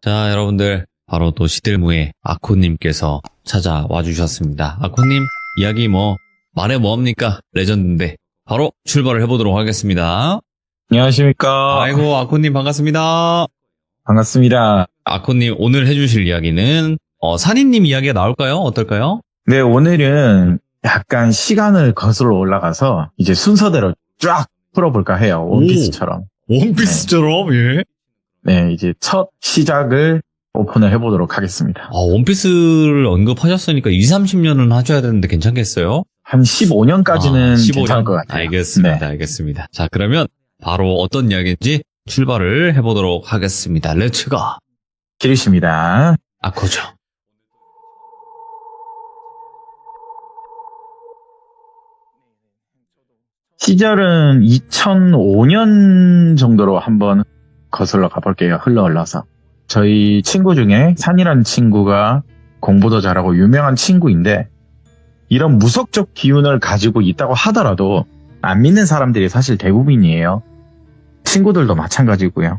자, 여러분들 바로 또 시들무의 아코님께서 찾아와 주셨습니다. 아코님 이야기 말해 뭐합니까? 레전드인데 바로 출발을 해보도록 하겠습니다. 안녕하십니까. 아이고, 아코님 반갑습니다. 반갑습니다. 아코님 오늘 해주실 이야기는 산이님 이야기가 나올까요? 어떨까요? 네, 오늘은 약간 시간을 거슬러 올라가서 이제 순서대로 쫙 풀어볼까 해요. 원피스처럼. 원피스처럼? 예. 네, 이제 첫 시작을 오픈을 해보도록 하겠습니다. 원피스를 언급하셨으니까 20, 30년은 하셔야 되는데 괜찮겠어요? 한 15년까지는 15년? 괜찮을 것 같아요. 알겠습니다. 네. 알겠습니다. 자, 그러면 바로 어떤 이야기인지 출발을 해보도록 하겠습니다. 렛츠고! 기르십니다. 아코죠. 시절은 2005년 정도로 한번 거슬러 가볼게요. 흘러서. 저희 친구 중에 산이라는 친구가 공부도 잘하고 유명한 친구인데 이런 무속적 기운을 가지고 있다고 하더라도 안 믿는 사람들이 사실 대부분이에요. 친구들도 마찬가지고요.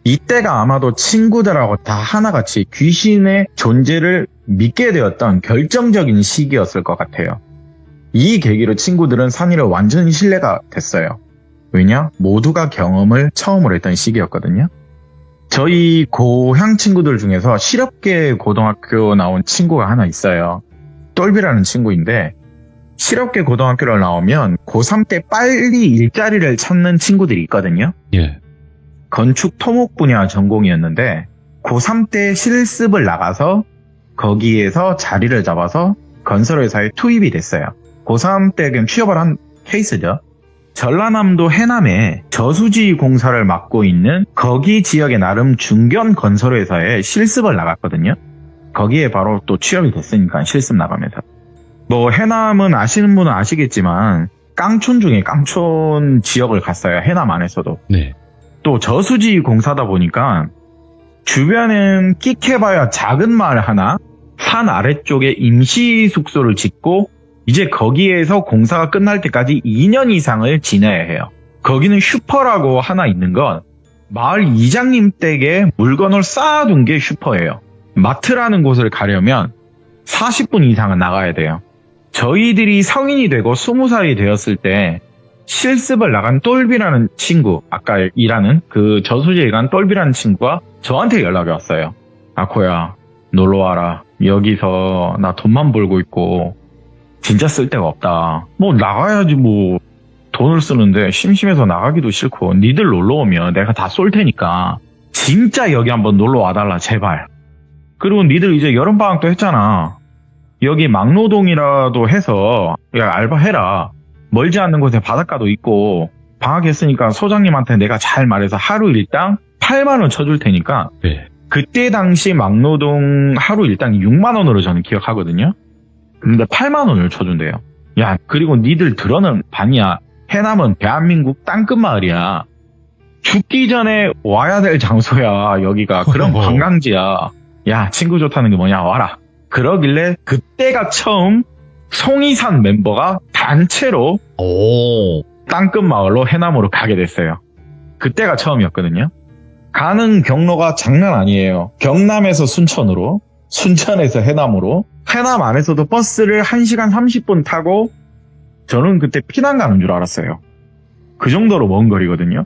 이때가 아마도 친구들하고 다 하나같이 귀신의 존재를 믿게 되었던 결정적인 시기였을 것 같아요. 이 계기로 친구들은 산이를 완전히 신뢰가 됐어요. 왜냐? 모두가 경험을 처음으로 했던 시기였거든요. 저희 고향 친구들 중에서 실업계 고등학교 나온 친구가 하나 있어요. 똘비라는 친구인데 실업계 고등학교를 나오면 고3 때 빨리 일자리를 찾는 친구들이 있거든요. 예. 건축 토목 분야 전공이었는데 고3 때 실습을 나가서 거기에서 자리를 잡아서 건설회사에 투입이 됐어요. 고3 때 그냥 취업을 한 케이스죠. 전라남도 해남에 저수지 공사를 맡고 있는 거기 지역의 나름 중견 건설회사에 실습을 나갔거든요. 거기에 바로 또 취업이 됐으니까 실습 나가면서. 해남은 아시는 분은 아시겠지만 깡촌 중에 깡촌 지역을 갔어요. 해남 안에서도. 네. 또 저수지 공사다 보니까 주변은 끽해봐야 작은 마을 하나, 산 아래쪽에 임시 숙소를 짓고 이제 거기에서 공사가 끝날 때까지 2년 이상을 지내야 해요. 거기는 슈퍼라고 하나 있는 건 마을 이장님 댁에 물건을 쌓아둔 게 슈퍼예요. 마트라는 곳을 가려면 40분 이상은 나가야 돼요. 저희들이 성인이 되고 20살이 되었을 때 실습을 나간 똘비라는 친구, 아까 일하는 그 저수지에 간 똘비라는 친구가 저한테 연락이 왔어요. 아코야, 놀러와라. 여기서 나 돈만 벌고 있고 진짜 쓸 데가 없다. 나가야지 돈을 쓰는데 심심해서 나가기도 싫고 니들 놀러오면 내가 다 쏠 테니까 진짜 여기 한번 놀러 와달라 제발. 그리고 니들 이제 여름방학도 했잖아. 여기 막노동이라도 해서 야 알바해라. 멀지 않는 곳에 바닷가도 있고 방학했으니까 소장님한테 내가 잘 말해서 하루 일당 8만 원 쳐줄 테니까 네. 그때 당시 막노동 하루 일당 6만 원으로 저는 기억하거든요. 근데 8만 원을 쳐준대요. 야, 그리고 니들 들어는 반이야. 해남은 대한민국 땅끝 마을이야. 죽기 전에 와야 될 장소야, 여기가. 그런 관광지야. 야, 친구 좋다는 게 뭐냐, 와라. 그러길래 그때가 처음 송이산 멤버가 단체로 땅끝 마을로 해남으로 가게 됐어요. 그때가 처음이었거든요. 가는 경로가 장난 아니에요. 경남에서 순천으로, 순천에서 해남으로, 해남 안에서도 버스를 1시간 30분 타고 저는 그때 피난 가는 줄 알았어요. 그 정도로 먼 거리거든요.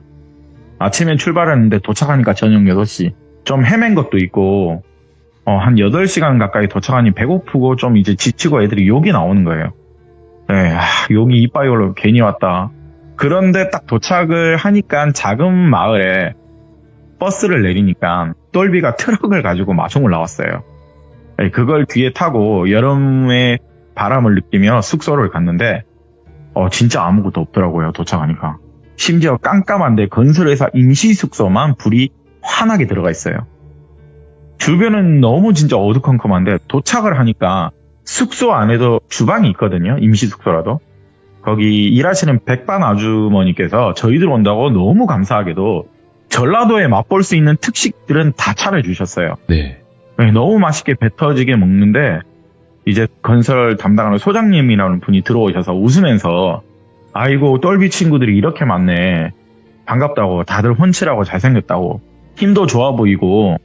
아침에 출발했는데 도착하니까 저녁 8시. 좀 헤맨 것도 있고 한 8시간 가까이 도착하니 배고프고 좀 이제 지치고 애들이 욕이 나오는 거예요. 네, 욕이 이빠이로 괜히 왔다. 그런데 딱 도착을 하니까 작은 마을에 버스를 내리니까 똘비가 트럭을 가지고 마중을 나왔어요. 네, 그걸 뒤에 타고 여름의 바람을 느끼며 숙소를 갔는데 진짜 아무것도 없더라고요. 도착하니까. 심지어 깜깜한데 건설회사 임시 숙소만 불이 환하게 들어가 있어요. 주변은 너무 진짜 어두컴컴한데 도착을 하니까 숙소 안에도 주방이 있거든요. 임시 숙소라도. 거기 일하시는 백반 아주머니께서 저희들 온다고 너무 감사하게도 전라도에 맛볼 수 있는 특식들은 다 차려주셨어요. 네. 네, 너무 맛있게 배 터지게 먹는데 이제 건설 담당하는 소장님이라는 분이 들어오셔서 웃으면서 아이고 똘비 친구들이 이렇게 많네. 반갑다고 다들 훤칠하고 잘생겼다고 힘도 좋아 보이고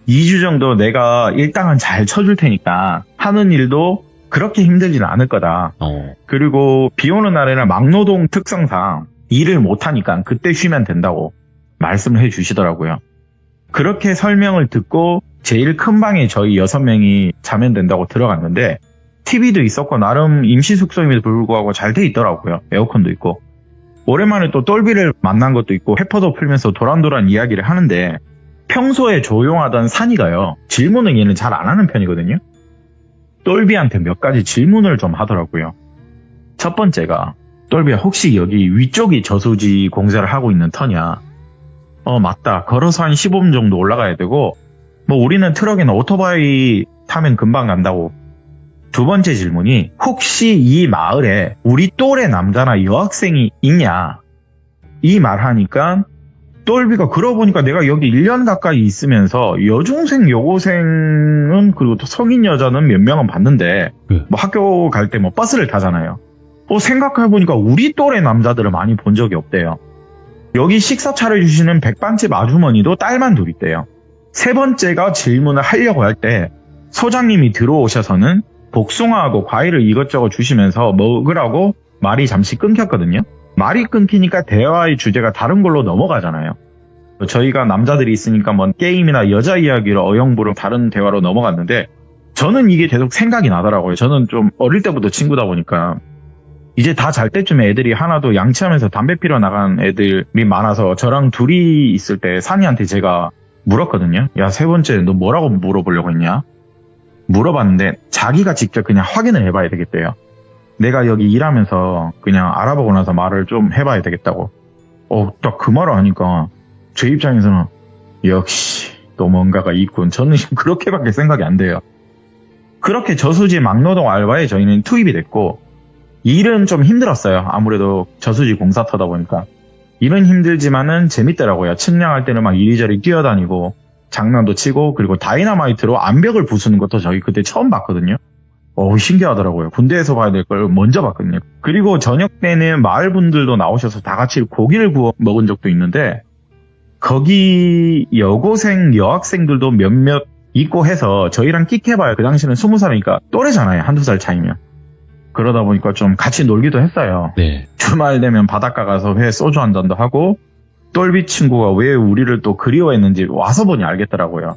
2주 정도 내가 일당은 잘 쳐줄 테니까 하는 일도 그렇게 힘들지는 않을 거다. 그리고 비 오는 날에는 막노동 특성상 일을 못하니까 그때 쉬면 된다고 말씀을 해주시더라고요. 그렇게 설명을 듣고 제일 큰 방에 저희 6명이 자면 된다고 들어갔는데 TV도 있었고 나름 임시 숙소임에도 불구하고 잘 돼 있더라고요. 에어컨도 있고. 오랜만에 또 똘비를 만난 것도 있고 회포도 풀면서 도란도란 이야기를 하는데 평소에 조용하던 산이가요. 질문을 얘는 잘 안 하는 편이거든요. 똘비한테 몇 가지 질문을 좀 하더라고요. 첫 번째가 똘비야 혹시 여기 위쪽이 저수지 공사를 하고 있는 터냐? 맞다. 걸어서 한 15분 정도 올라가야 되고 뭐 우리는 트럭이나 오토바이 타면 금방 간다고. 두 번째 질문이 혹시 이 마을에 우리 또래 남자나 여학생이 있냐? 이 말하니까 똘비가 그러고 보니까 내가 여기 1년 가까이 있으면서 여중생, 여고생은 그리고 또 성인 여자는 몇 명은 봤는데 뭐 학교 갈 때 뭐 버스를 타잖아요. 생각해보니까 우리 또래 남자들을 많이 본 적이 없대요. 여기 식사 차려주시는 백반집 아주머니도 딸만 둘 있대요. 세 번째가 질문을 하려고 할 때 소장님이 들어오셔서는 복숭아하고 과일을 이것저것 주시면서 먹으라고 말이 잠시 끊겼거든요. 말이 끊기니까 대화의 주제가 다른 걸로 넘어가잖아요. 저희가 남자들이 있으니까 뭐 게임이나 여자 이야기로 어영부로 다른 대화로 넘어갔는데 저는 이게 계속 생각이 나더라고요. 저는 좀 어릴 때부터 친구다 보니까 이제 다 잘 때쯤에 애들이 하나도 양치하면서 담배 피러 나간 애들이 많아서 저랑 둘이 있을 때 산이한테 제가 물었거든요. 야, 세 번째 너 뭐라고 물어보려고 했냐? 물어봤는데 자기가 직접 그냥 확인을 해봐야 되겠대요. 내가 여기 일하면서 그냥 알아보고 나서 말을 좀 해봐야 되겠다고. 딱 그 말을 하니까 제 입장에서는 역시 또 뭔가가 있군. 저는 그렇게밖에 생각이 안 돼요. 그렇게 저수지 막노동 알바에 저희는 투입이 됐고 일은 좀 힘들었어요. 아무래도 저수지 공사 터다 보니까. 일은 힘들지만은 재밌더라고요. 측량할 때는 막 이리저리 뛰어다니고 장난도 치고 그리고 다이너마이트로 암벽을 부수는 것도 저희 그때 처음 봤거든요. 신기하더라고요. 군대에서 봐야 될 걸 먼저 봤거든요. 그리고 저녁 때는 마을 분들도 나오셔서 다 같이 고기를 구워 먹은 적도 있는데 거기 여고생, 여학생들도 몇몇 있고 해서 저희랑 끽해봐야 그 당시는 20살이니까 또래잖아요. 한두 살 차이면. 그러다 보니까 좀 같이 놀기도 했어요. 네. 주말 되면 바닷가 가서 회 소주 한 잔도 하고 똘비 친구가 왜 우리를 또 그리워했는지 와서 보니 알겠더라고요.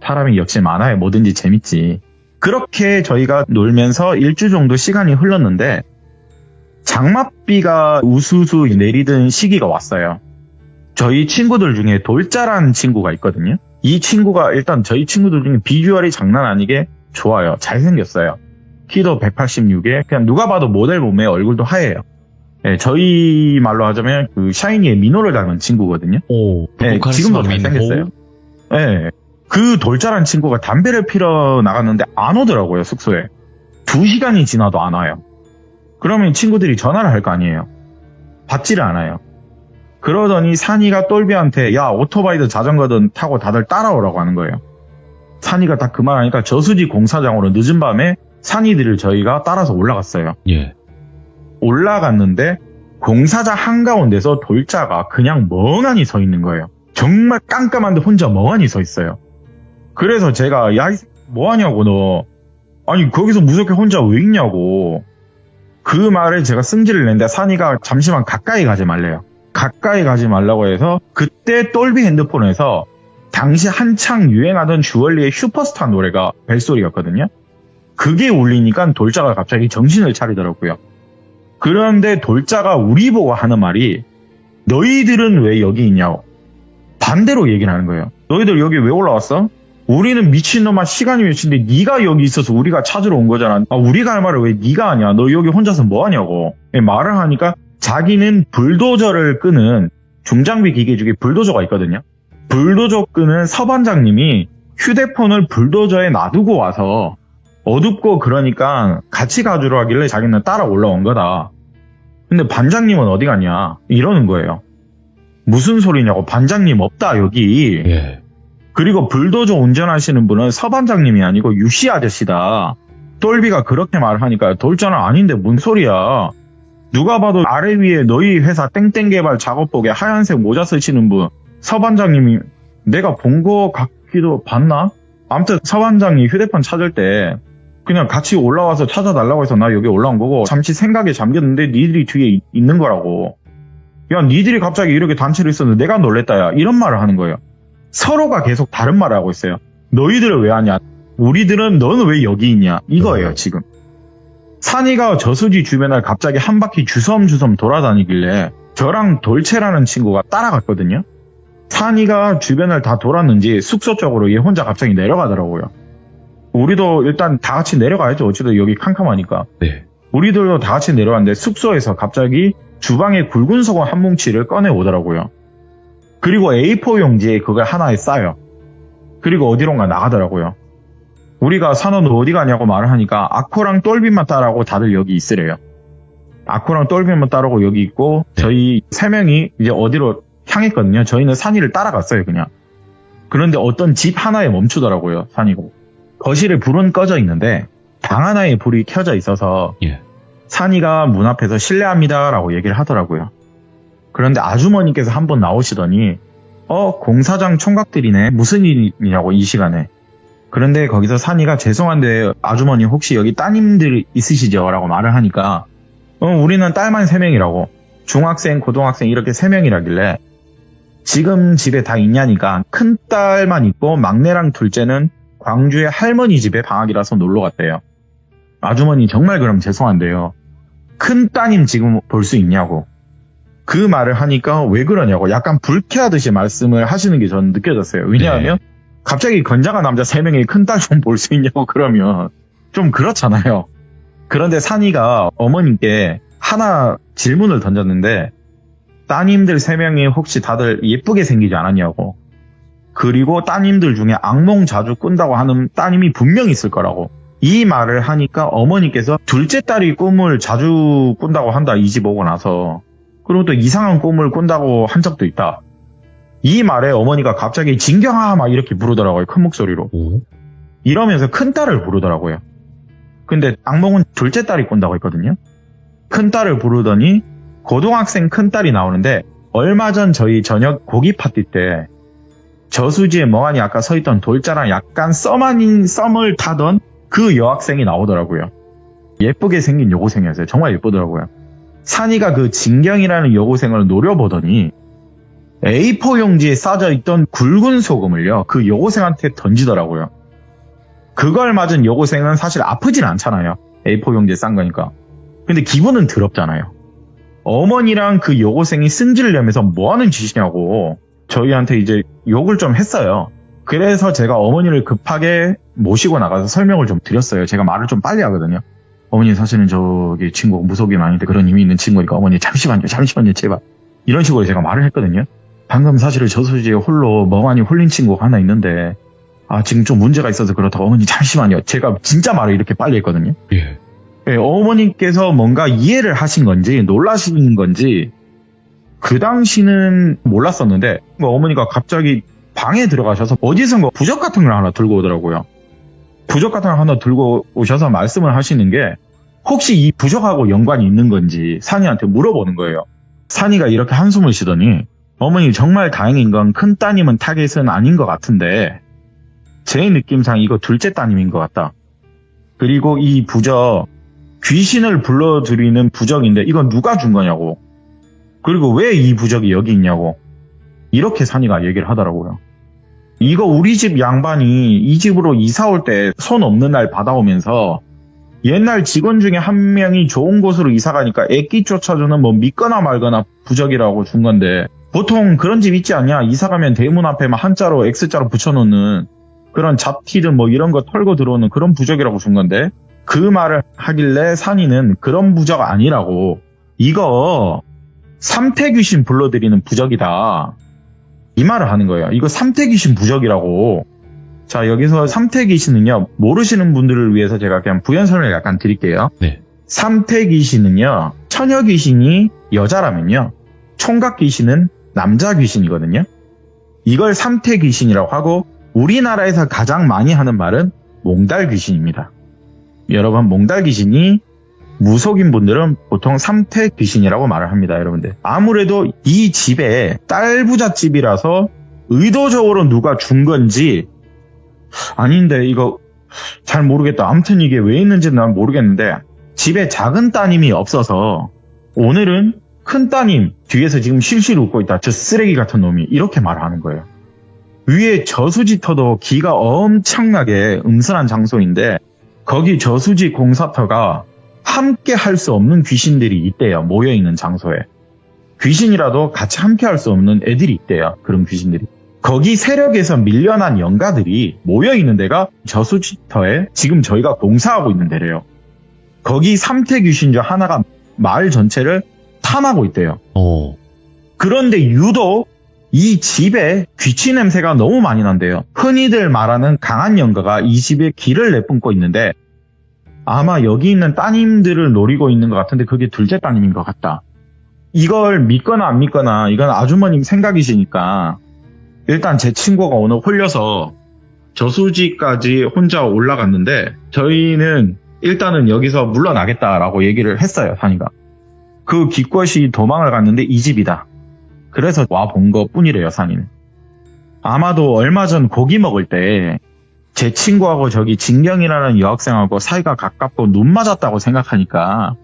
사람이 역시 많아야 뭐든지 재밌지. 그렇게 저희가 놀면서 일주 정도 시간이 흘렀는데 장맛비가 우수수 내리던 시기가 왔어요. 저희 친구들 중에 돌자란 친구가 있거든요. 이 친구가 일단 저희 친구들 중에 비주얼이 장난 아니게 좋아요. 잘생겼어요. 키도 186에 그냥 누가 봐도 모델 몸에 얼굴도 하얘요. 네, 저희 말로 하자면 그 샤이니의 민호를 닮은 친구거든요. 네, 지금도 잘생겼어요. 네, 그 돌자란 친구가 담배를 피러 나갔는데 안 오더라고요. 숙소에. 2시간이 지나도 안 와요. 그러면 친구들이 전화를 할 거 아니에요. 받지를 않아요. 그러더니 산이가 똘비한테 야, 오토바이든 자전거든 타고 다들 따라오라고 하는 거예요. 산이가 딱 그 말 하니까 저수지 공사장으로 늦은 밤에 산이들을 저희가 따라서 올라갔어요. 예. 올라갔는데 공사장 한가운데서 돌자가 그냥 멍하니 서 있는 거예요. 정말 깜깜한데 혼자 멍하니 서 있어요. 그래서 제가 야, 뭐하냐고 너. 아니 거기서 무섭게 혼자 왜 있냐고. 그 말에 제가 승질을 냈는데 산이가 잠시만 가까이 가지 말래요. 가까이 가지 말라고 해서 그때 똘비 핸드폰에서 당시 한창 유행하던 주얼리의 슈퍼스타 노래가 벨소리였거든요. 그게 울리니까 돌자가 갑자기 정신을 차리더라고요. 그런데 돌자가 우리 보고 하는 말이 너희들은 왜 여기 있냐고. 반대로 얘기를 하는 거예요. 너희들 여기 왜 올라왔어? 우리는 미친놈아 시간이 몇인데 네가 여기 있어서 우리가 찾으러 온 거잖아. 우리가 할 말을 왜 네가 하냐. 너 여기 혼자서 뭐 하냐고. 말을 하니까 자기는 불도저를 끄는 중장비 기계 중에 불도저가 있거든요. 불도저 끄는 서반장님이 휴대폰을 불도저에 놔두고 와서 어둡고 그러니까 같이 가주러 하길래 자기는 따라 올라온 거다. 근데 반장님은 어디 갔냐 이러는 거예요. 무슨 소리냐고. 반장님 없다 여기. 예. 그리고 불도저 운전하시는 분은 서반장님이 아니고 유씨 아저씨다. 똘비가 그렇게 말하니까 돌자는 아닌데 뭔 소리야. 누가 봐도 아래 위에 너희 회사 땡땡개발 작업복에 하얀색 모자 쓰시는 분 서반장님이 내가 본 거 기도 봤나? 아무튼 서반장이 휴대폰 찾을 때 그냥 같이 올라와서 찾아달라고 해서 나 여기 올라온 거고 잠시 생각에 잠겼는데 니들이 뒤에 있는 거라고. 야, 니들이 갑자기 이렇게 단체로 있었는데 내가 놀랬다, 야. 이런 말을 하는 거예요. 서로가 계속 다른 말을 하고 있어요. 너희들은 왜 하냐? 우리들은 너는 왜 여기 있냐? 이거예요, 지금. 산이가 저수지 주변을 갑자기 한 바퀴 주섬주섬 돌아다니길래 저랑 돌체라는 친구가 따라갔거든요. 산이가 주변을 다 돌았는지 숙소 쪽으로 얘 혼자 갑자기 내려가더라고요. 우리도 일단 다 같이 내려가야죠. 어찌도 여기 캄캄하니까. 네. 우리들도 다 같이 내려왔는데 숙소에서 갑자기 주방에 굵은 소금 한 뭉치를 꺼내 오더라고요. 그리고 A4 용지에 그걸 하나에 싸요. 그리고 어디론가 나가더라고요. 우리가 산호는 어디 가냐고 말을 하니까 아코랑 똘비만 따라고 다들 여기 있으래요. 아코랑 똘비만 따라고 여기 있고 저희 세 명이 이제 어디로 향했거든요. 저희는 산이를 따라갔어요, 그냥. 그런데 어떤 집 하나에 멈추더라고요, 산이고. 거실에 불은 꺼져 있는데 방 하나에 불이 켜져 있어서 예. 산이가 문 앞에서 실례합니다 라고 얘기를 하더라고요. 그런데 아주머니께서 한번 나오시더니 공사장 총각들이네. 무슨 일이냐고 이 시간에. 그런데 거기서 산이가 죄송한데 아주머니 혹시 여기 따님들 있으시죠? 라고 말을 하니까 우리는 딸만 3명이라고. 중학생, 고등학생 이렇게 3명이라길래 지금 집에 다 있냐니까 큰 딸만 있고 막내랑 둘째는 광주의 할머니 집에 방학이라서 놀러 갔대요. 아주머니 정말 그럼 죄송한데요. 큰 따님 지금 볼 수 있냐고. 그 말을 하니까 왜 그러냐고 약간 불쾌하듯이 말씀을 하시는 게 저는 느껴졌어요. 왜냐하면 갑자기 건장한 남자 3명이 큰 딸 좀 볼 수 있냐고 그러면 좀 그렇잖아요. 그런데 산이가 어머님께 하나 질문을 던졌는데 따님들 3명이 혹시 다들 예쁘게 생기지 않았냐고. 그리고 따님들 중에 악몽 자주 꾼다고 하는 따님이 분명히 있을 거라고. 이 말을 하니까 어머니께서 둘째 딸이 꿈을 자주 꾼다고 한다. 이 집 오고 나서. 그리고 또 이상한 꿈을 꾼다고 한 적도 있다. 이 말에 어머니가 갑자기 진경아 막 이렇게 부르더라고요. 큰 목소리로. 이러면서 큰 딸을 부르더라고요. 근데 악몽은 둘째 딸이 꾼다고 했거든요. 큰 딸을 부르더니 고등학생 큰 딸이 나오는데 얼마 전 저희 저녁 고기 파티 때 저수지에 멍하니 아까 서있던 돌자랑 약간 썸 아닌 썸을 타던 그 여학생이 나오더라고요. 예쁘게 생긴 여고생이었어요. 정말 예쁘더라고요. 산이가 그 진경이라는 여고생을 노려보더니 A4 용지에 싸져 있던 굵은 소금을요. 그 여고생한테 던지더라고요. 그걸 맞은 여고생은 사실 아프진 않잖아요. A4 용지에 싼 거니까. 근데 기분은 더럽잖아요. 어머니랑 그 여고생이 승질내면서 뭐하는 짓이냐고 저희한테 이제 욕을 좀 했어요. 그래서 제가 어머니를 급하게 모시고 나가서 설명을 좀 드렸어요. 제가 말을 좀 빨리 하거든요. 어머니 사실은 저기 친구가 무속인 아닌데 그런 힘이 있는 친구니까 어머니 잠시만요 제발. 이런 식으로 제가 말을 했거든요. 방금 사실은 저수지에 홀로 멍하니 홀린 친구가 하나 있는데 지금 좀 문제가 있어서 그렇다고 어머니 잠시만요. 제가 진짜 말을 이렇게 빨리 했거든요. 예. 네, 어머니께서 뭔가 이해를 하신 건지 놀라시는 건지 그 당시는 몰랐었는데 어머니가 갑자기 방에 들어가셔서 어디선가 부적 같은 걸 하나 들고 오더라고요. 부적 같은 걸 하나 들고 오셔서 말씀을 하시는 게 혹시 이 부적하고 연관이 있는 건지 산이한테 물어보는 거예요. 산이가 이렇게 한숨을 쉬더니 어머니 정말 다행인 건 큰 따님은 타겟은 아닌 것 같은데 제 느낌상 이거 둘째 따님인 것 같다. 그리고 이 부적 귀신을 불러들이는 부적인데 이건 누가 준 거냐고. 그리고 왜 이 부적이 여기 있냐고. 이렇게 산이가 얘기를 하더라고요. 이거 우리 집 양반이 이 집으로 이사 올 때 손 없는 날 받아오면서 옛날 직원 중에 한 명이 좋은 곳으로 이사 가니까 애끼 쫓아주는 뭐 믿거나 말거나 부적이라고 준 건데 보통 그런 집 있지 않냐? 이사 가면 대문 앞에 막 한자로 X자로 붙여놓는 그런 잡티든 뭐 이런 거 털고 들어오는 그런 부적이라고 준 건데 그 말을 하길래 산이는 그런 부적 아니라고 이거 삼태귀신 불러들이는 부적이다. 이 말을 하는 거예요. 이거 삼태귀신 부적이라고. 자, 여기서 삼태귀신은요, 모르시는 분들을 위해서 제가 그냥 부연설명을 약간 드릴게요. 네. 삼태귀신은요, 처녀귀신이 여자라면요, 총각귀신은 남자귀신이거든요. 이걸 삼태귀신이라고 하고, 우리나라에서 가장 많이 하는 말은 몽달귀신입니다. 여러분, 몽달귀신이 무속인 분들은 보통 삼태귀신이라고 말을 합니다, 여러분들. 아무래도 이 집에 딸부잣집이라서 의도적으로 누가 준 건지 아닌데 이거 잘 모르겠다. 아무튼 이게 왜 있는지는 난 모르겠는데 집에 작은 따님이 없어서 오늘은 큰 따님 뒤에서 지금 실실 웃고 있다. 저 쓰레기 같은 놈이 이렇게 말하는 거예요. 위에 저수지터도 기가 엄청나게 음산한 장소인데 거기 저수지 공사터가 함께 할 수 없는 귀신들이 있대요. 모여있는 장소에. 귀신이라도 같이 함께 할 수 없는 애들이 있대요. 그런 귀신들이. 거기 세력에서 밀려난 영가들이 모여있는 데가 저수지터에 지금 저희가 공사하고 있는 데래요. 거기 3태 귀신 중 하나가 마을 전체를 탐하고 있대요. 그런데 유독 이 집에 귀치 냄새가 너무 많이 난대요. 흔히들 말하는 강한 영가가 이 집에 기를 내뿜고 있는데 아마 여기 있는 따님들을 노리고 있는 것 같은데 그게 둘째 따님인 것 같다. 이걸 믿거나 안 믿거나 이건 아주머님 생각이시니까 일단 제 친구가 오늘 홀려서 저수지까지 혼자 올라갔는데 저희는 일단은 여기서 물러나겠다라고 얘기를 했어요. 산이가. 그 기껏이 도망을 갔는데 이 집이다. 그래서 와본 것 뿐이래요. 산이는. 아마도 얼마 전 고기 먹을 때 제 친구하고 저기 진경이라는 여학생하고 사이가 가깝고 눈 맞았다고 생각하니까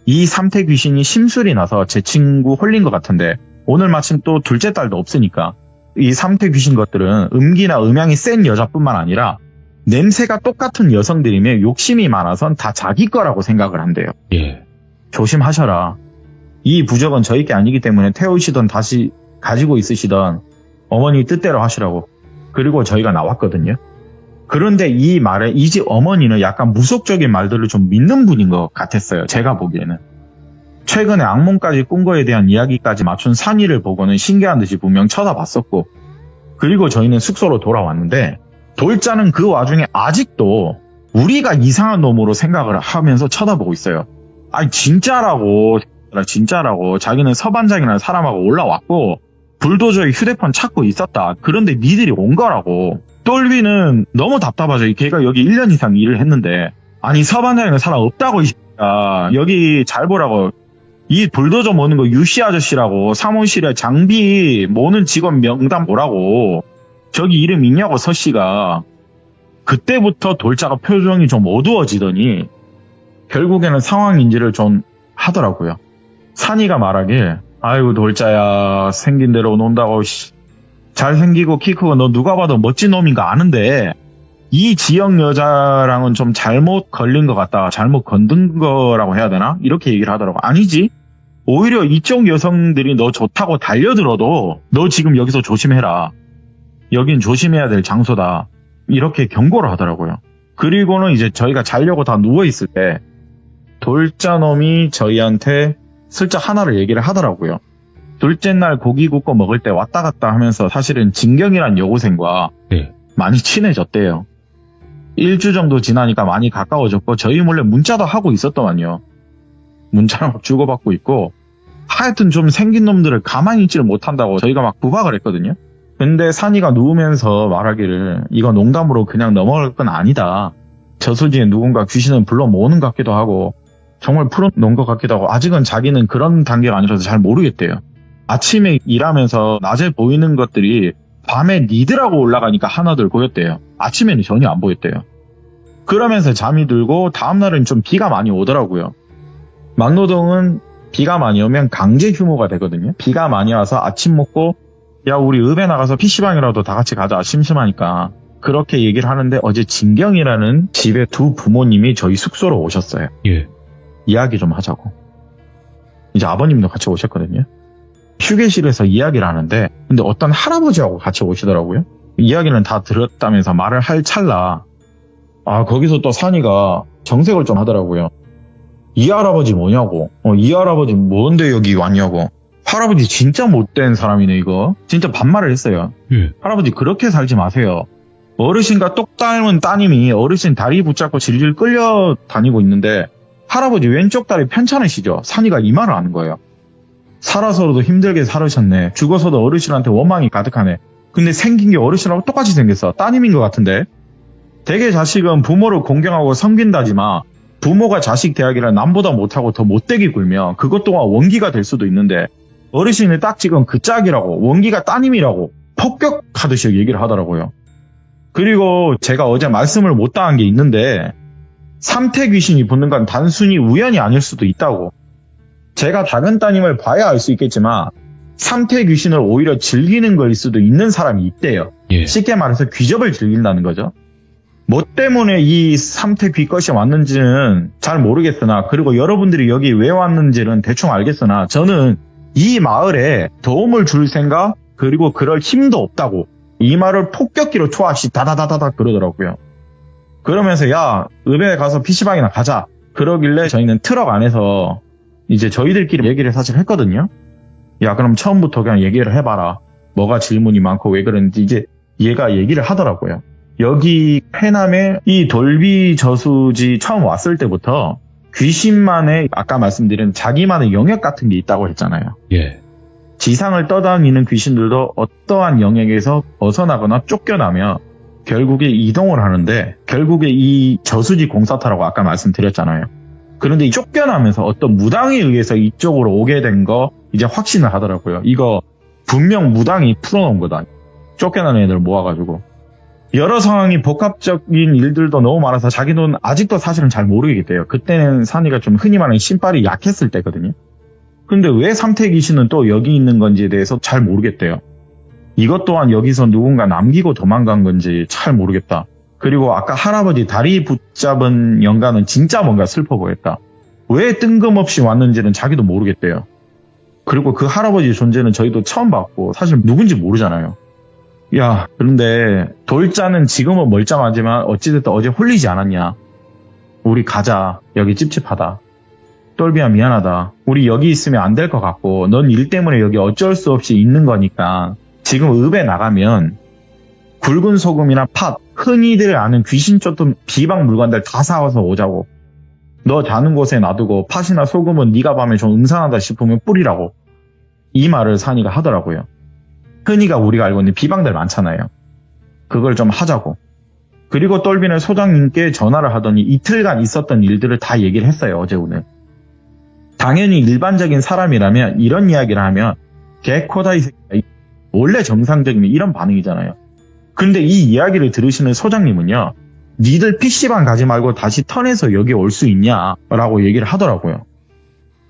이 3태 귀신이 심술이 나서 제 친구 홀린 것 같은데 오늘 마침 또 둘째 딸도 없으니까 이 3태 귀신 것들은 음기나 음향이 센 여자뿐만 아니라 냄새가 똑같은 여성들이며 욕심이 많아선 다 자기 거라고 생각을 한대요. 예. 조심하셔라. 이 부적은 저희 게 아니기 때문에 태우시던 다시 가지고 있으시던 어머니 뜻대로 하시라고. 그리고 저희가 나왔거든요. 그런데 이 말에 이 집 어머니는 약간 무속적인 말들을 좀 믿는 분인 것 같았어요. 제가 보기에는. 최근에 악몽까지 꾼 거에 대한 이야기까지 맞춘 산이를 보고는 신기한 듯이 분명 쳐다봤었고 그리고 저희는 숙소로 돌아왔는데 돌자는 그 와중에 아직도 우리가 이상한 놈으로 생각을 하면서 쳐다보고 있어요. 아니 진짜라고 자기는 서반장이라는 사람하고 올라왔고 불도저히 휴대폰 찾고 있었다. 그런데 니들이 온 거라고. 똘비는 너무 답답하죠. 걔가 여기 1년 이상 일을 했는데 아니 서반장이라는 사람 없다고 여기 잘 보라고. 이 불도저 모는 거 유씨 아저씨라고. 사무실에 장비 모는 직원 명단 보라고. 저기 이름 있냐고 서씨가. 그때부터 돌자가 표정이 좀 어두워지더니 결국에는 상황인지를 좀 하더라고요. 산이가 말하길 아이고 돌자야 생긴 대로 논다고. 잘생기고 키 크고 너 누가 봐도 멋진 놈인 거 아는데 이 지역 여자랑은 좀 잘못 걸린 것 같다. 잘못 건든 거라고 해야 되나? 이렇게 얘기를 하더라고. 아니지. 오히려 이쪽 여성들이 너 좋다고 달려들어도 너 지금 여기서 조심해라. 여긴 조심해야 될 장소다. 이렇게 경고를 하더라고요. 그리고는 이제 저희가 자려고 다 누워있을 때 돌자놈이 저희한테 슬쩍 하나를 얘기를 하더라고요. 둘째 날 고기 굽고 먹을 때 왔다 갔다 하면서 사실은 진경이란 여고생과 많이 친해졌대요. 1주 정도 지나니까 많이 가까워졌고 저희 몰래 문자도 하고 있었더만요. 문자를 막 주고받고 있고 하여튼 좀 생긴 놈들을 가만히 있지를 못한다고 저희가 막 부박을 했거든요. 근데 산이가 누우면서 말하기를 이거 농담으로 그냥 넘어갈 건 아니다. 저수지에 누군가 귀신을 불러 모으는 것 같기도 하고 정말 풀어놓은 것 같기도 하고 아직은 자기는 그런 단계가 아니라서 잘 모르겠대요. 아침에 일하면서 낮에 보이는 것들이 밤에 니들하고 올라가니까 하나둘 보였대요. 아침에는 전혀 안 보였대요. 그러면서 잠이 들고 다음날은 좀 비가 많이 오더라고요. 막노동은 비가 많이 오면 강제 휴무가 되거든요. 비가 많이 와서 아침 먹고 야 우리 읍에 나가서 PC방이라도 다 같이 가자 심심하니까 그렇게 얘기를 하는데 어제 진경이라는 집의 두 부모님이 저희 숙소로 오셨어요. 예. 이야기 좀 하자고. 이제 아버님도 같이 오셨거든요. 휴게실에서 이야기를 하는데 근데 어떤 할아버지하고 같이 오시더라고요. 이야기는 다 들었다면서 말을 할 찰나 거기서 또 산이가 정색을 좀 하더라고요. 이 할아버지 뭐냐고. 이 할아버지 뭔데 여기 왔냐고. 할아버지 진짜 못된 사람이네 이거. 진짜 반말을 했어요. 할아버지 그렇게 살지 마세요. 어르신과 똑 닮은 따님이 어르신 다리 붙잡고 질질 끌려다니고 있는데 할아버지 왼쪽 다리 편찮으시죠? 산이가 이 말을 하는 거예요. 살아서도 힘들게 살으셨네. 죽어서도 어르신한테 원망이 가득하네. 근데 생긴 게 어르신하고 똑같이 생겼어. 따님인 것 같은데. 대개 자식은 부모를 공경하고 섬긴다지만 부모가 자식 대하기를 남보다 못하고 더 못되게 굴며 그것 또한 원기가 될 수도 있는데 어르신이 딱 지금 그 짝이라고 원기가 따님이라고 폭격하듯이 얘기를 하더라고요. 그리고 제가 어제 말씀을 못 당한 게 있는데 삼태 귀신이 붙는 건 단순히 우연이 아닐 수도 있다고. 제가 작은 따님을 봐야 알 수 있겠지만 삼태 귀신을 오히려 즐기는 거일 수도 있는 사람이 있대요. 예. 쉽게 말해서 귀접을 즐긴다는 거죠. 뭐 때문에 이 삼태 귀것이 왔는지는 잘 모르겠으나, 그리고 여러분들이 여기 왜 왔는지는 대충 알겠으나, 저는 이 마을에 도움을 줄 생각, 그리고 그럴 힘도 없다고 이 말을 폭격기로 초하시 다다다다다 그러더라고요. 그러면서 야, 읍에 가서 PC방이나 가자. 그러길래 저희는 트럭 안에서 이제 저희들끼리 얘기를 사실 했거든요. 야, 그럼 처음부터 그냥 얘기를 해봐라. 뭐가 질문이 많고 왜 그런지 이제 얘가 얘기를 하더라고요. 여기 해남에 이 돌비 저수지 처음 왔을 때부터 귀신만의, 아까 말씀드린 자기만의 영역 같은 게 있다고 했잖아요. 예. 지상을 떠다니는 귀신들도 어떠한 영역에서 벗어나거나 쫓겨나면 결국에 이동을 하는데, 결국에 이 저수지 공사타라고 아까 말씀드렸잖아요. 그런데 이 쫓겨나면서 어떤 무당에 의해서 이쪽으로 오게 된 거 이제 확신을 하더라고요. 이거 분명 무당이 풀어놓은 거다. 쫓겨나는 애들 모아가지고. 여러 상황이 복합적인 일들도 너무 많아서 자기는 아직도 사실은 잘 모르겠대요. 그때는 산이가 좀 흔히 말하는 신발이 약했을 때거든요. 근데 왜 삼태 귀신은 또 여기 있는 건지에 대해서 잘 모르겠대요. 이것 또한 여기서 누군가 남기고 도망간 건지 잘 모르겠다. 그리고 아까 할아버지 다리 붙잡은 영가는 진짜 뭔가 슬퍼 보였다. 왜 뜬금없이 왔는지는 자기도 모르겠대요. 그리고 그 할아버지 존재는 저희도 처음 봤고 사실 누군지 모르잖아요. 야, 그런데 돌자는 지금은 멀쩡하지만 어찌됐든 어제 홀리지 않았냐. 우리 가자. 여기 찝찝하다. 똘비야 미안하다. 우리 여기 있으면 안 될 것 같고 넌 일 때문에 여기 어쩔 수 없이 있는 거니까 지금 읍에 나가면 굵은 소금이나 팥, 흔히들 아는 귀신 쫓던 비방 물건들 다 사와서 오자고. 너 자는 곳에 놔두고 팥이나 소금은 네가 밤에 좀 음산하다 싶으면 뿌리라고. 이 말을 산이가 하더라고요. 흔히가 우리가 알고 있는 비방들 많잖아요. 그걸 좀 하자고. 그리고 똘비는 소장님께 전화를 하더니 이틀간 있었던 일들을 다 얘기를 했어요. 어제 오늘. 당연히 일반적인 사람이라면 이런 이야기를 하면 개코다 이 새끼야. 원래 정상적이면 이런 반응이잖아요. 근데 이 이야기를 들으시는 소장님은요. 니들 PC방 가지 말고 다시 턴해서 여기 올 수 있냐? 라고 얘기를 하더라고요.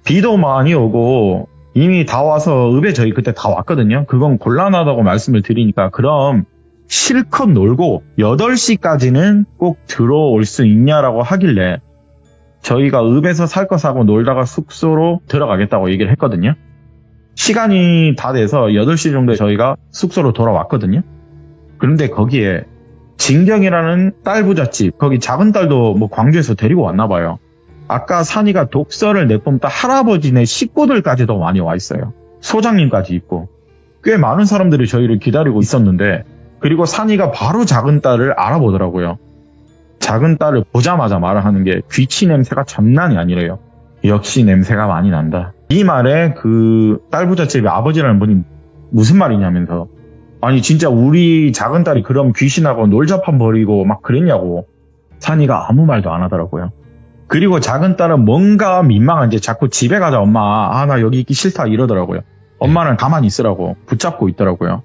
비도 많이 오고 이미 다 와서 읍에 저희 그때 다 왔거든요. 그건 곤란하다고 말씀을 드리니까 그럼 실컷 놀고 8시까지는 꼭 들어올 수 있냐라고 하길래 저희가 읍에서 살 거 사고 놀다가 숙소로 들어가겠다고 얘기를 했거든요. 시간이 다 돼서 8시 정도에 저희가 숙소로 돌아왔거든요. 그런데 거기에 진경이라는 딸 부잣집, 거기 작은 딸도 뭐 광주에서 데리고 왔나 봐요. 아까 산이가 독서를 내뿜다 할아버지네 식구들까지도 많이 와 있어요. 소장님까지 있고. 꽤 많은 사람들이 저희를 기다리고 있었는데, 그리고 산이가 바로 작은 딸을 알아보더라고요. 작은 딸을 보자마자 말을 하는 게 귀치 냄새가 장난이 아니래요. 역시 냄새가 많이 난다. 이 말에 그 딸 부잣집의 아버지라는 분이 무슨 말이냐면서, 아니 진짜 우리 작은 딸이 그럼 귀신하고 놀자판 버리고 막 그랬냐고. 산이가 아무 말도 안 하더라고요. 그리고 작은 딸은 뭔가 민망한지 자꾸 집에 가자 엄마. 아, 나 여기 있기 싫다 이러더라고요. 엄마는 가만히 있으라고 붙잡고 있더라고요.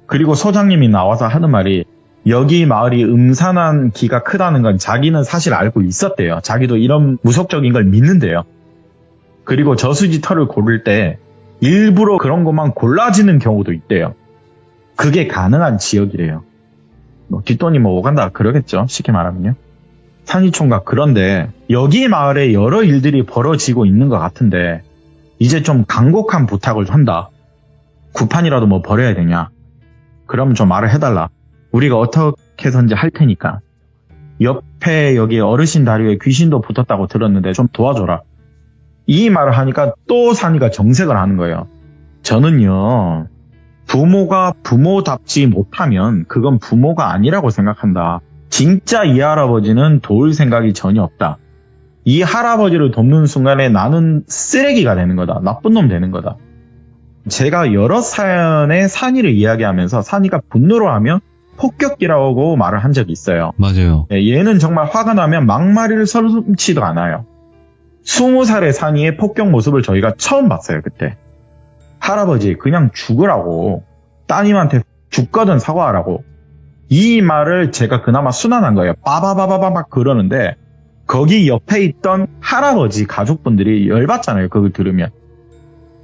그리고 소장님이 나와서 하는 말이 여기 마을이 음산한 기가 크다는 건 자기는 사실 알고 있었대요. 자기도 이런 무속적인 걸 믿는데요. 그리고 저수지 털을 고를 때 일부러 그런 것만 골라지는 경우도 있대요. 그게 가능한 지역이래요. 뭐 뒷돈이 뭐 오간다 그러겠죠. 쉽게 말하면요. 산이총각, 그런데 여기 마을에 여러 일들이 벌어지고 있는 것 같은데 이제 좀 간곡한 부탁을 한다. 구판이라도 뭐 벌여야 되냐. 그러면 좀 말을 해달라. 우리가 어떻게 해서인지 할 테니까. 옆에 여기 어르신 다리에 귀신도 붙었다고 들었는데 좀 도와줘라. 이 말을 하니까 또 산이가 정색을 하는 거예요. 저는요, 부모가 부모답지 못하면 그건 부모가 아니라고 생각한다. 진짜 이 할아버지는 도울 생각이 전혀 없다. 이 할아버지를 돕는 순간에 나는 쓰레기가 되는 거다. 나쁜 놈 되는 거다. 제가 여러 사연의 산이를 이야기하면서 산이가 분노를 하면 폭격기라고 말을 한 적이 있어요. 맞아요. 얘는 정말 화가 나면 막말리를 서슴지도 않아요. 20살의 산이의 폭격 모습을 저희가 처음 봤어요. 그때. 할아버지 그냥 죽으라고. 따님한테 죽거든 사과하라고. 이 말을 제가 그나마 순환한 거예요. 빠바바바바 막 그러는데 거기 옆에 있던 할아버지 가족분들이 열받잖아요. 그걸 들으면.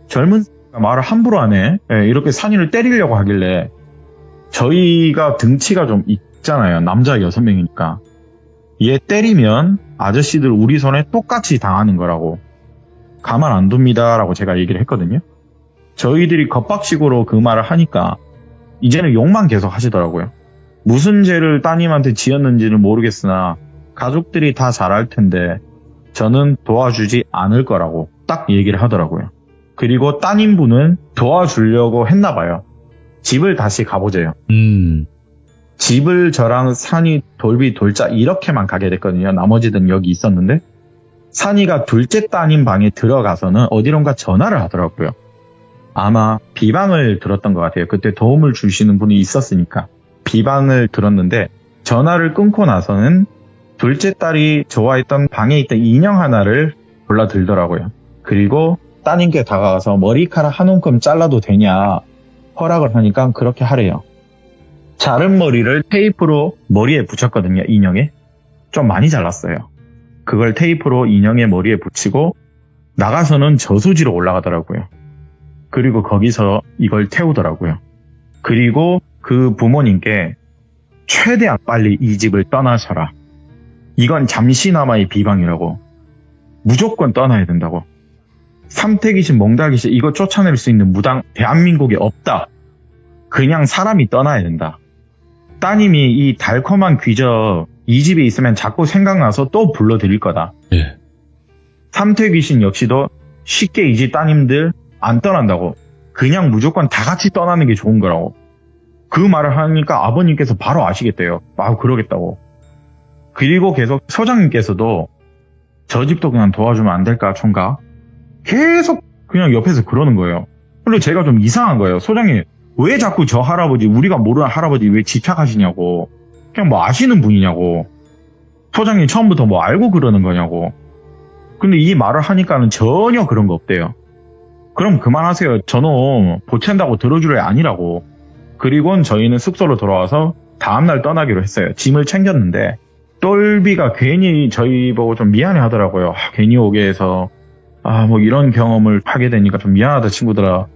젊은 말을 함부로 하네. 예, 이렇게 산이를 때리려고 하길래 저희가 등치가 좀 있잖아요. 남자 6명이니까. 얘 때리면 아저씨들 우리 손에 똑같이 당하는 거라고. 가만 안 둡니다. 라고 제가 얘기를 했거든요. 저희들이 겁박식으로 그 말을 하니까 이제는 욕만 계속 하시더라고요. 무슨 죄를 따님한테 지었는지는 모르겠으나 가족들이 다 잘 알 텐데 저는 도와주지 않을 거라고 딱 얘기를 하더라고요. 그리고 따님분은 도와주려고 했나 봐요. 집을 다시 가보재요. 집을 저랑 산이 돌비 돌자 이렇게만 가게 됐거든요. 나머지는 여기 있었는데 산이가 둘째 따님 방에 들어가서는 어디론가 전화를 하더라고요. 아마 비방을 들었던 것 같아요. 그때 도움을 주시는 분이 있었으니까 비방을 들었는데 전화를 끊고 나서는 둘째 딸이 좋아했던 방에 있던 인형 하나를 골라 들더라고요. 그리고 따님께 다가가서 머리카락 한 움큼 잘라도 되냐 허락을 하니까 그렇게 하래요. 자른 머리를 테이프로 머리에 붙였거든요. 인형에. 좀 많이 잘랐어요. 그걸 테이프로 인형의 머리에 붙이고 나가서는 저수지로 올라가더라고요. 그리고 거기서 이걸 태우더라고요. 그리고 그 부모님께 최대한 빨리 이 집을 떠나셔라. 이건 잠시나마의 비방이라고. 무조건 떠나야 된다고. 삼태귀신, 몽달귀신 이거 쫓아낼 수 있는 무당 대한민국에 없다. 그냥 사람이 떠나야 된다. 따님이 이 달콤한 귀적 이 집에 있으면 자꾸 생각나서 또 불러드릴 거다. 예. 삼태귀신 역시도 쉽게 이 집 따님들 안 떠난다고. 그냥 무조건 다 같이 떠나는 게 좋은 거라고. 그 말을 하니까 아버님께서 바로 아시겠대요. 아, 그러겠다고. 그리고 계속 소장님께서도 저 집도 그냥 도와주면 안 될까, 총각? 계속 그냥 옆에서 그러는 거예요. 그리고 제가 좀 이상한 거예요. 소장님, 왜 자꾸 저 할아버지, 우리가 모르는 할아버지 왜 집착하시냐고. 그냥 뭐 아시는 분이냐고. 소장님 처음부터 뭐 알고 그러는 거냐고. 근데 이 말을 하니까는 전혀 그런 거 없대요. 그럼 그만하세요. 저놈 보챈다고 들어줄 애 아니라고. 그리고는 저희는 숙소로 돌아와서 다음날 떠나기로 했어요. 짐을 챙겼는데 똘비가 괜히 저희 보고 좀 미안해 하더라고요. 괜히 오게 해서 뭐 이런 경험을 하게 되니까 좀 미안하다 친구들아.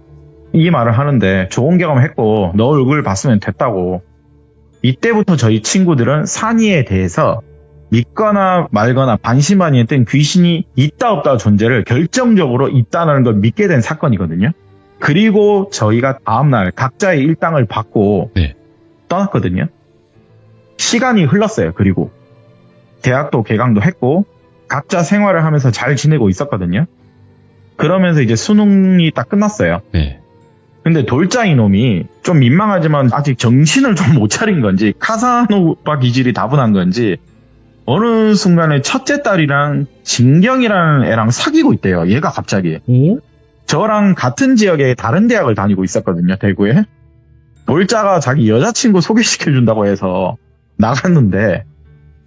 이 말을 하는데 좋은 경험 했고 너 얼굴 봤으면 됐다고. 이때부터 저희 친구들은 산이에 대해서 믿거나 말거나 반신반의했던 귀신이 있다 없다 존재를 결정적으로 있다는 걸 믿게 된 사건이거든요. 그리고 저희가 다음날 각자의 일당을 받고 네. 떠났거든요. 시간이 흘렀어요. 그리고 대학도 개강도 했고 각자 생활을 하면서 잘 지내고 있었거든요. 그러면서 이제 수능이 딱 끝났어요. 네. 근데 돌자이 놈이 좀 민망하지만 아직 정신을 좀 못 차린 건지 카사노바 기질이 다분한 건지 어느 순간에 첫째 딸이랑 진경이라는 애랑 사귀고 있대요. 얘가 갑자기. 오? 저랑 같은 지역에 다른 대학을 다니고 있었거든요. 대구에. 돌자가 자기 여자친구 소개시켜준다고 해서 나갔는데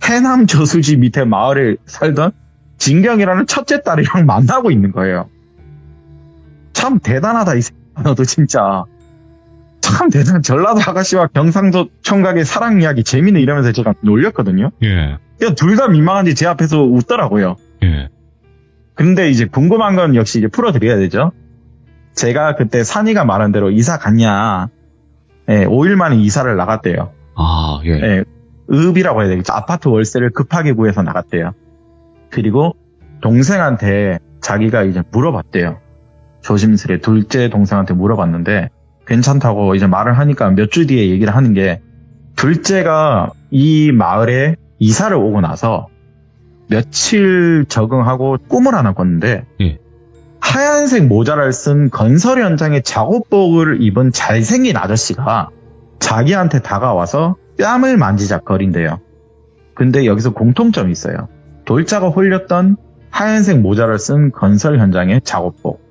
해남 저수지 밑에 마을에 살던 진경이라는 첫째 딸이랑 만나고 있는 거예요. 참 대단하다 이 새끼야. 너도 진짜. 참 대단한. 전라도 아가씨와 경상도 총각의 사랑 이야기 재미는 이러면서 제가 놀렸거든요. 예. 둘 다 민망한지 제 앞에서 웃더라고요. 예. 근데 이제 궁금한 건 역시 이제 풀어드려야 되죠. 제가 그때 산이가 말한 대로 이사 갔냐. 5일 만에 이사를 나갔대요. 아, 예. 읍이라고 해야 되겠죠. 아파트 월세를 급하게 구해서 나갔대요. 그리고 동생한테 자기가 이제 물어봤대요. 조심스레 둘째 동생한테 물어봤는데 괜찮다고 이제 말을 하니까 몇 주 뒤에 얘기를 하는 게 둘째가 이 마을에 이사를 오고 나서 며칠 적응하고 꿈을 하나 꿨는데 예. 하얀색 모자를 쓴 건설 현장의 작업복을 입은 잘생긴 아저씨가 자기한테 다가와서 뺨을 만지작거린대요. 근데 여기서 공통점이 있어요. 돌자가 홀렸던 하얀색 모자를 쓴 건설 현장의 작업복.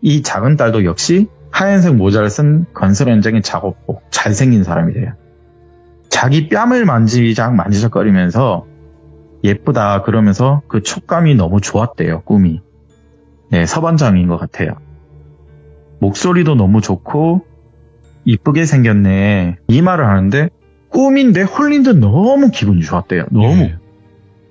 이 작은 딸도 역시 하얀색 모자를 쓴 건설 현장의 작업복. 잘생긴 사람이래요. 자기 뺨을 만지작거리면서 예쁘다 그러면서 그 촉감이 너무 좋았대요. 꿈이. 네, 서반장인 것 같아요. 목소리도 너무 좋고 이쁘게 생겼네. 이 말을 하는데 꿈인데 홀린 듯 너무 기분이 좋았대요. 너무. 예.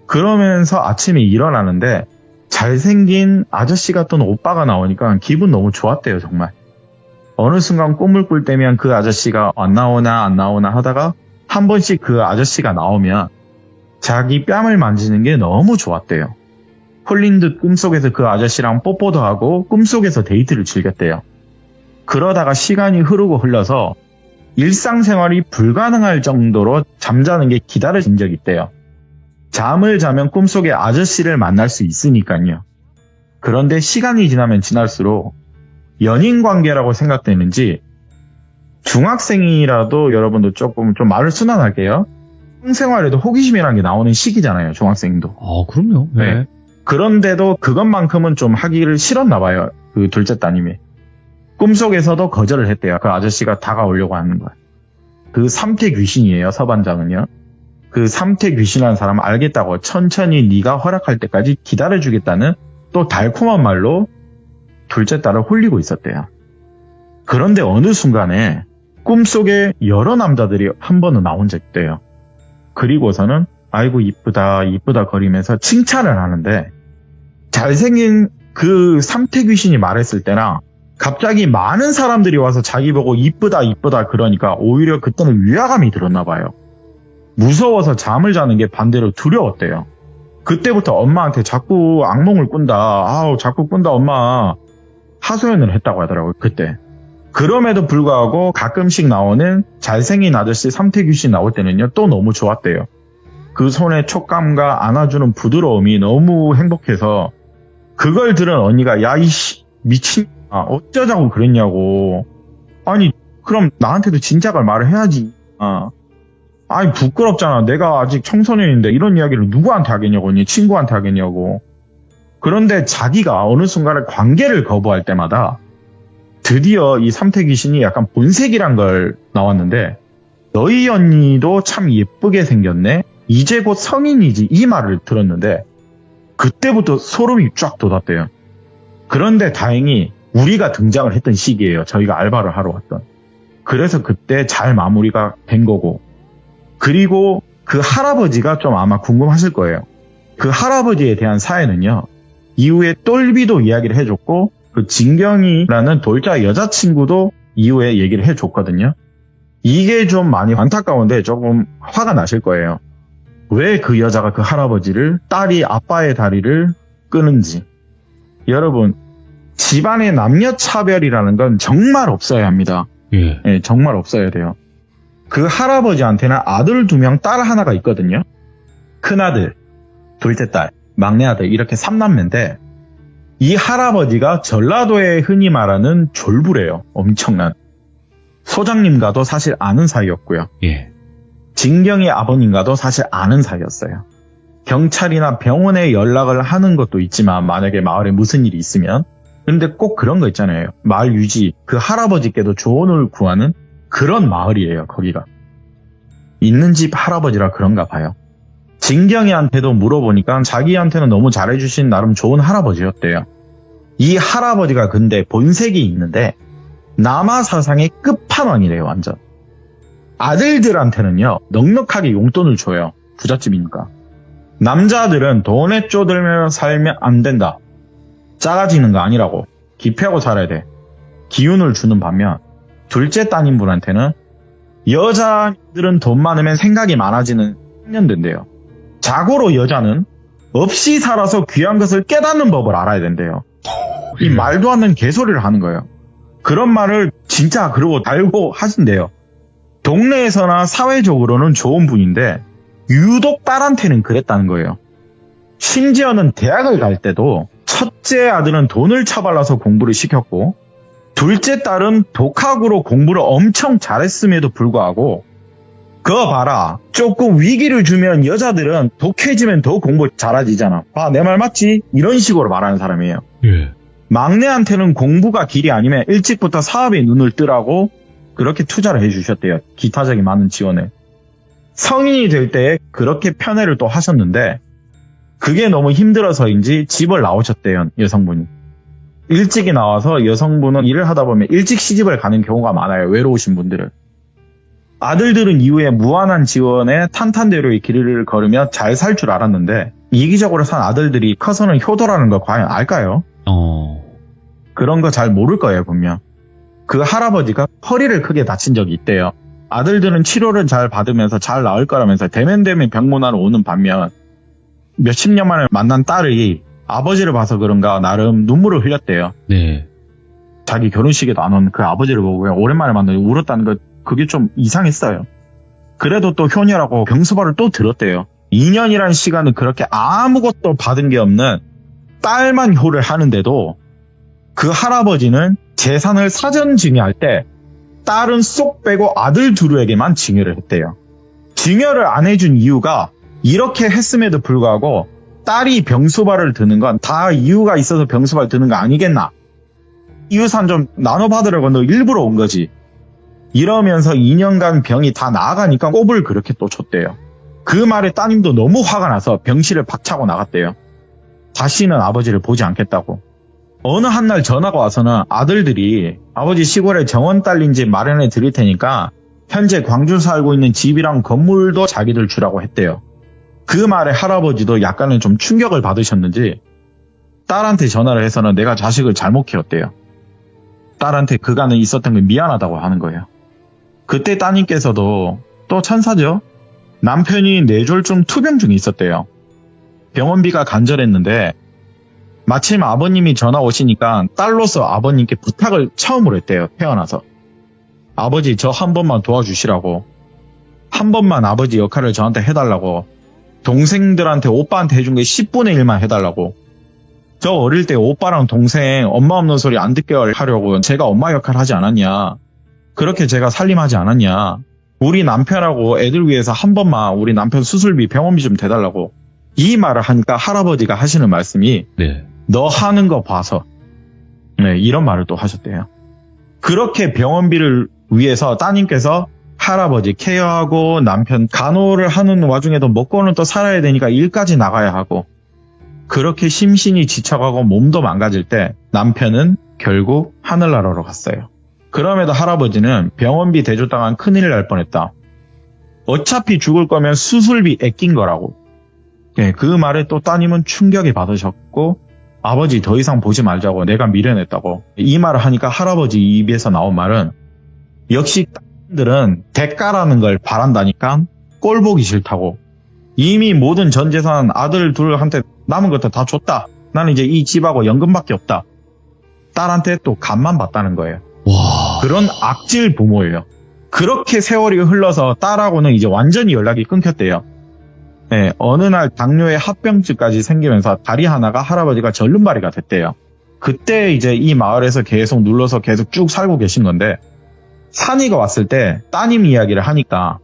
그러면서 아침에 일어나는데 잘생긴 아저씨 같은 오빠가 나오니까 기분 너무 좋았대요, 정말. 어느 순간 꿈을 꿀 때면 그 아저씨가 안 나오나 하다가 한 번씩 그 아저씨가 나오면 자기 뺨을 만지는 게 너무 좋았대요. 홀린 듯 꿈속에서 그 아저씨랑 뽀뽀도 하고 꿈속에서 데이트를 즐겼대요. 그러다가 시간이 흐르고 흘러서 일상생활이 불가능할 정도로 잠자는 게 기다려진 적이 있대요. 잠을 자면 꿈속에 아저씨를 만날 수 있으니까요. 그런데 시간이 지나면 지날수록 연인 관계라고 생각되는지 중학생이라도 여러분도 조금 좀 말을 순환할게요. 생활에도 호기심이라는 게 나오는 시기잖아요. 중학생도. 그럼요. 네. 네. 그런데도 그것만큼은 좀 하기를 싫었나 봐요. 그 둘째 따님이. 꿈속에서도 거절을 했대요. 그 아저씨가 다가오려고 하는 거예요. 그 삼태 귀신이에요. 서반장은요. 그 삼태 귀신이라는 사람은 알겠다고 천천히 네가 허락할 때까지 기다려주겠다는 또 달콤한 말로 둘째 딸을 홀리고 있었대요. 그런데 어느 순간에 꿈속에 여러 남자들이 한 번은 나온 적이 있대요. 그리고서는 아이고 이쁘다 거리면서 칭찬을 하는데 잘생긴 그 삼태 귀신이 말했을 때랑 갑자기 많은 사람들이 와서 자기 보고 이쁘다 그러니까 오히려 그때는 위화감이 들었나 봐요. 무서워서 잠을 자는 게 반대로 두려웠대요. 그때부터 엄마한테 자꾸 악몽을 꾼다. 자꾸 꾼다 엄마. 하소연을 했다고 하더라고요. 그때. 그럼에도 불구하고 가끔씩 나오는 잘생긴 아저씨 삼태 귀신 나올 때는요. 또 너무 좋았대요. 그 손의 촉감과 안아주는 부드러움이 너무 행복해서 그걸 들은 언니가 야 이씨 미친 어쩌자고 그랬냐고. 아니 그럼 나한테도 진작을 말을 해야지. 아니 부끄럽잖아. 내가 아직 청소년인데 이런 이야기를 누구한테 하겠냐고. 언니 친구한테 하겠냐고. 그런데 자기가 어느 순간에 관계를 거부할 때마다 드디어 이 삼태 귀신이 약간 본색이란 걸 나왔는데 너희 언니도 참 예쁘게 생겼네. 이제 곧 성인이지. 이 말을 들었는데 그때부터 소름이 쫙 돋았대요. 그런데 다행히 우리가 등장을 했던 시기예요. 저희가 알바를 하러 왔던. 그래서 그때 잘 마무리가 된 거고. 그리고 그 할아버지가 좀 아마 궁금하실 거예요. 그 할아버지에 대한 사연은요. 이후에 똘비도 이야기를 해줬고 그 진경이라는 돌자 여자친구도 이후에 얘기를 해줬거든요. 이게 좀 많이 안타까운데 조금 화가 나실 거예요. 왜 그 여자가 그 할아버지를 딸이 아빠의 다리를 끄는지. 여러분 집안에 남녀차별이라는 건 정말 없어야 합니다. 예. 네, 정말 없어야 돼요. 그 할아버지한테는 아들 2명, 딸 하나가 있거든요. 큰아들, 둘째 딸, 막내 아들 이렇게 3남매인데 이 할아버지가 전라도에 흔히 말하는 졸부래요. 엄청난. 소장님과도 사실 아는 사이였고요. 예. 진경이 아버님과도 사실 아는 사이였어요. 경찰이나 병원에 연락을 하는 것도 있지만 만약에 마을에 무슨 일이 있으면 근데 꼭 그런 거 있잖아요. 마을 유지, 그 할아버지께도 조언을 구하는 그런 마을이에요. 거기가. 있는 집 할아버지라 그런가 봐요. 진경이한테도 물어보니까 자기한테는 너무 잘해주신 나름 좋은 할아버지였대요. 이 할아버지가 근데 본색이 있는데 남아사상의 끝판왕이래요. 완전. 아들들한테는요. 넉넉하게 용돈을 줘요. 부잣집이니까. 남자들은 돈에 쪼들며 살면 안 된다. 작아지는 거 아니라고. 기피하고 살아야 돼. 기운을 주는 반면 둘째 따님분한테는 여자들은 돈 많으면 생각이 많아지는 청년된대요. 자고로 여자는 없이 살아서 귀한 것을 깨닫는 법을 알아야 된대요. 이 말도 안 되는 개소리를 하는 거예요. 그런 말을 진짜 그러고 달고 하신대요. 동네에서나 사회적으로는 좋은 분인데 유독 딸한테는 그랬다는 거예요. 심지어는 대학을 갈 때도 첫째 아들은 돈을 처발라서 공부를 시켰고 둘째 딸은 독학으로 공부를 엄청 잘했음에도 불구하고 그거 봐라. 조금 위기를 주면 여자들은 독해지면 더 공부 잘해지잖아. 아, 내 말 맞지? 이런 식으로 말하는 사람이에요. 예. 막내한테는 공부가 길이 아니면 일찍부터 사업에 눈을 뜨라고 그렇게 투자를 해주셨대요. 기타적인 많은 지원을. 성인이 될 때 그렇게 편애를 또 하셨는데 그게 너무 힘들어서인지 집을 나오셨대요. 여성분이. 일찍이 나와서 여성분은 일을 하다 보면 일찍 시집을 가는 경우가 많아요. 외로우신 분들은. 아들들은 이후에 무한한 지원에 탄탄대로의 길을 걸으며 잘 살 줄 알았는데 이기적으로 산 아들들이 커서는 효도라는 걸 과연 알까요? 그런 거 잘 모를 거예요, 분명. 그 할아버지가 허리를 크게 다친 적이 있대요. 아들들은 치료를 잘 받으면서 잘 나을 거라면서 대면대면 병문안을 오는 반면 몇십 년 만에 만난 딸이 아버지를 봐서 그런가 나름 눈물을 흘렸대요. 네. 자기 결혼식에도 안 온 그 아버지를 보고 그냥 오랜만에 만나서 울었다는 거 그게 좀 이상했어요. 그래도 또 효녀라고 병수발을 또 들었대요. 2년이라는 시간은 그렇게 아무것도 받은 게 없는 딸만 효를 하는데도 그 할아버지는 재산을 사전 증여할 때 딸은 쏙 빼고 아들 두루에게만 증여를 했대요. 증여를 안 해준 이유가 이렇게 했음에도 불구하고 딸이 병수발을 드는 건 다 이유가 있어서 병수발 드는 거 아니겠나? 이유산 좀 나눠받으려고 너 일부러 온 거지. 이러면서 2년간 병이 다 나아가니까 꼽을 그렇게 또 쳤대요. 그 말에 따님도 너무 화가 나서 병실을 박차고 나갔대요. 다시는 아버지를 보지 않겠다고. 어느 한날 전화가 와서는 아들들이 아버지 시골에 정원 딸린 집 마련해 드릴 테니까 현재 광주 살고 있는 집이랑 건물도 자기들 주라고 했대요. 그 말에 할아버지도 약간은 좀 충격을 받으셨는지 딸한테 전화를 해서는 내가 자식을 잘못 키웠대요. 딸한테 그간에 있었던 게 미안하다고 하는 거예요. 그때 따님께서도 또 천사죠. 남편이 뇌졸중 투병증이 있었대요. 병원비가 간절했는데 마침 아버님이 전화 오시니까 딸로서 아버님께 부탁을 처음으로 했대요. 태어나서. 아버지 저 한 번만 도와주시라고. 한 번만 아버지 역할을 저한테 해달라고. 동생들한테 오빠한테 해준 게 10분의 1만 해달라고. 저 어릴 때 오빠랑 동생 엄마 없는 소리 안 듣게 하려고 제가 엄마 역할 하지 않았냐. 그렇게 제가 살림하지 않았냐. 우리 남편하고 애들 위해서 한 번만 우리 남편 수술비 병원비 좀 대달라고. 이 말을 하니까 할아버지가 하시는 말씀이 네. 너 하는 거 봐서 네, 이런 말을 또 하셨대요. 그렇게 병원비를 위해서 따님께서 할아버지 케어하고 남편 간호를 하는 와중에도 먹고는 또 살아야 되니까 일까지 나가야 하고 그렇게 심신이 지쳐가고 몸도 망가질 때 남편은 결국 하늘나라로 갔어요. 그럼에도 할아버지는 병원비 대조당한 큰일 날 뻔했다. 어차피 죽을 거면 수술비 아낀 거라고. 네, 그 말에 또 따님은 충격이 받으셨고 아버지 더 이상 보지 말자고 내가 미련했다고. 이 말을 하니까 할아버지 입에서 나온 말은 역시 딸들은 대가라는 걸 바란다니까 꼴 보기 싫다고. 이미 모든 전 재산 아들 둘한테 남은 것도 다 줬다. 나는 이제 이 집하고 연금밖에 없다. 딸한테 또 간만 봤다는 거예요. 와. 그런 악질 부모예요. 그렇게 세월이 흘러서 딸하고는 이제 완전히 연락이 끊겼대요. 네, 어느 날 당뇨에 합병증까지 생기면서 다리 하나가 할아버지가 절름발이가 됐대요. 그때 이제 이 마을에서 계속 눌러서 계속 쭉 살고 계신 건데 산이가 왔을 때 따님 이야기를 하니까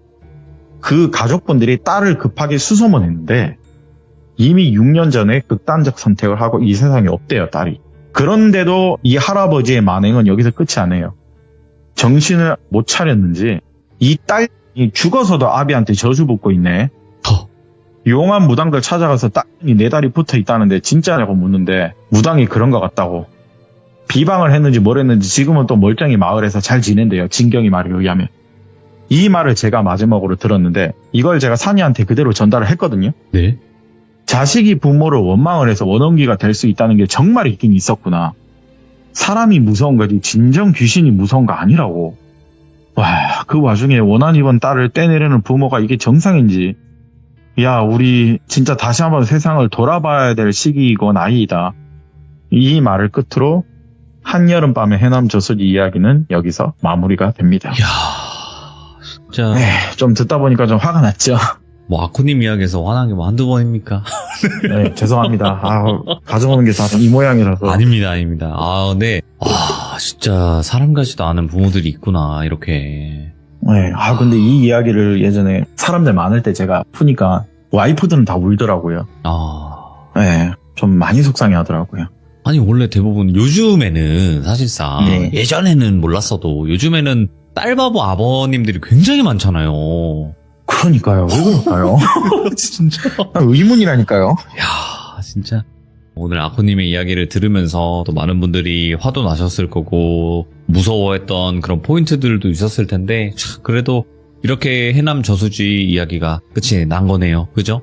그 가족분들이 딸을 급하게 수소문했는데 이미 6년 전에 극단적 선택을 하고 이 세상에 없대요, 딸이. 그런데도 이 할아버지의 만행은 여기서 끝이 아니에요. 정신을 못 차렸는지 이 딸이 죽어서도 아비한테 저주 붓고 있네. 용한 무당들 찾아가서 딸이 내 다리 붙어 있다는데 진짜냐고 묻는데 무당이 그런 것 같다고. 비방을 했는지 뭘 했는지 지금은 또 멀쩡히 마을에서 잘 지낸대요. 진경이 말에 의하면. 이 말을 제가 마지막으로 들었는데 이걸 제가 산이한테 그대로 전달을 했거든요. 네. 자식이 부모를 원망을 해서 원혼기가 될 수 있다는 게 정말 있긴 있었구나. 사람이 무서운 거지 진정 귀신이 무서운 거 아니라고. 와, 그 와중에 원한 입은 딸을 떼내려는 부모가 이게 정상인지. 야, 우리 진짜 다시 한번 세상을 돌아봐야 될 시기이고 나이이다. 이 말을 끝으로 한여름밤의 해남 저수지 이야기는 여기서 마무리가 됩니다. 이야, 진짜. 좀 듣다 보니까 좀 화가 났죠. 뭐, 아쿠님 이야기에서 화난 게 뭐 한두 번입니까? 네, 죄송합니다. 가져오는 게 다 이 모양이라서. 아닙니다, 아닙니다. 네. 진짜 사람 같지도 않은 부모들이 있구나, 이렇게. 네, 근데 이 이야기를 예전에 사람들 많을 때 제가 푸니까 와이프들은 다 울더라고요. 네, 좀 많이 속상해 하더라고요. 아니, 원래 대부분 요즘에는 사실상 네. 예전에는 몰랐어도 요즘에는 딸바보 아버님들이 굉장히 많잖아요. 그러니까요. 왜 그럴까요? 진짜. 의문이라니까요. 야, 진짜. 오늘 아코님의 이야기를 들으면서 또 많은 분들이 화도 나셨을 거고 무서워했던 그런 포인트들도 있었을 텐데 그래도 이렇게 해남 저수지 이야기가 끝이 난 거네요. 그죠?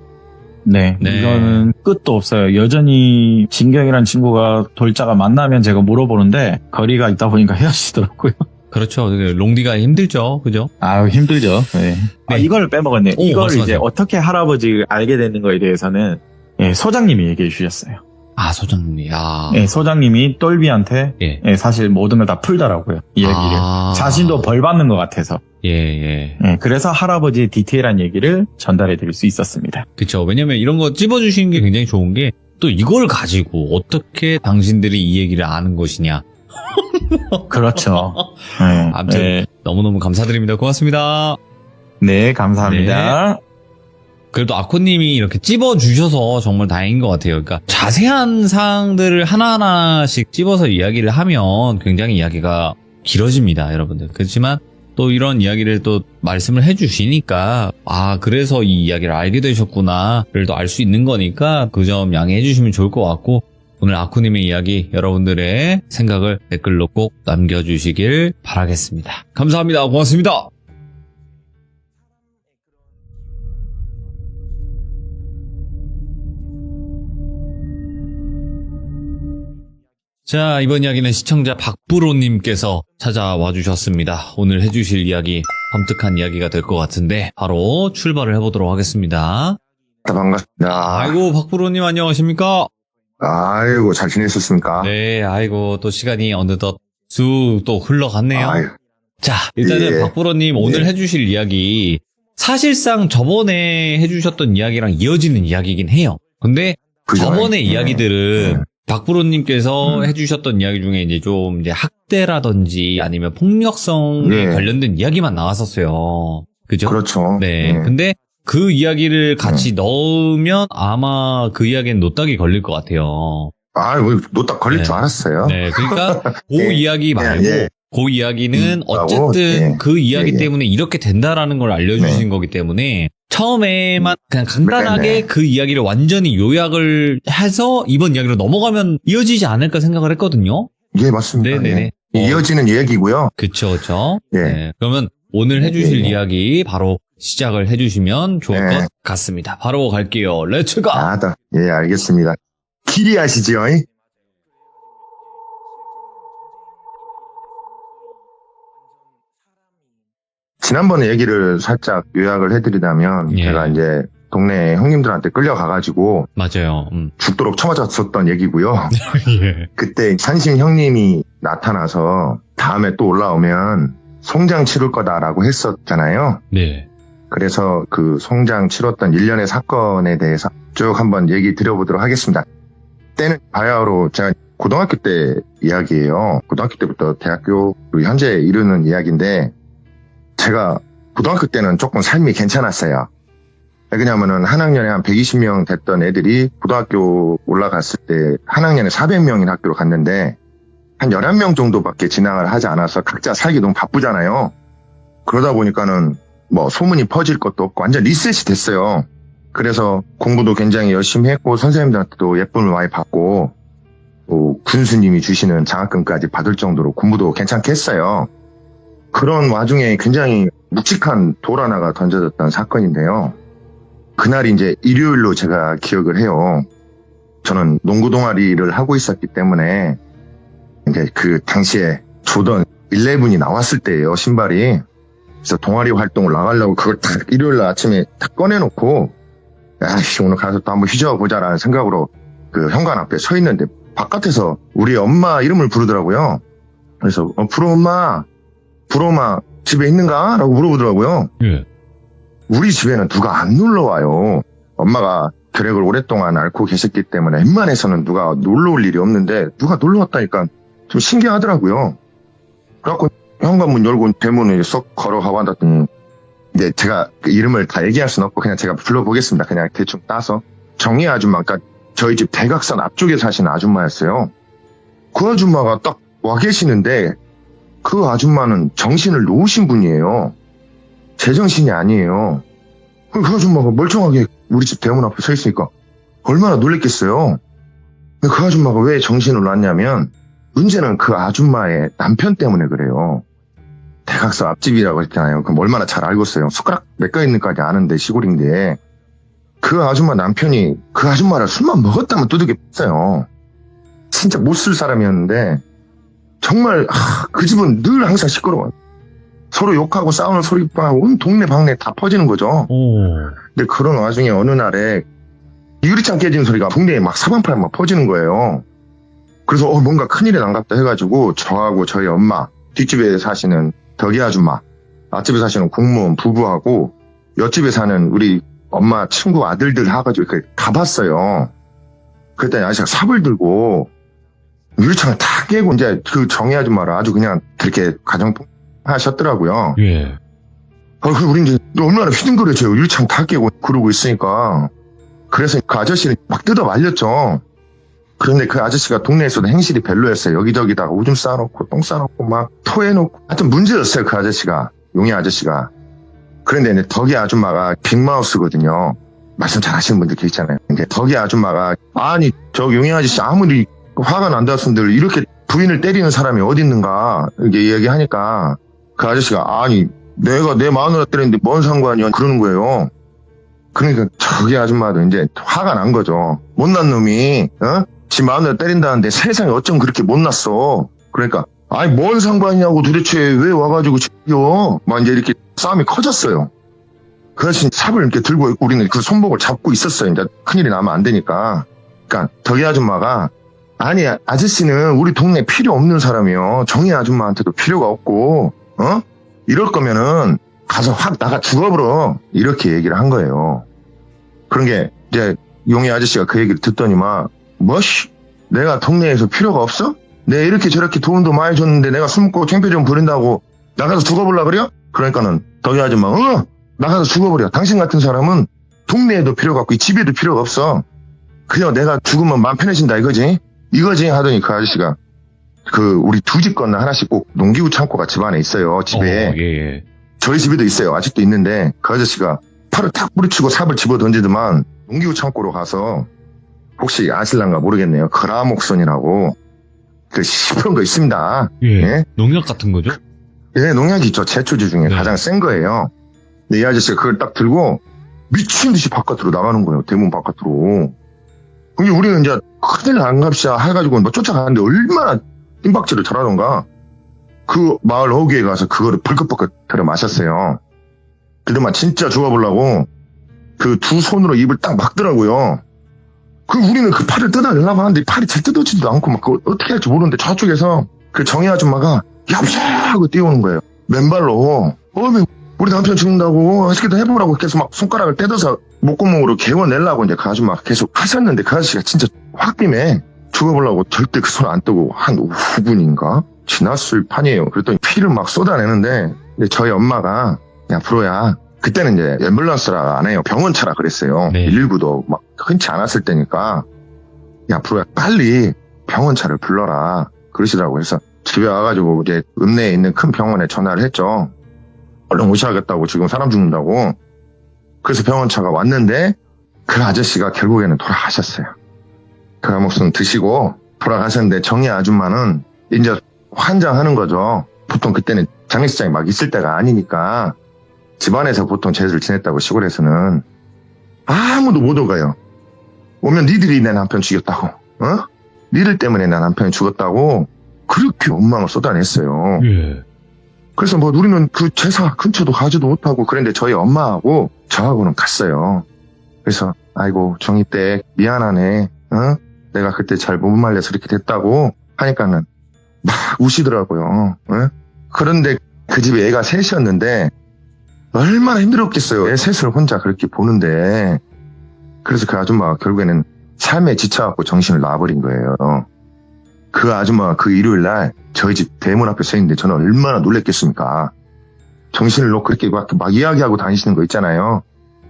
네, 네. 이거는 끝도 없어요. 여전히 진경이란 친구가 돌자가 만나면 제가 물어보는데 거리가 있다 보니까 헤어지더라고요. 그렇죠. 롱디가 힘들죠. 그죠? 아유, 힘들죠. 네. 아, 네. 이걸 빼먹었네. 오, 이걸 말씀하세요. 이제 어떻게 할아버지를 알게 되는 거에 대해서는 예, 소장님이 얘기해 주셨어요. 아, 소장님이. 아. 예, 소장님이 똘비한테 예. 예, 사실 모든 걸 다 풀더라고요. 이 얘기를. 아. 자신도 벌 받는 것 같아서. 예, 예. 예, 그래서 할아버지의 디테일한 얘기를 전달해 드릴 수 있었습니다. 그쵸. 왜냐면 이런 거 찝어주시는 게 굉장히 좋은 게 또 이걸 가지고 어떻게 당신들이 이 얘기를 아는 것이냐. 그렇죠. 예, 아무튼 예. 너무너무 감사드립니다. 고맙습니다. 네, 감사합니다. 그래도 아코님이 이렇게 찝어주셔서 정말 다행인 것 같아요. 그러니까 자세한 사항들을 하나하나씩 찝어서 이야기를 하면 굉장히 이야기가 길어집니다, 여러분들. 그렇지만 또 이런 이야기를 또 말씀을 해주시니까 아 그래서 이 이야기를 알게 되셨구나를 또 알 수 있는 거니까 그 점 양해해 주시면 좋을 것 같고 오늘 아코님의 이야기 여러분들의 생각을 댓글로 꼭 남겨주시길 바라겠습니다. 감사합니다. 고맙습니다. 자, 이번 이야기는 시청자 박부로님께서 찾아와 주셨습니다. 오늘 해주실 이야기, 섬뜩한 이야기가 될 것 같은데, 바로 출발을 해보도록 하겠습니다. 반갑습니다. 아이고, 박부로님 안녕하십니까? 아이고, 잘 지내셨습니까? 네, 아이고, 또 시간이 어느덧 쑥 또 흘러갔네요. 아유, 자, 일단은 예. 박부로님 오늘 예. 해주실 이야기, 사실상 저번에 해주셨던 이야기랑 이어지는 이야기이긴 해요. 근데 그죠? 저번의 예. 이야기들은 박부로님께서 해주셨던 이야기 중에 이제 좀 이제 학대라든지 아니면 폭력성에 예. 관련된 이야기만 나왔었어요. 그죠? 그렇죠. 네. 예. 근데 그 이야기를 같이 넣으면 아마 그 이야기는 노딱이 걸릴 것 같아요. 아유, 노딱 걸릴 네. 줄 알았어요. 네. 그러니까 그 예. 이야기 말고 예. 그 이야기는 하고, 어쨌든 예. 그 이야기 예. 때문에 이렇게 된다라는 걸 알려주신 네. 거기 때문에 처음에만 그냥 간단하게 네, 네. 그 이야기를 완전히 요약을 해서 이번 이야기로 넘어가면 이어지지 않을까 생각을 했거든요. 예, 맞습니다. 네네네. 예. 이어지는 얘기고요. 그쵸, 그쵸. 예. 네. 그러면 오늘 해주실 예. 이야기 바로 시작을 해주시면 좋을 네. 것 같습니다. 바로 갈게요. 렛츠가! 아, 예, 알겠습니다. 길이 아시죠? 지난번에 얘기를 살짝 요약을 해드리자면, 예. 제가 이제 동네 형님들한테 끌려가가지고 맞아요. 죽도록 처맞았었던 얘기고요. 예. 그때 산신 형님이 나타나서 다음에 또 올라오면 송장 치를 거다라고 했었잖아요. 네. 그래서 그 송장 치렀던 일련의 사건에 대해서 쭉 한번 얘기 드려보도록 하겠습니다. 때는 바야흐로 제가 고등학교 때 이야기예요. 고등학교 때부터 대학교 그리고 현재 이르는 이야기인데 제가 고등학교 때는 조금 삶이 괜찮았어요. 왜냐면은 한 학년에 한 120명 됐던 애들이 고등학교 올라갔을 때 한 학년에 400명인 학교로 갔는데 한 11명 정도밖에 진학을 하지 않아서 각자 살기 너무 바쁘잖아요. 그러다 보니까는 뭐 소문이 퍼질 것도 없고 완전 리셋이 됐어요. 그래서 공부도 굉장히 열심히 했고 선생님들한테도 예쁨을 많이 받고 또 군수님이 주시는 장학금까지 받을 정도로 공부도 괜찮게 했어요. 그런 와중에 굉장히 묵직한 돌 하나가 던져졌던 사건인데요. 그날이 이제 일요일로 제가 기억을 해요. 저는 농구 동아리를 하고 있었기 때문에 이제 그 당시에 조던 11이 나왔을 때예요, 신발이. 그래서 동아리 활동을 나가려고 그걸 딱 일요일 날 아침에 딱 꺼내놓고 야씨 오늘 가서 또 한번 휘저어보자라는 생각으로 그 현관 앞에 서 있는데 바깥에서 우리 엄마 이름을 부르더라고요. 그래서 불어 엄마 집에 있는가? 라고 물어보더라고요. 예. 우리 집에는 누가 안 놀러 와요. 엄마가 결핵을 오랫동안 앓고 계셨기 때문에 웬만해서는 누가 놀러 올 일이 없는데 누가 놀러 왔다니까 좀 신기하더라고요. 그래갖고 현관문 열고 대문을 쏙 걸어가고 앉았더니 이제 제가 그 이름을 다 얘기할 수는 없고 그냥 제가 불러보겠습니다. 그냥 대충 따서 정희 아줌마, 그러니까 저희 집 대각선 앞쪽에 사시는 아줌마였어요. 그 아줌마가 딱 와 계시는데 그 아줌마는 정신을 놓으신 분이에요. 제정신이 아니에요. 그 아줌마가 멀쩡하게 우리 집 대문 앞에 서 있으니까 얼마나 놀랬겠어요. 근데 그 아줌마가 왜 정신을 놨냐면 문제는 그 아줌마의 남편 때문에 그래요. 대각선 앞집이라고 했잖아요. 그럼 얼마나 잘 알고 있어요. 숟가락 몇 개 있는까지 아는데 시골인데 그 아줌마 남편이 그 아줌마를 술만 먹었다면 두들겨 팼어요. 진짜 못 쓸 사람이었는데 정말 그 집은 늘 항상 시끄러워요. 서로 욕하고 싸우는 소리가 온 동네 방네 다 퍼지는 거죠. 오. 근데 그런 와중에 어느 날에 유리창 깨지는 소리가 동네에 막 사방팔 막 퍼지는 거예요. 그래서 뭔가 큰일이 난갑다 해가지고 저하고 저희 엄마, 뒷집에 사시는 덕이 아줌마, 앞집에 사시는 공무원 부부하고 옆집에 사는 우리 엄마 친구 아들들 해가지고 이렇게 가봤어요. 그랬더니 아저씨가 삽을 들고 유리창을 다 깨고 이제 그 정희 아줌마를 아주 그냥 그렇게 가정통 하셨더라고요. 예. 우리 이제 얼마나 휘둥그레져요. 유리창 다 깨고 그러고 있으니까. 그래서 그 아저씨는 막 뜯어 말렸죠. 그런데 그 아저씨가 동네에서도 행실이 별로였어요. 여기저기다가 오줌 싸놓고 똥 싸놓고 막 토해놓고 하여튼 문제였어요. 그 아저씨가. 용의 아저씨가. 그런데 이제 덕이 아줌마가 빅마우스거든요. 말씀 잘 하시는 분들 계시잖아요. 근데 덕이 아줌마가 아니 저 용의 아저씨 아무리 화가 난다순들 이렇게 부인을 때리는 사람이 어디 있는가 이렇게 얘기하니까 그 아저씨가 아니 내가 내 마누라 때리는데 뭔 상관이야 그러는 거예요. 그러니까 저기 아줌마도 이제 화가 난 거죠. 못난 놈이 지 마누라 때린다는데 세상에 어쩜 그렇게 못났어. 그러니까 아니 뭔 상관이냐고 도대체 왜 와가지고 죽여. 막 이제 이렇게 싸움이 커졌어요. 그래서 삽을 이렇게 들고 있고 우리는 그 손목을 잡고 있었어요. 이제 큰일이 나면 안 되니까. 그러니까 덕이 아줌마가 아니 아저씨는 우리 동네 필요 없는 사람이요. 정희 아줌마한테도 필요가 없고 이럴 거면은 가서 확 나가 죽어버려. 이렇게 얘기를 한 거예요. 그런 게 이제 용의 아저씨가 그 얘기를 듣더니만 뭐씨 내가 동네에서 필요가 없어? 내가 이렇게 저렇게 돈도 많이 줬는데 내가 술 먹고 창피 좀 부린다고 나가서 죽어보려 그래요? 그러니까는 덕이 아줌마 나가서 죽어버려. 당신 같은 사람은 동네에도 필요가 없고 이 집에도 필요가 없어. 그냥 내가 죽으면 마음 편해진다 이거지 하더니 그 아저씨가 그 우리 두 집 건너 하나씩 꼭 농기구 창고가 집안에 있어요. 집에. 예. 저희 집에도 있어요. 아직도 있는데 그 아저씨가 팔을 탁 부딪히고 삽을 집어 던지더만 농기구 창고로 가서 혹시 아실란가 모르겠네요. 그라목선이라고 그 시퍼런 거 있습니다. 예. 농약 같은 거죠? 예, 농약이 있죠. 제초제 중에 네. 가장 센 거예요. 근데 이 아저씨가 그걸 딱 들고 미친 듯이 바깥으로 나가는 거예요. 대문 바깥으로. 근데 우리는 이제 큰일 안 갑시다 해가지고 뭐 쫓아가는데 얼마나 뜀박질을 잘하던가. 그 마을 어귀에 가서 그거를 벌컥벌컥 들여 마셨어요. 그러더만 진짜 죽어보려고 그 두 손으로 입을 딱 막더라고요. 그 우리는 그 팔을 뜯어내려고 하는데 팔이 잘 뜯어지지도 않고 막 그거 어떻게 할지 모르는데 저쪽에서 그 정희 아줌마가 얍샤 하고 뛰어오는 거예요. 맨발로. 우리 남편 죽는다고 어떻게든 해보라고 계속 막 손가락을 떼어서 목구멍으로 개워내려고 이제 그 아줌마가 계속 하셨는데 그 아저씨가 진짜 확빔에 죽어보려고 절대 그 손 안 뜨고 한 5분인가 지났을 판이에요. 그랬더니 피를 막 쏟아내는데 저희 엄마가 야 프로야 그때는 이제 앰뷸런스라 안 해요. 병원 차라 그랬어요. 네. 119도 막 흔치 않았을 때니까 야 프로야 빨리 병원 차를 불러라 그러시더라고요. 그래서 집에 와가지고 이제 읍내에 있는 큰 병원에 전화를 했죠. 얼른 오셔야겠다고 지금 사람 죽는다고. 그래서 병원차가 왔는데 그 아저씨가 결국에는 돌아가셨어요. 그라목선 드시고 돌아가셨는데 정희 아줌마는 이제 환장하는 거죠. 보통 그때는 장례식장이 막 있을 때가 아니니까 집안에서 보통 제사를 지냈다고 시골에서는 아무도 못 오가요. 오면 니들이 내 남편 죽였다고 니들 때문에 내 남편이 죽었다고 그렇게 원망을 쏟아냈어요. 예. 그래서 뭐 우리는 그 제사 근처도 가지도 못하고 그런데 저희 엄마하고 저하고는 갔어요. 그래서 아이고 정희댁 미안하네. 내가 그때 잘 못 말려서 이렇게 됐다고 하니까는 막 우시더라고요. 그런데 그 집에 애가 셋이었는데 얼마나 힘들었겠어요. 애 셋을 혼자 그렇게 보는데. 그래서 그 아줌마가 결국에는 삶에 지쳐갖고 정신을 놔버린 거예요. 그 아줌마가 그 일요일 날 저희 집 대문 앞에 서 있는데 저는 얼마나 놀랬겠습니까. 정신을 놓고 그렇게 막 이야기하고 다니시는 거 있잖아요.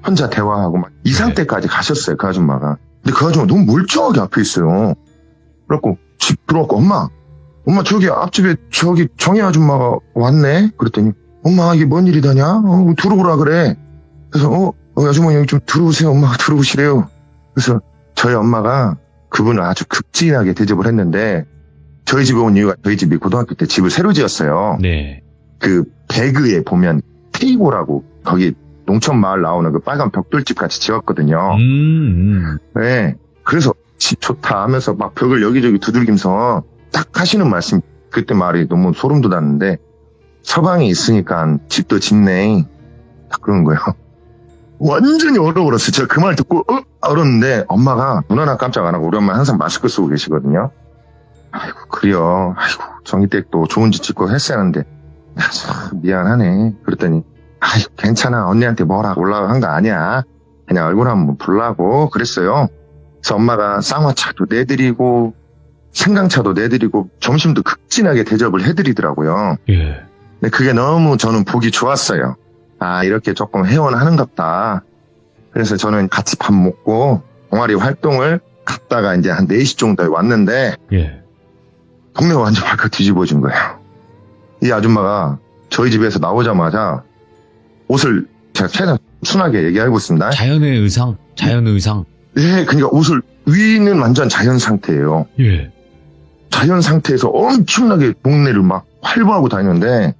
혼자 대화하고 막 이 상태까지 가셨어요. 그 아줌마가. 근데 그 아줌마 너무 멀쩡하게 앞에 있어요. 그래갖고 집 들어왔고 엄마 저기 앞집에 저기 정희 아줌마가 왔네. 그랬더니 엄마 이게 뭔 일이다냐? 들어오라 그래. 그래서 아줌마 여기 좀 들어오세요. 엄마가 들어오시래요. 그래서 저희 엄마가 그분을 아주 극진하게 대접을 했는데 저희 집에 온 이유가 저희 집이 고등학교 때 집을 새로 지었어요. 네. 그 배그에 보면 테이보라고 거기 농촌 마을 나오는 그 빨간 벽돌집 같이 지었거든요. 네. 그래서 집 좋다 하면서 막 벽을 여기저기 두들기면서 딱 하시는 말씀, 그때 말이 너무 소름 돋았는데, 서방이 있으니까 집도 짓네. 딱 그러는 거예요. 완전히 얼어버렸어요. 제가 그 말 듣고 얼었는데 엄마가 눈 하나 깜짝 안 하고, 우리 엄마 항상 마스크 쓰고 계시거든요. 아이고 그래요. 아이고 정기댁도 좋은 집 짓고 했었는데 참 미안하네. 그랬더니 아이고 괜찮아. 언니한테 뭐라 올라간 거 아니야. 그냥 얼굴 한번 보려고 그랬어요. 그래서 엄마가 쌍화차도 내드리고 생강차도 내드리고 점심도 극진하게 대접을 해드리더라고요. 예. 근데 그게 너무 저는 보기 좋았어요. 아, 이렇게 조금 회원하는갑다. 그래서 저는 같이 밥 먹고 동아리 활동을 갔다가 이제 한 4시 정도에 왔는데, 예. 동네가 완전 발칵 뒤집어진 거예요. 이 아줌마가 저희 집에서 나오자마자 옷을, 제가 최대한 순하게 얘기하고 있습니다. 자연의 의상. 예, 그러니까 옷을, 위는 완전 자연 상태예요. 예. 자연 상태에서 엄청나게 동네를 막 활보하고 다니는데,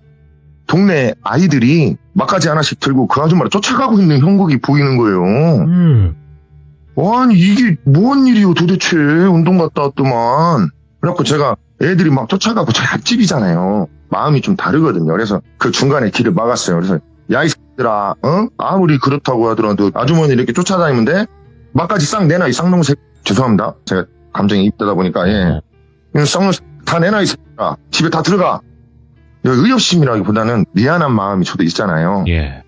동네 아이들이 막가지 하나씩 들고 그 아줌마를 쫓아가고 있는 형국이 보이는 거예요. 아니 이게 뭔 일이요 도대체. 운동 갔다 왔더만. 그래갖고 제가 애들이 막 쫓아가고 저 앞집이잖아요. 마음이 좀 다르거든요. 그래서 그 중간에 길을 막았어요. 그래서 야 이 새끼들아, 아무리 그렇다고 하더라도 아주머니 이렇게 쫓아다니면 돼? 막까지 싹 내놔 이 쌍놈새. 죄송합니다. 제가 감정이 입다다 보니까 예. 쌍놈 다 내놔 이 새끼들아. 집에 다 들어가. 의협심이라기보다는 미안한 마음이 저도 있잖아요. 예.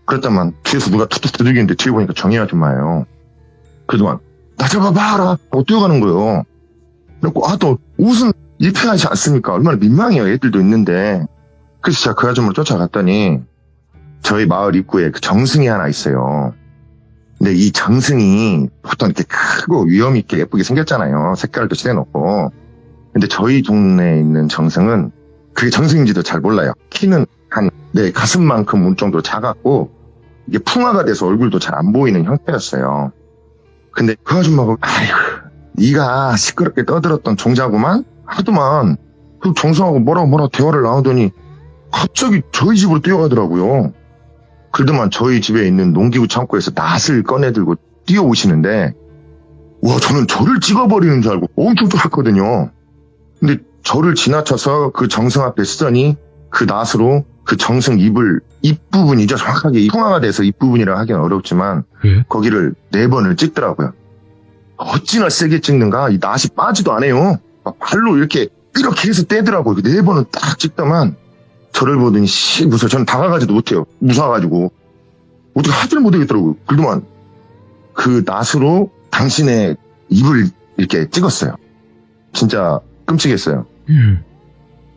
그랬더만 뒤에서 누가 툭툭 두들기는데 뒤에 보니까 정희 아줌마예요. 그동안 나 잡아봐라 하고 뛰어가는 거예요. 그래갖고 또 옷은 입혀야지 않습니까? 얼마나 민망해요. 애들도 있는데. 그래서 제가 그 아줌마를 쫓아갔더니 저희 마을 입구에 그 정승이 하나 있어요. 근데 이 정승이 보통 이렇게 크고 위험 있게 예쁘게 생겼잖아요. 색깔도 칠해놓고. 근데 저희 동네에 있는 정승은 그게 정승인지도 잘 몰라요. 키는 한 내 가슴만큼 문 정도로 작았고 이게 풍화가 돼서 얼굴도 잘 안 보이는 형태였어요. 근데 그 아줌마가 아이고 네가 시끄럽게 떠들었던 종자구만 하더만 그 정승하고 뭐라고 대화를 나누더니 갑자기 저희 집으로 뛰어가더라고요. 그러더만 저희 집에 있는 농기구 창고에서 낫을 꺼내들고 뛰어오시는데 와 저는 저를 찍어버리는 줄 알고 엄청 쫄았거든요. 근데 저를 지나쳐서 그 정승 앞에 쓰더니 그 낫으로 그 정승 입 부분이죠. 정확하게 통화가 돼서 입 부분이라 하기는 어렵지만 예? 거기를 4번을 찍더라고요. 어찌나 세게 찍는가 이 낫이 빠지도 않아요. 막 발로 이렇게 해서 떼더라고요. 4번을 딱 찍더만 저를 보더니 무서워. 저는 다가가지도 못해요. 무서워가지고 어떻게 하지를 못하겠더라고요. 그동안 그 낫으로 당신의 입을 이렇게 찍었어요. 진짜 끔찍했어요.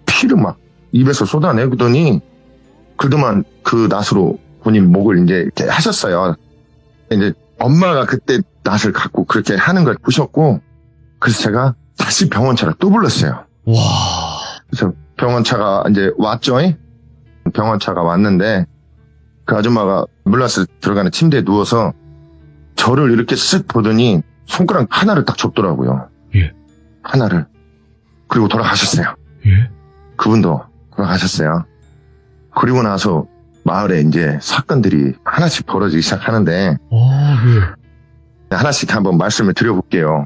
피를 막 입에서 쏟아내더니 그동안 그 낫으로 본인 목을 이제 이렇게 하셨어요. 이제 엄마가 그때 낫을 갖고 그렇게 하는 걸 보셨고 그래서 제가 다시 병원차를 또 불렀어요. 와. 그래서 병원차가 이제 왔죠. 병원차가 왔는데 그 아줌마가 물라스 들어가는 침대에 누워서 저를 이렇게 쓱 보더니 손가락 하나를 딱 줬더라고요. 예. 하나를. 그리고 돌아가셨어요. 예. 그분도 돌아가셨어요. 그리고 나서 마을에 이제 사건들이 하나씩 벌어지기 시작하는데 예. 하나씩 한번 말씀을 드려볼게요.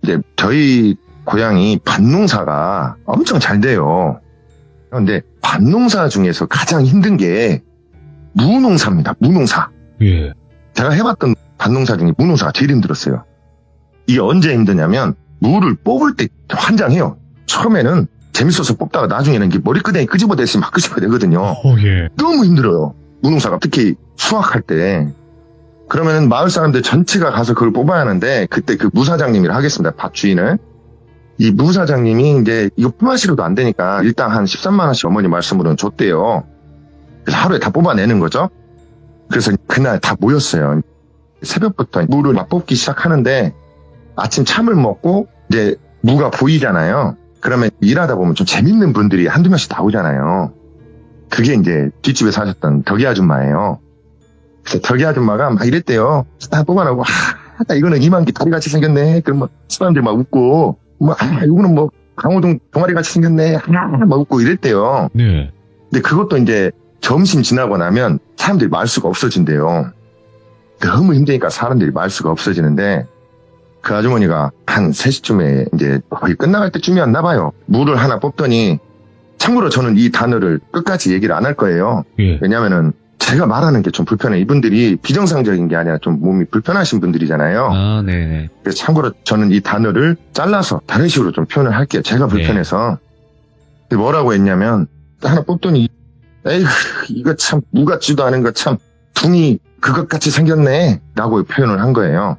이제 저희 고향이 밭농사가 엄청 잘 돼요. 그런데 밭농사 중에서 가장 힘든 게 무농사입니다. 무농사. 예. 제가 해봤던 밭농사 중에 무농사가 제일 힘들었어요. 이게 언제 힘드냐면 무를 뽑을 때 환장해요. 처음에는 재밌어서 뽑다가 나중에는 이게 머리끄댕이 끄집어내서 막 끄집어야 되거든요. 예. 너무 힘들어요. 무농사가 특히 수확할 때. 그러면은 마을 사람들 전체가 가서 그걸 뽑아야 하는데 그때 그 무사장님이라 하겠습니다. 밭 주인을. 이 무사장님이 이제 이거 뽑아시려도 안 되니까 일단 한 13만 원씩 어머니 말씀으로는 줬대요. 그래서 하루에 다 뽑아내는 거죠. 그래서 그날 다 모였어요. 새벽부터 무를 막 뽑기 시작하는데 아침 참을 먹고 이제 무가 보이잖아요. 그러면 일하다 보면 좀 재밌는 분들이 한두 명씩 나오잖아요. 그게 이제 뒷집에 사셨던 덕이 아줌마예요. 그래서 덕이 아줌마가 막 이랬대요. 다 뽑아내고 이거는 이만기 다리같이 생겼네. 그럼 뭐 사람들 막 웃고 이거는 뭐 강호동 동아리같이 생겼네. 막 웃고 이랬대요. 네. 근데 그것도 이제 점심 지나고 나면 사람들이 말수가 없어진대요. 너무 힘드니까 사람들이 말수가 없어지는데 그 아주머니가 한 3시쯤에 이제 거의 끝나갈 때쯤이었나 봐요. 물을 하나 뽑더니 참고로 저는 이 단어를 끝까지 얘기를 안 할 거예요. 예. 왜냐면은 제가 말하는 게 좀 불편해. 이분들이 비정상적인 게 아니라 좀 몸이 불편하신 분들이잖아요. 아, 네네. 그래서 참고로 저는 이 단어를 잘라서 다른 식으로 좀 표현을 할게요. 제가 불편해서. 뭐라고 했냐면 하나 뽑더니 에이구 이거 참 무 같지도 않은 거 참 둥이 그것같이 생겼네 라고 표현을 한 거예요.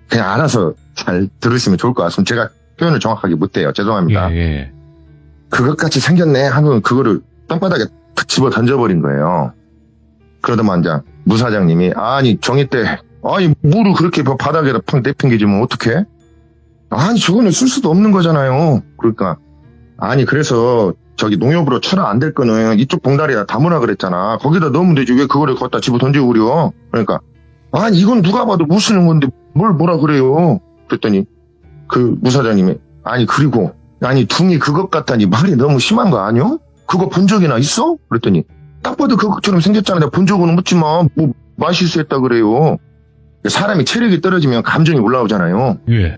그냥 알아서 잘 들으시면 좋을 것 같습니다. 제가 표현을 정확하게 못해요. 죄송합니다. 예. 그것같이 생겼네 하면 그거를 땅바닥에 탁 집어 던져버린 거예요. 그러더만 이제 무사장님이 아니 정의 때 아니 물을 그렇게 바닥에다 팍 내팽개지면 어떡해? 아니 저거는 쓸 수도 없는 거잖아요. 그러니까 아니 그래서 저기 농협으로 쳐라 안 될 거는 이쪽 봉다리에 담으라 그랬잖아. 거기다 넣으면 되지 왜 그거를 갖다 집어 던지고 그려. 그러니까 아니 이건 누가 봐도 못 쓰는 건데 뭘 뭐라 그래요. 그랬더니 그 무사장님이 아니 그리고 아니 둥이 그것 같다니 말이 너무 심한 거 아니요? 그거 본 적이나 있어? 그랬더니 딱 봐도 그것처럼 생겼잖아. 내가 본 적은 없지만 뭐 말실수했다 그래요. 사람이 체력이 떨어지면 감정이 올라오잖아요. 예.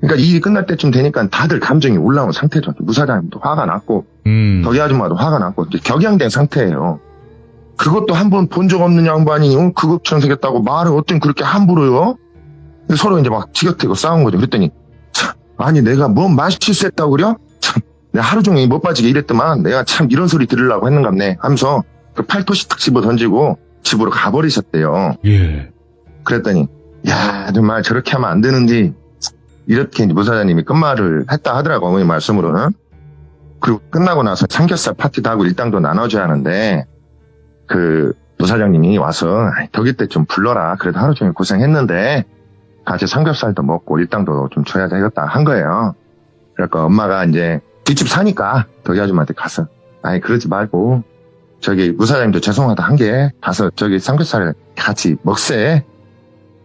그러니까 일이 끝날 때쯤 되니까 다들 감정이 올라온 상태죠. 무사장님도 화가 났고 덕이 아줌마도 화가 났고 이제 격양된 상태예요. 그것도 한 번 본 적 없는 양반이 그것처럼 생겼다고 말을 어떤 그렇게 함부로요? 근데 서로 이제 막 지긋대고 싸운 거죠. 그랬더니 참 아니 내가 뭔 말실수했다고 그려? 참 내가 하루 종일 못 빠지게 일했더만 내가 참 이런 소리 들으려고 했는갑네 하면서 그 팔토시 탁 집어 던지고 집으로 가버리셨대요. 예. 그랬더니 야 정말 저렇게 하면 안 되는지 이렇게 이제 무사장님이 끝말을 했다 하더라고 어머니 말씀으로는. 그리고 끝나고 나서 삼겹살 파티도 하고 일당도 나눠줘야 하는데 그 무사장님이 와서 덕일 때 좀 불러라. 그래도 하루 종일 고생했는데 같이 삼겹살도 먹고 일당도 좀 줘야 되겠다 한 거예요. 그러니까 엄마가 이제 뒷집 사니까 덕이 아줌마한테 가서 아니 그러지 말고 저기 무사장님도 죄송하다 한 게 가서 저기 삼겹살을 같이 먹세.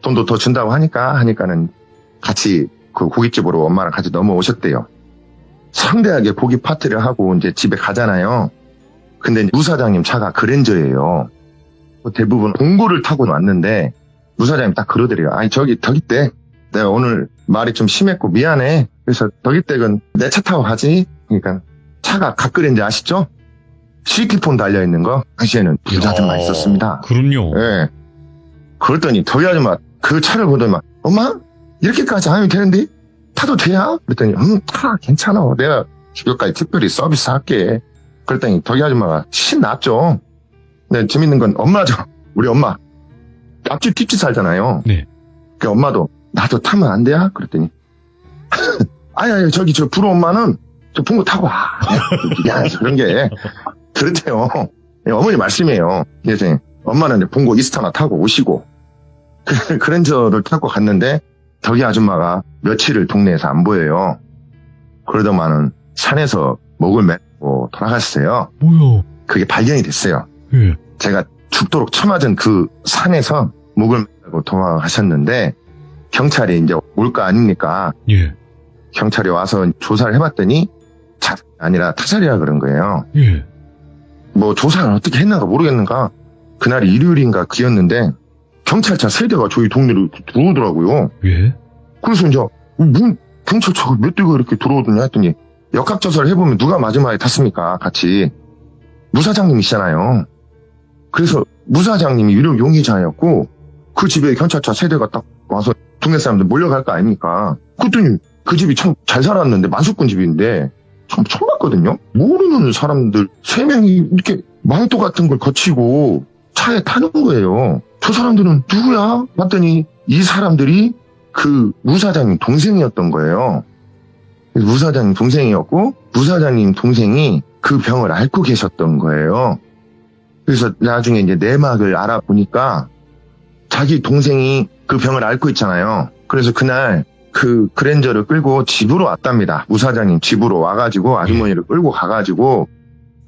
돈도 더 준다고 하니까는 같이 그 고깃집으로 엄마랑 같이 넘어오셨대요. 성대하게 고기 파티를 하고 이제 집에 가잖아요. 근데 무사장님 차가 그랜저예요. 대부분 봉고를 타고 왔는데 무사장님 딱 그러더래요. 아니 저기 덕이 때 내가 오늘 말이 좀 심했고 미안해. 그래서 덕이 댁은 내 차 타고 가지. 그러니까 차가 갓그랜저 아시죠? 시티폰 달려있는 거 당시에는 부자들만 있었습니다. 그럼요. 예. 그랬더니 덕이 아줌마 그 차를 보더니 막 엄마 이렇게까지 하면 되는데 타도 돼야? 그랬더니 타 괜찮아. 내가 여기까지 특별히 서비스 할게. 그랬더니 덕이 아줌마가 신났죠. 근데 재밌는 건 엄마죠. 우리 엄마 앞집 뒷집 살잖아요. 네. 그 엄마도 나도 타면 안 돼야? 그랬더니 아니 저기 저 부러 엄마는 저 봉고 타고 와. 야 그런 게 그렇대요. 어머니 말씀이에요. 그래서 엄마는 이제 봉고 이스타나 타고 오시고 그랜저를 타고 갔는데 덕이 아줌마가 며칠을 동네에서 안 보여요. 그러더만은 산에서 목을 메고 돌아갔어요. 뭐야? 그게 발견이 됐어요. 예. 제가 죽도록 쳐맞은 그 산에서 목을 메고 돌아가셨는데 경찰이 이제 올 거 아닙니까? 예. 경찰이 와서 조사를 해봤더니 자살이 아니라 타살이라 그런 거예요. 예. 뭐 조사를 어떻게 했는가 모르겠는가. 그날이 일요일인가 그였는데 경찰차 3대가 저희 동네로 들어오더라고요. 예. 그래서 이제 뭔 경찰차가 몇 대가 이렇게 들어오더냐 했더니 역학조사를 해보면 누가 마지막에 탔습니까? 같이 무사장님이시잖아요. 그래서 무사장님이 유력 용의자였고 그 집에 경찰차 3대가 딱 와서 동네 사람들 몰려갈 거 아닙니까? 그랬더니 그 집이 참 잘 살았는데 만수꾼 집인데 참 처음 봤거든요. 모르는 사람들 3명이 이렇게 망토 같은 걸 거치고 차에 타는 거예요. 저 사람들은 누구야? 봤더니 이 사람들이 그 무사장님 동생이었던 거예요. 무사장님 동생이었고 무사장님 동생이 그 병을 앓고 계셨던 거예요. 그래서 나중에 이제 내막을 알아보니까 자기 동생이 그 병을 앓고 있잖아요. 그래서 그날 그 그랜저를 끌고 집으로 왔답니다. 무사장님 집으로 와가지고 아주머니를 끌고 가가지고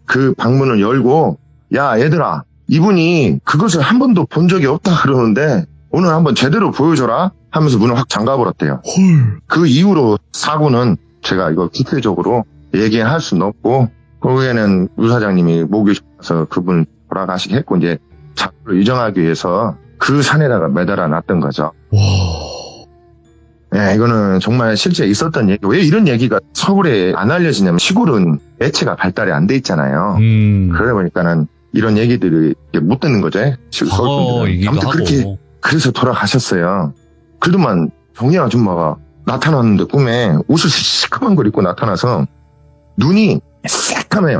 그 방문을 열고 야 얘들아 이분이 그것을 한 번도 본 적이 없다 그러는데 오늘 한번 제대로 보여줘라 하면서 문을 확 잠가버렸대요. 헐. 그 이후로 사고는 제가 이거 구체적으로 얘기할 수는 없고 결국에는 유 사장님이 목요셔서 그분 돌아가시게 했고 이제 자료를 유정하기 위해서 그 산에다가 매달아 놨던 거죠. 와. 네, 이거는 정말 실제 있었던 얘기. 왜 이런 얘기가 서울에 안 알려지냐면 시골은 매체가 발달이 안 돼 있잖아요. 그러다 보니까는 이런 얘기들이 못 듣는 거죠. 서울 분들은. 얘기도 아무튼 하고. 그렇게 그래서 돌아가셨어요. 그러더만 정희 아줌마가 나타났는데 꿈에 옷을 시커먼 걸 입고 나타나서 눈이 새까매요.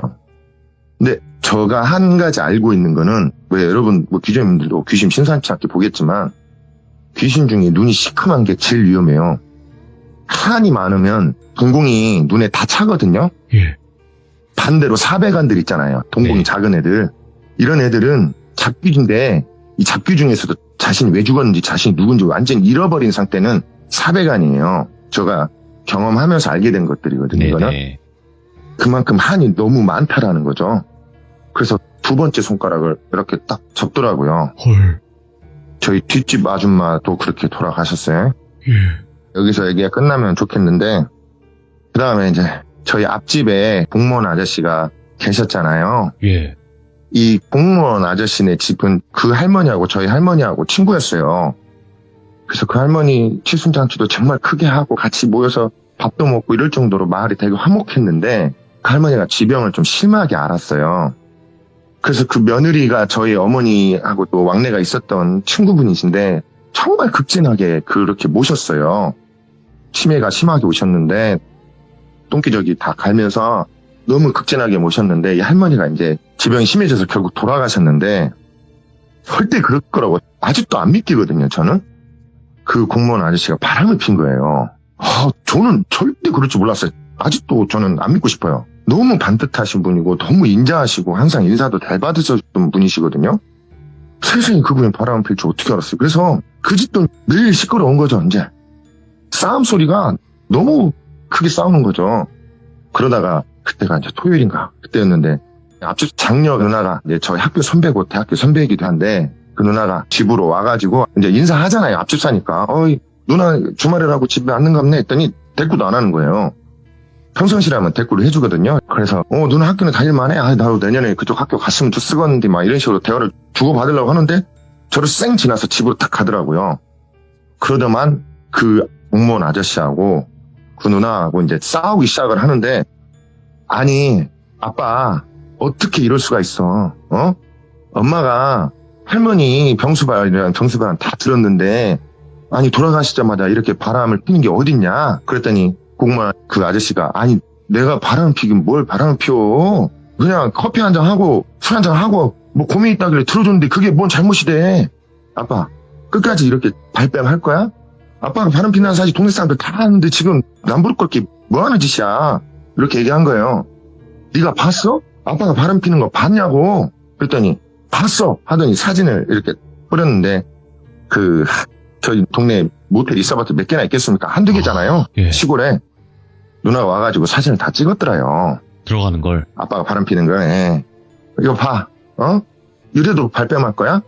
근데 제가 한 가지 알고 있는 거는 왜 여러분 뭐 귀재님들도 귀신 심상치 않게 보겠지만 귀신 중에 눈이 시커먼 게 제일 위험해요. 하얀이 많으면 동공이 눈에 다 차거든요. 예. 반대로 사배간들 있잖아요. 동공이 네. 작은 애들. 이런 애들은 잡귀인데 이 잡귀 중에서도 자신이 왜 죽었는지 자신이 누군지 완전히 잃어버린 상태는 사배간이에요. 제가 경험하면서 알게 된 것들이거든요. 이거는. 네네. 그만큼 한이 너무 많다라는 거죠. 그래서 두 번째 손가락을 이렇게 딱 접더라고요. 헐. 저희 뒷집 아줌마도 그렇게 돌아가셨어요. 예. 여기서 얘기가 끝나면 좋겠는데 그 다음에 이제 저희 앞집에 공무원 아저씨가 계셨잖아요. 예. 이 공무원 아저씨네 집은 그 할머니하고 저희 할머니하고 친구였어요. 그래서 그 할머니 칠순잔치도 정말 크게 하고 같이 모여서 밥도 먹고 이럴 정도로 마을이 되게 화목했는데 그 할머니가 지병을 좀 심하게 앓았어요. 그래서 그 며느리가 저희 어머니하고 또 왕래가 있었던 친구분이신데 정말 극진하게 그렇게 모셨어요. 치매가 심하게 오셨는데 똥기저귀 다 갈면서 너무 극진하게 모셨는데 이 할머니가 이제 지병이 심해져서 결국 돌아가셨는데 절대 그럴 거라고 아직도 안 믿기거든요. 저는 그 공무원 아저씨가 바람을 핀 거예요. 저는 절대 그럴 줄 몰랐어요. 아직도 저는 안 믿고 싶어요. 너무 반듯하신 분이고 너무 인자하시고 항상 인사도 잘 받으셨던 분이시거든요. 세상에 그분이 바람을 필 줄 어떻게 알았어요. 그래서 그 집도 매일 시끄러운 거죠. 이제 싸움 소리가 너무 크게 싸우는 거죠. 그러다가 그때가 이제 토요일인가 그때였는데 앞집 장녀 누나가 이제 저희 학교 선배고 대학교 선배이기도 한데 그 누나가 집으로 와가지고 이제 인사하잖아요. 앞집 사니까 어이 누나 주말이라고 집에 왔는갑네 했더니 대꾸도 안 하는 거예요. 평상시라면 대꾸를 해주거든요. 그래서 누나 학교는 다닐만해? 나도 내년에 그쪽 학교 갔으면 좀 쓰겠는데 막 이런 식으로 대화를 주고받으려고 하는데 저를 쌩 지나서 집으로 딱 가더라고요. 그러더만 그 공무원 아저씨하고 그 누나하고 이제 싸우기 시작을 하는데 아니 아빠 어떻게 이럴 수가 있어? 엄마가 할머니 병수발이랑 정수발 다 들었는데 아니 돌아가시자마자 이렇게 바람을 피는 게 어딨냐? 그랬더니 공무원 그 아저씨가 아니 내가 바람을 피긴 뭘 바람을 피워? 그냥 커피 한잔 하고 술 한잔 하고 뭐 고민 있다길래 들어줬는데 그게 뭔 잘못이 돼? 아빠 끝까지 이렇게 발뺌할 거야? 아빠가 바람 피는 사실 동네 사람들 다 아는데 지금 남부를 걸 게 뭐하는 짓이야? 이렇게 얘기한 거예요. 네가 봤어? 아빠가 바람 피는 거 봤냐고? 그랬더니 봤어 하더니 사진을 이렇게 뿌렸는데 저희 동네 모텔 있어봤자 몇 개나 있겠습니까? 한두 개잖아요. 예. 시골에 누나가 와가지고 사진을 다 찍었더라요. 들어가는 걸. 아빠가 바람 피는 거에 이거 봐. 이래도 발뺌할 거야?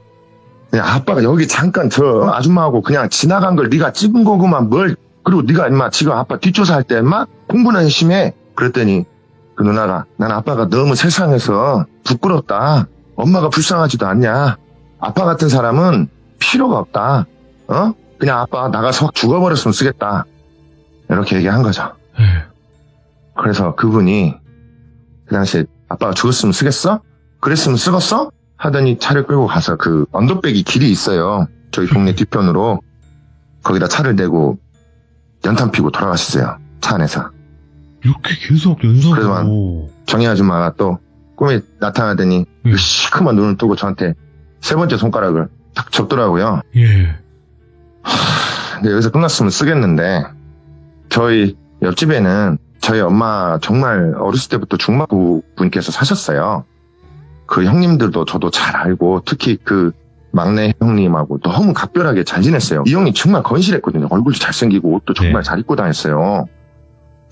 그냥 아빠가 여기 잠깐 저 아줌마하고 그냥 지나간 걸 네가 찍은 거구만 뭘. 그리고 네가 임마 지금 아빠 뒷조사할 때 임마 공부나 열심히 해. 그랬더니 그 누나가 난 아빠가 너무 세상에서 부끄럽다. 엄마가 불쌍하지도 않냐. 아빠 같은 사람은 필요가 없다. 그냥 아빠 나가서 확 죽어버렸으면 쓰겠다. 이렇게 얘기한 거죠. 그래서 그분이 그 당시에 아빠가 죽었으면 쓰겠어? 그랬으면 쓰겠어? 하더니 차를 끌고 가서 그 언덕배기 길이 있어요. 저희 동네 뒤편으로 거기다 차를 대고 연탄 피고 돌아가셨어요. 차 안에서. 이렇게 계속 연속으로. 정희 아줌마가 또 꿈에 나타나더니 그 시커먼 눈을 뜨고 저한테 세 번째 손가락을 딱 접더라고요. 예. 근데 여기서 끝났으면 쓰겠는데 저희 옆집에는 저희 엄마 정말 어렸을 때부터 중마부 분께서 사셨어요. 그 형님들도 저도 잘 알고 특히 그 막내 형님하고 너무 각별하게 잘 지냈어요. 이 형님 정말 건실했거든요. 얼굴도 잘생기고 옷도 정말 잘 입고 다녔어요.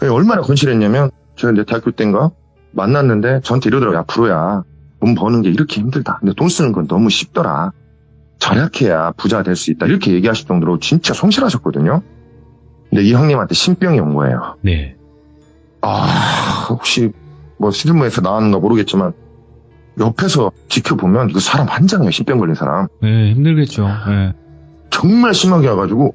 얼마나 건실했냐면 제가 이제 대학교 때인가 만났는데 저한테 이러더라고요. 야 프로야 돈 버는 게 이렇게 힘들다. 근데 돈 쓰는 건 너무 쉽더라. 절약해야 부자 될 수 있다. 이렇게 얘기하실 정도로 진짜 성실하셨거든요. 근데 이 형님한테 신병이 온 거예요. 네. 혹시 뭐 시드모에서 나왔는가 모르겠지만 옆에서 지켜보면 그 사람 한장이에요. 신병 걸린 사람. 네, 힘들겠죠. 네. 정말 심하게 와가지고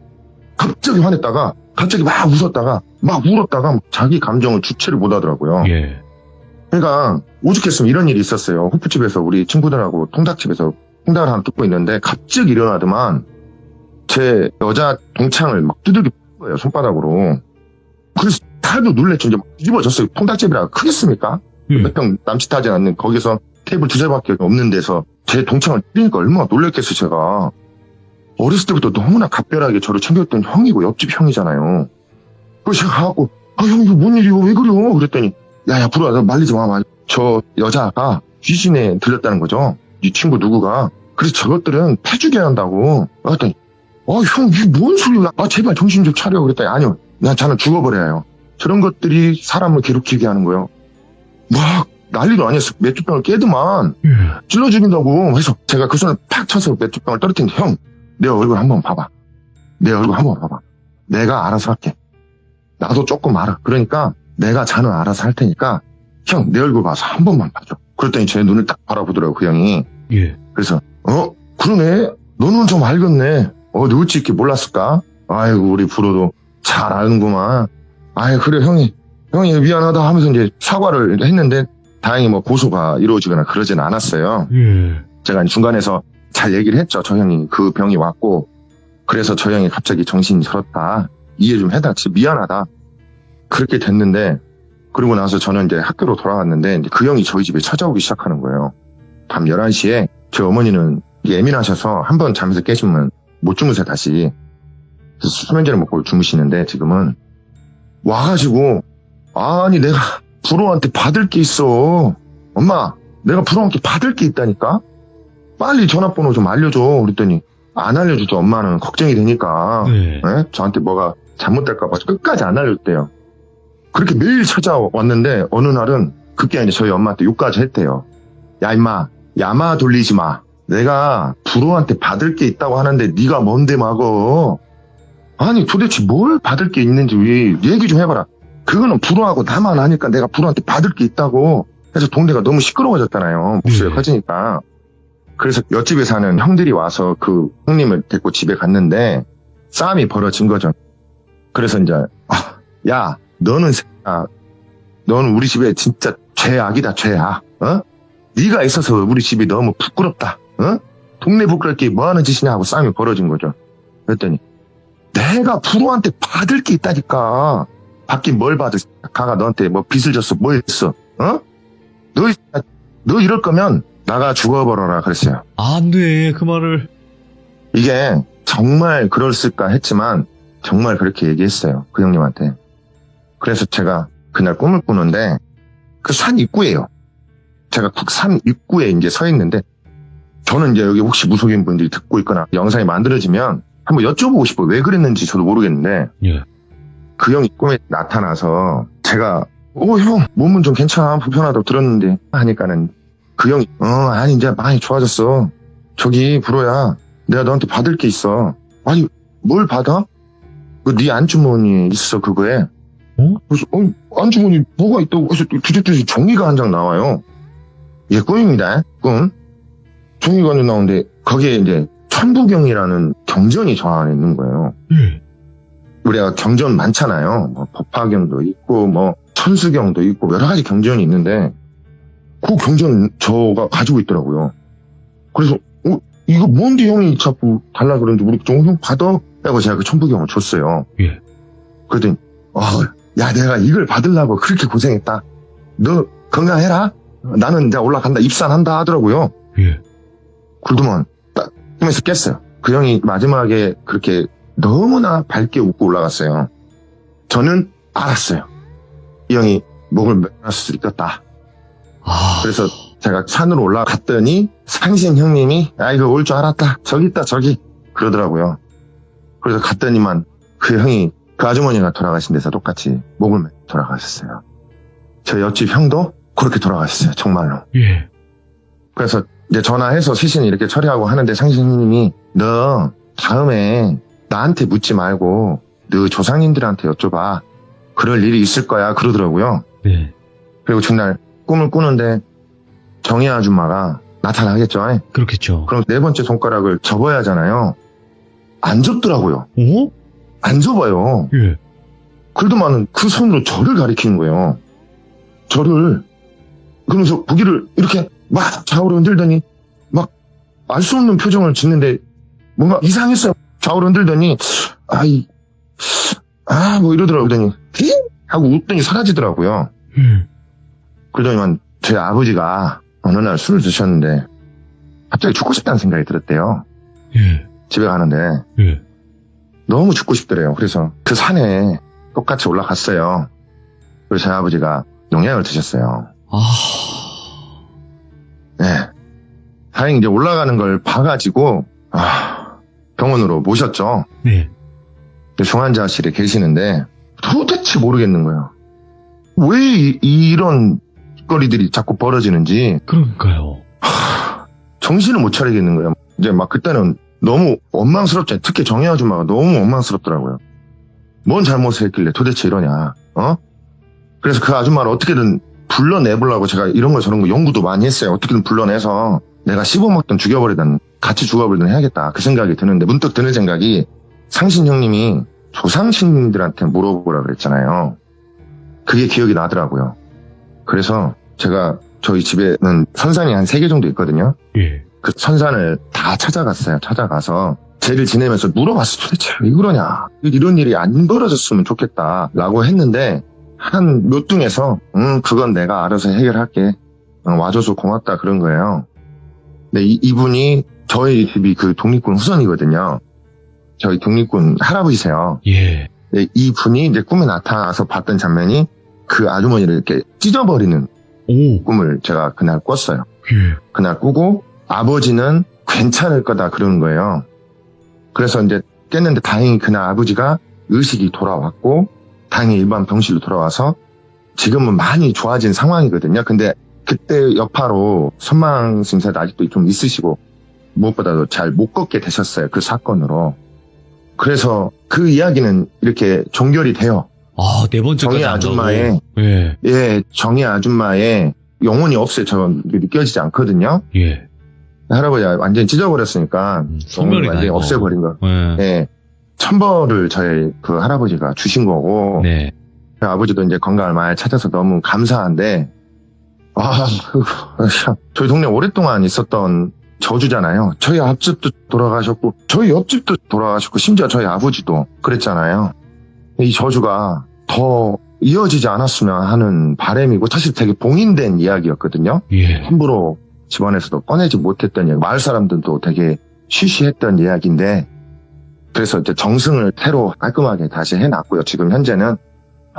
갑자기 화냈다가 갑자기 막 웃었다가 막 울었다가 자기 감정을 주체를 못하더라고요. 예. 그러니까 오죽했으면 이런 일이 있었어요. 호프집에서 우리 친구들하고 통닭집에서 통닭을 하나 뜯고 있는데 갑자기 일어나더만 제 여자 동창을 막 두들겨 팬 거예요. 손바닥으로. 그래서 다들 놀랬죠. 이제 막 뒤집어졌어요. 통닭집이라 크겠습니까? 몇 평 남짓하지 않는 거기서 테이블 2자리밖에 없는 데서 제 동창을 때리니까 얼마나 놀랬겠어요. 제가. 어렸을 때부터 너무나 각별하게 저를 챙겼던 형이고 옆집 형이잖아요. 그래서 제가 가갖고 형 이거 뭔 일이요? 왜 그래요? 그랬더니 야야 불어야 너 말리지 마. 저 여자가 귀신에 들렸다는 거죠. 네 친구 누구가. 그래서 저것들은 패죽여야 한다고. 그랬더니 형 이게 뭔 소리야. 제발 정신 좀 차려. 그랬더니 아니요. 난 저는 죽어버려요. 저런 것들이 사람을 괴롭히게 하는 거예요. 막 난리도 아니었어. 맥주병을 깨더만 찔러 죽인다고 해서 제가 그 손을 팍 쳐서 맥주병을 떨어뜨린 형 내 얼굴 한번 봐봐. 내 얼굴 한번 봐봐. 내가 알아서 할게. 나도 조금 알아. 그러니까 내가 자는 알아서 할 테니까 형 내 얼굴 봐서 한 번만 봐줘. 그랬더니 제 눈을 딱 바라보더라고 그 형이. 예. 그래서 그러네. 너는 좀 알겠네. 어찌 이렇게 몰랐을까? 아이고 우리 부로도 잘 아는구만. 아이 그래 형이 미안하다 하면서 이제 사과를 했는데 다행히 뭐 고소가 이루어지거나 그러진 않았어요. 예. 제가 중간에서 잘 얘기를 했죠. 저 형이 그 병이 왔고 그래서 저 형이 갑자기 정신이 저렇다. 이해 좀 해달라. 진짜 미안하다. 그렇게 됐는데 그리고 나서 저는 이제 학교로 돌아갔는데 이제 그 형이 저희 집에 찾아오기 시작하는 거예요. 밤 11시에 제 어머니는 예민하셔서 한 번 잠에서 깨시면 못 주무세요 다시. 그래서 수면제를 먹고 주무시는데 지금은 와가지고 아니 내가 불호한테 받을 게 있어. 엄마 내가 불호한테 받을 게 있다니까. 빨리 전화번호 좀 알려줘. 그랬더니 안 알려주죠. 엄마는 걱정이 되니까. 네. 네? 저한테 뭐가 잘못될까 봐 끝까지 안 알려줬대요. 그렇게 매일 찾아왔는데 어느 날은 그게 아니라 저희 엄마한테 욕까지 했대요. 야 임마 야마 돌리지 마. 내가 불호한테 받을 게 있다고 하는데 네가 뭔데 막어. 아니 도대체 뭘 받을 게 있는지 얘기 좀 해봐라. 그거는 불호하고 나만 아니까 내가 불호한테 받을 게 있다고. 해서 동네가 너무 시끄러워졌잖아요. 목소리가 커지니까. 그래서 옆집에 사는 형들이 와서 그 형님을 데리고 집에 갔는데 싸움이 벌어진 거죠. 그래서 이제 야 너는 우리 집에 진짜 죄악이다 죄악. 네가 있어서 우리 집이 너무 부끄럽다. 동네 부끄럽게 뭐하는 짓이냐 하고 싸움이 벌어진 거죠. 그랬더니 내가 불호한테 받을 게 있다니까. 받긴 뭘 받을. 가가 너한테 뭐 빚을 졌어 뭐 했어. 너 이럴 거면 나가 죽어버려라 그랬어요. 안 돼, 그 말을. 이게 정말 그럴까 했지만 정말 그렇게 얘기했어요. 그 형님한테. 그래서 제가 그날 꿈을 꾸는데 그 산 입구예요. 제가 산 입구에 이제 서 있는데 저는 이제 여기 혹시 무속인 분들이 듣고 있거나 영상이 만들어지면 한번 여쭤보고 싶어요. 왜 그랬는지 저도 모르겠는데 예. 그 형이 꿈에 나타나서 제가 형 몸은 좀 괜찮아 불편하다고 들었는데 하니까는 그 형이 아니 이제 많이 좋아졌어. 저기 불호야 내가 너한테 받을 게 있어. 아니 뭘 받아? 그 네 안주머니에 있어 그거에. 그래서 안주머니 뭐가 있다고 해서 뒤집듯이 종이가 한 장 나와요. 이게 꿈입니다. 꿈. 종이가 나오는데 거기에 이제 천부경이라는 경전이 저 안에 있는 거예요. 우리가 경전 많잖아요. 뭐 법화경도 있고 뭐 천수경도 있고 여러 가지 경전이 있는데 그 경전 저가 가지고 있더라고요. 그래서 이거 뭔데 형이 자꾸 달라 그러는데 우리 형 받아? 하고 제가 그 천부경을 줬어요. 예. 그랬더니 야 내가 이걸 받으려고 그렇게 고생했다. 너 건강해라. 나는 이제 올라간다 입산한다 하더라고요. 예. 그러더만 딱 꿈에서 깼어요. 그 형이 마지막에 그렇게 너무나 밝게 웃고 올라갔어요. 저는 알았어요. 이 형이 목을 매놨을 수 있겠다. 그래서 제가 산으로 올라갔더니 상신 형님이 이거 올 줄 알았다. 저기 있다 저기 그러더라고요. 그래서 갔더니만 그 형이 그 아주머니가 돌아가신 데서 똑같이 목을 매고 돌아가셨어요. 저 옆집 형도 그렇게 돌아가셨어요. 정말로. 예. 그래서 이제 전화해서 시신 이렇게 처리하고 하는데 상신 형님이 너 다음에 나한테 묻지 말고 너 조상님들한테 여쭤봐. 그럴 일이 있을 거야 그러더라고요. 네. 그리고 전날 꿈을 꾸는데 정희 아줌마가 나타나겠죠. 그렇겠죠. 그럼 네 번째 손가락을 접어야 하잖아요. 안 접더라고요. 오? 안 접어요. 예. 그러더만은 그 손으로 저를 가리키는 거예요. 저를. 그러면서 고개를 이렇게 막 좌우로 흔들더니 막 알 수 없는 표정을 짓는데 뭔가 이상했어요. 좌우로 흔들더니 뭐 이러더라고요. 그러더니 히? 하고 웃더니 사라지더라고요. 그러더니만 제 아버지가 어느 날 술을 드셨는데 갑자기 죽고 싶다는 생각이 들었대요. 예. 집에 가는데 예. 너무 죽고 싶더래요. 그래서 그 산에 똑같이 올라갔어요. 그래서 제 아버지가 농약을 드셨어요. 아. 네. 다행히 이제 올라가는 걸 봐가지고 병원으로 모셨죠. 네. 중환자실에 계시는데 도대체 모르겠는 거예요. 왜 이런 거리들이 자꾸 벌어지는지 그러니까요. 정신을 못 차리겠는 거예요. 이제 막 그때는 너무 원망스럽잖아요. 특히 정희 아줌마가 너무 원망스럽더라고요. 뭔 잘못을 했길래 도대체 이러냐. 그래서 그 아줌마를 어떻게든 불러내보려고 제가 이런 거 저런 거 연구도 많이 했어요. 어떻게든 불러내서 내가 씹어먹든 죽여버리든 같이 죽어버리든 해야겠다. 그 생각이 드는데 문득 드는 생각이 상신 형님이 조상신들한테 물어보라 그랬잖아요. 그게 기억이 나더라고요. 그래서 제가 저희 집에는 선산이 한 3개 정도 있거든요. 예. 그 선산을 다 찾아갔어요. 찾아가서 쟤를 지내면서 물어봤어. 도대체 왜 그러냐. 이런 일이 안 벌어졌으면 좋겠다라고 했는데 한 몇 중에서 그건 내가 알아서 해결할게. 와줘서 고맙다 그런 거예요. 근데 이분이 저희 집이 그 독립군 후손이거든요. 저희 독립군 할아버지세요. 예. 네, 이분이 이제 꿈에 나타나서 봤던 장면이 그 아주머니를 이렇게 찢어버리는 오. 꿈을 제가 그날 꿨어요. 예. 그날 꾸고 아버지는 괜찮을 거다 그러는 거예요. 그래서 이제 깼는데 다행히 그날 아버지가 의식이 돌아왔고 다행히 일반 병실로 돌아와서 지금은 많이 좋아진 상황이거든요. 근데 그때 여파로 선망 증세도 아직도 좀 있으시고 무엇보다도 잘 못 걷게 되셨어요. 그 사건으로. 그래서 그 이야기는 이렇게 종결이 돼요. 아, 네 번째까지 정희 안 아줌마의 가고. 정희 아줌마의 영혼이 없어요. 저는 느껴지지 않거든요. 예. 할아버지가 완전히 찢어버렸으니까 소멸이 완전히 나요. 없애버린 거. 예. 예. 천벌을 저희 그 할아버지가 주신 거고 네. 아버지도 이제 건강을 많이 찾아서 너무 감사한데 저희 동네 오랫동안 있었던 저주잖아요. 저희 앞집도 돌아가셨고 저희 옆집도 돌아가셨고 심지어 저희 아버지도 그랬잖아요. 이 저주가 더 이어지지 않았으면 하는 바람이고 사실 되게 봉인된 이야기였거든요. 예. 함부로 집안에서도 꺼내지 못했던 이야기, 마을 사람들도 되게 쉬쉬했던 이야기인데 그래서 이제 정승을 새로 깔끔하게 다시 해놨고요. 지금 현재는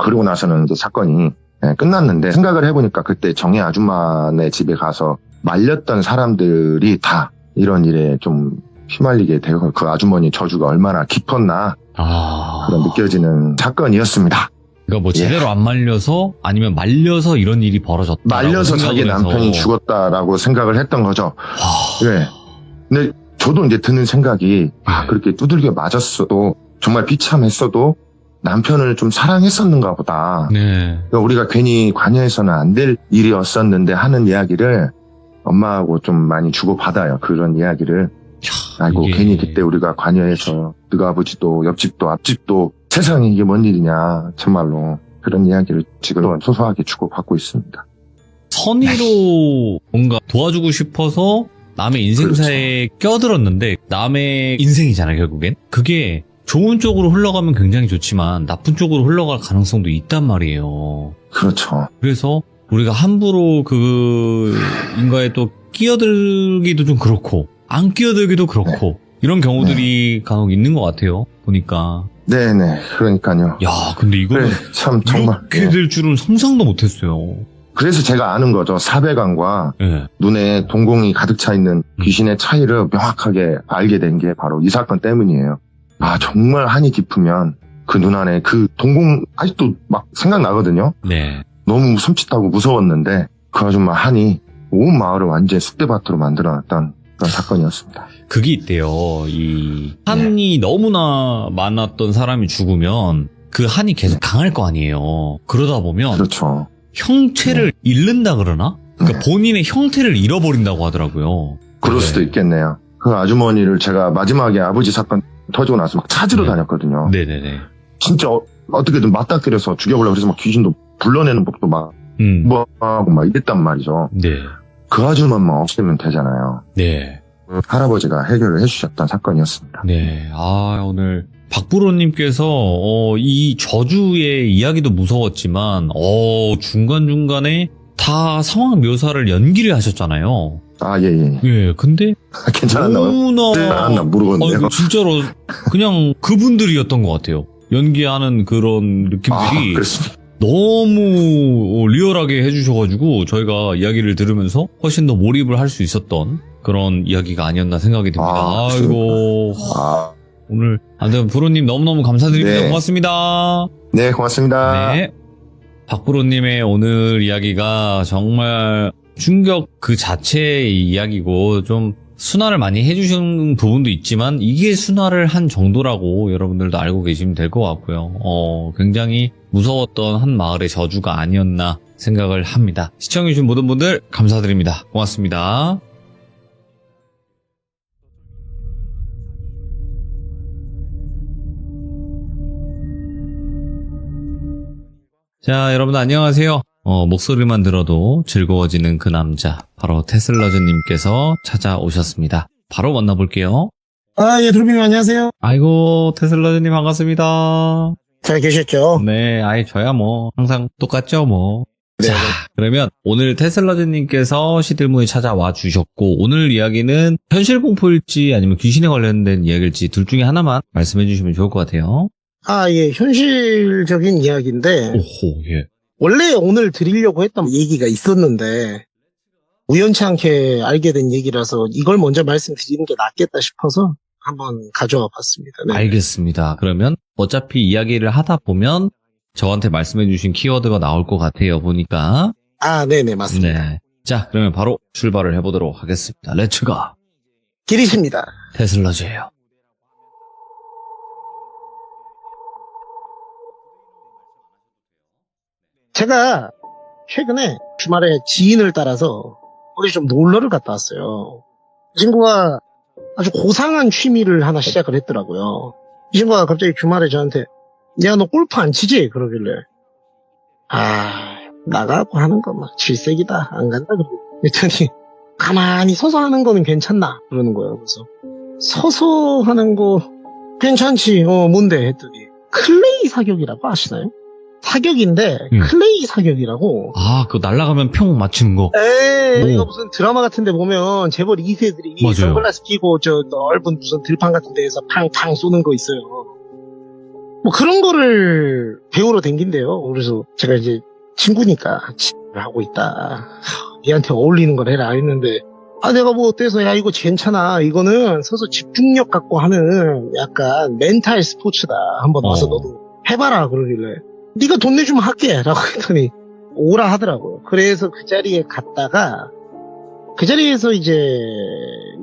그러고 나서는 이제 사건이 끝났는데 생각을 해보니까 그때 정희 아줌마네 집에 가서 말렸던 사람들이 다 이런 일에 좀 휘말리게 되고 그 아주머니 저주가 얼마나 깊었나 그런 느껴지는 사건이었습니다. 그러니까 뭐 제대로 안 말려서 아니면 말려서 이런 일이 벌어졌다. 말려서 자기 남편이 죽었다라고 생각을 했던 거죠. 네. 근데 저도 이제 드는 생각이 그렇게 두들겨 맞았어도 정말 비참했어도 남편을 좀 사랑했었는가 보다. 네. 그러니까 우리가 괜히 관여해서는 안 될 일이었었는데 하는 이야기를 엄마하고 좀 많이 주고받아요. 그런 이야기를. 아이고 이게... 괜히 그때 우리가 관여해서 너가 아버지도 옆집도 앞집도 세상에 이게 뭔 일이냐 참말로 그런 이야기를 지금 소소하게 주고받고 있습니다. 선의로 뭔가 도와주고 싶어서 남의 인생사에 껴들었는데 남의 인생이잖아요 결국엔. 그게 좋은 쪽으로 흘러가면 굉장히 좋지만 나쁜 쪽으로 흘러갈 가능성도 있단 말이에요. 그렇죠. 그래서 우리가 함부로 그 인가에 또 끼어들기도 좀 그렇고 안 끼어들기도 그렇고 이런 경우들이 간혹 있는 것 같아요. 보니까. 네네. 그러니까요. 야, 근데 이거는 참 정말 이렇게 될 줄은 상상도 못했어요. 그래서 제가 아는 거죠. 사배관과 눈에 동공이 가득 차 있는 귀신의 차이를 명확하게 알게 된 게 바로 이 사건 때문이에요. 정말 한이 깊으면 그 눈 안에 그 동공 아직도 막 생각나거든요. 네. 너무 섬찟하고 무서웠는데 그 아줌마 한이 온 마을을 완전히 쑥대밭으로 만들어놨던 그런 사건이었습니다. 그게 있대요. 이 한이 너무나 많았던 사람이 죽으면 그 한이 계속 강할 거 아니에요. 그러다 보면 그렇죠. 형체를 잃는다 그러나? 그러니까 본인의 형태를 잃어버린다고 하더라고요. 그럴 네. 수도 있겠네요. 그 아주머니를 제가 마지막에 아버지 사건 터지고 나서 막 찾으러 다녔거든요. 네네네. 진짜 어떻게든 맞닥뜨려서 죽여보려고 그래서 막 귀신도 불러내는 법도 막 하고 막 이랬단 말이죠. 네. 그 아줌마만 없애면 되잖아요. 네. 할아버지가 해결을 해주셨던 사건이었습니다. 네. 오늘 박부로님께서 이 저주의 이야기도 무서웠지만 중간중간에 다 상황 묘사를 연기를 하셨잖아요. 예. 예, 근데 괜찮았나 너무나 모르겠네요. 진짜로 그냥 그분들이었던 것 같아요. 연기하는 그런 느낌들이 그렇습니다. 너무 리얼하게 해주셔가지고 저희가 이야기를 들으면서 훨씬 더 몰입을 할 수 있었던 그런 이야기가 아니었나 생각이 듭니다. 아이고 오늘 아무튼 부로님 너무너무 감사드립니다. 네. 고맙습니다. 네, 고맙습니다. 네. 박부로님의 오늘 이야기가 정말 충격 그 자체의 이야기고 좀 순화를 많이 해주신 부분도 있지만 이게 순화를 한 정도라고 여러분들도 알고 계시면 될 것 같고요. 굉장히 무서웠던 한 마을의 저주가 아니었나 생각을 합니다. 시청해주신 모든 분들 감사드립니다. 고맙습니다. 자, 여러분 안녕하세요. 목소리만 들어도 즐거워지는 그 남자, 바로 테슬러즈님께서 찾아오셨습니다. 바로 만나볼게요. 예, 드루비님 안녕하세요. 아이고, 테슬러즈님 반갑습니다. 잘 계셨죠? 네, 저야 뭐 항상 똑같죠 뭐. 네. 자, 그러면 오늘 테슬러즈님께서 시들무에 찾아와 주셨고 오늘 이야기는 현실 공포일지 아니면 귀신에 관련된 이야기일지 둘 중에 하나만 말씀해 주시면 좋을 것 같아요. 예, 현실적인 이야기인데, 오호, 예. 원래 오늘 드리려고 했던 얘기가 있었는데, 우연치 않게 알게 된 얘기라서 이걸 먼저 말씀드리는 게 낫겠다 싶어서 한번 가져와 봤습니다. 네. 알겠습니다. 그러면 어차피 이야기를 하다 보면 저한테 말씀해 주신 키워드가 나올 것 같아요, 보니까. 네네, 맞습니다. 네. 자, 그러면 바로 출발을 해보도록 하겠습니다. 렛츠고! 길이십니다. 테슬러즈예요. 제가 최근에 주말에 지인을 따라서 어디 좀 놀러를 갔다 왔어요. 이 친구가 아주 고상한 취미를 하나 시작을 했더라고요. 이 친구가 갑자기 주말에 저한테 야, 너 골프 안 치지? 그러길래 나가고 하는 거 막 질색이다. 안 간다. 그랬더니 가만히 서서 하는 거는 괜찮나? 그러는 거예요. 그래서 서서 하는 거 괜찮지. 뭔데? 했더니 클레이 사격이라고 아시나요? 사격인데 클레이 사격이라고. 그거 날아가면 평 맞추는 거. 이거 무슨 드라마 같은 데 보면 재벌 2세들이 맞아요. 선글라스 끼고 저 넓은 무슨 들판 같은 데에서 팡팡 쏘는 거 있어요. 뭐 그런 거를 배우러 댕긴대요. 그래서 제가 이제 친구니까 를 하고 있다. 얘한테 어울리는 걸 해라 했는데 내가 뭐 어때서 야 이거 괜찮아. 이거는 서서 집중력 갖고 하는 약간 멘탈 스포츠다. 한번 와서 너도 해봐라 그러길래 네가 돈 내주면 할게 라고 했더니 오라 하더라고요. 그래서 그 자리에 갔다가 그 자리에서 이제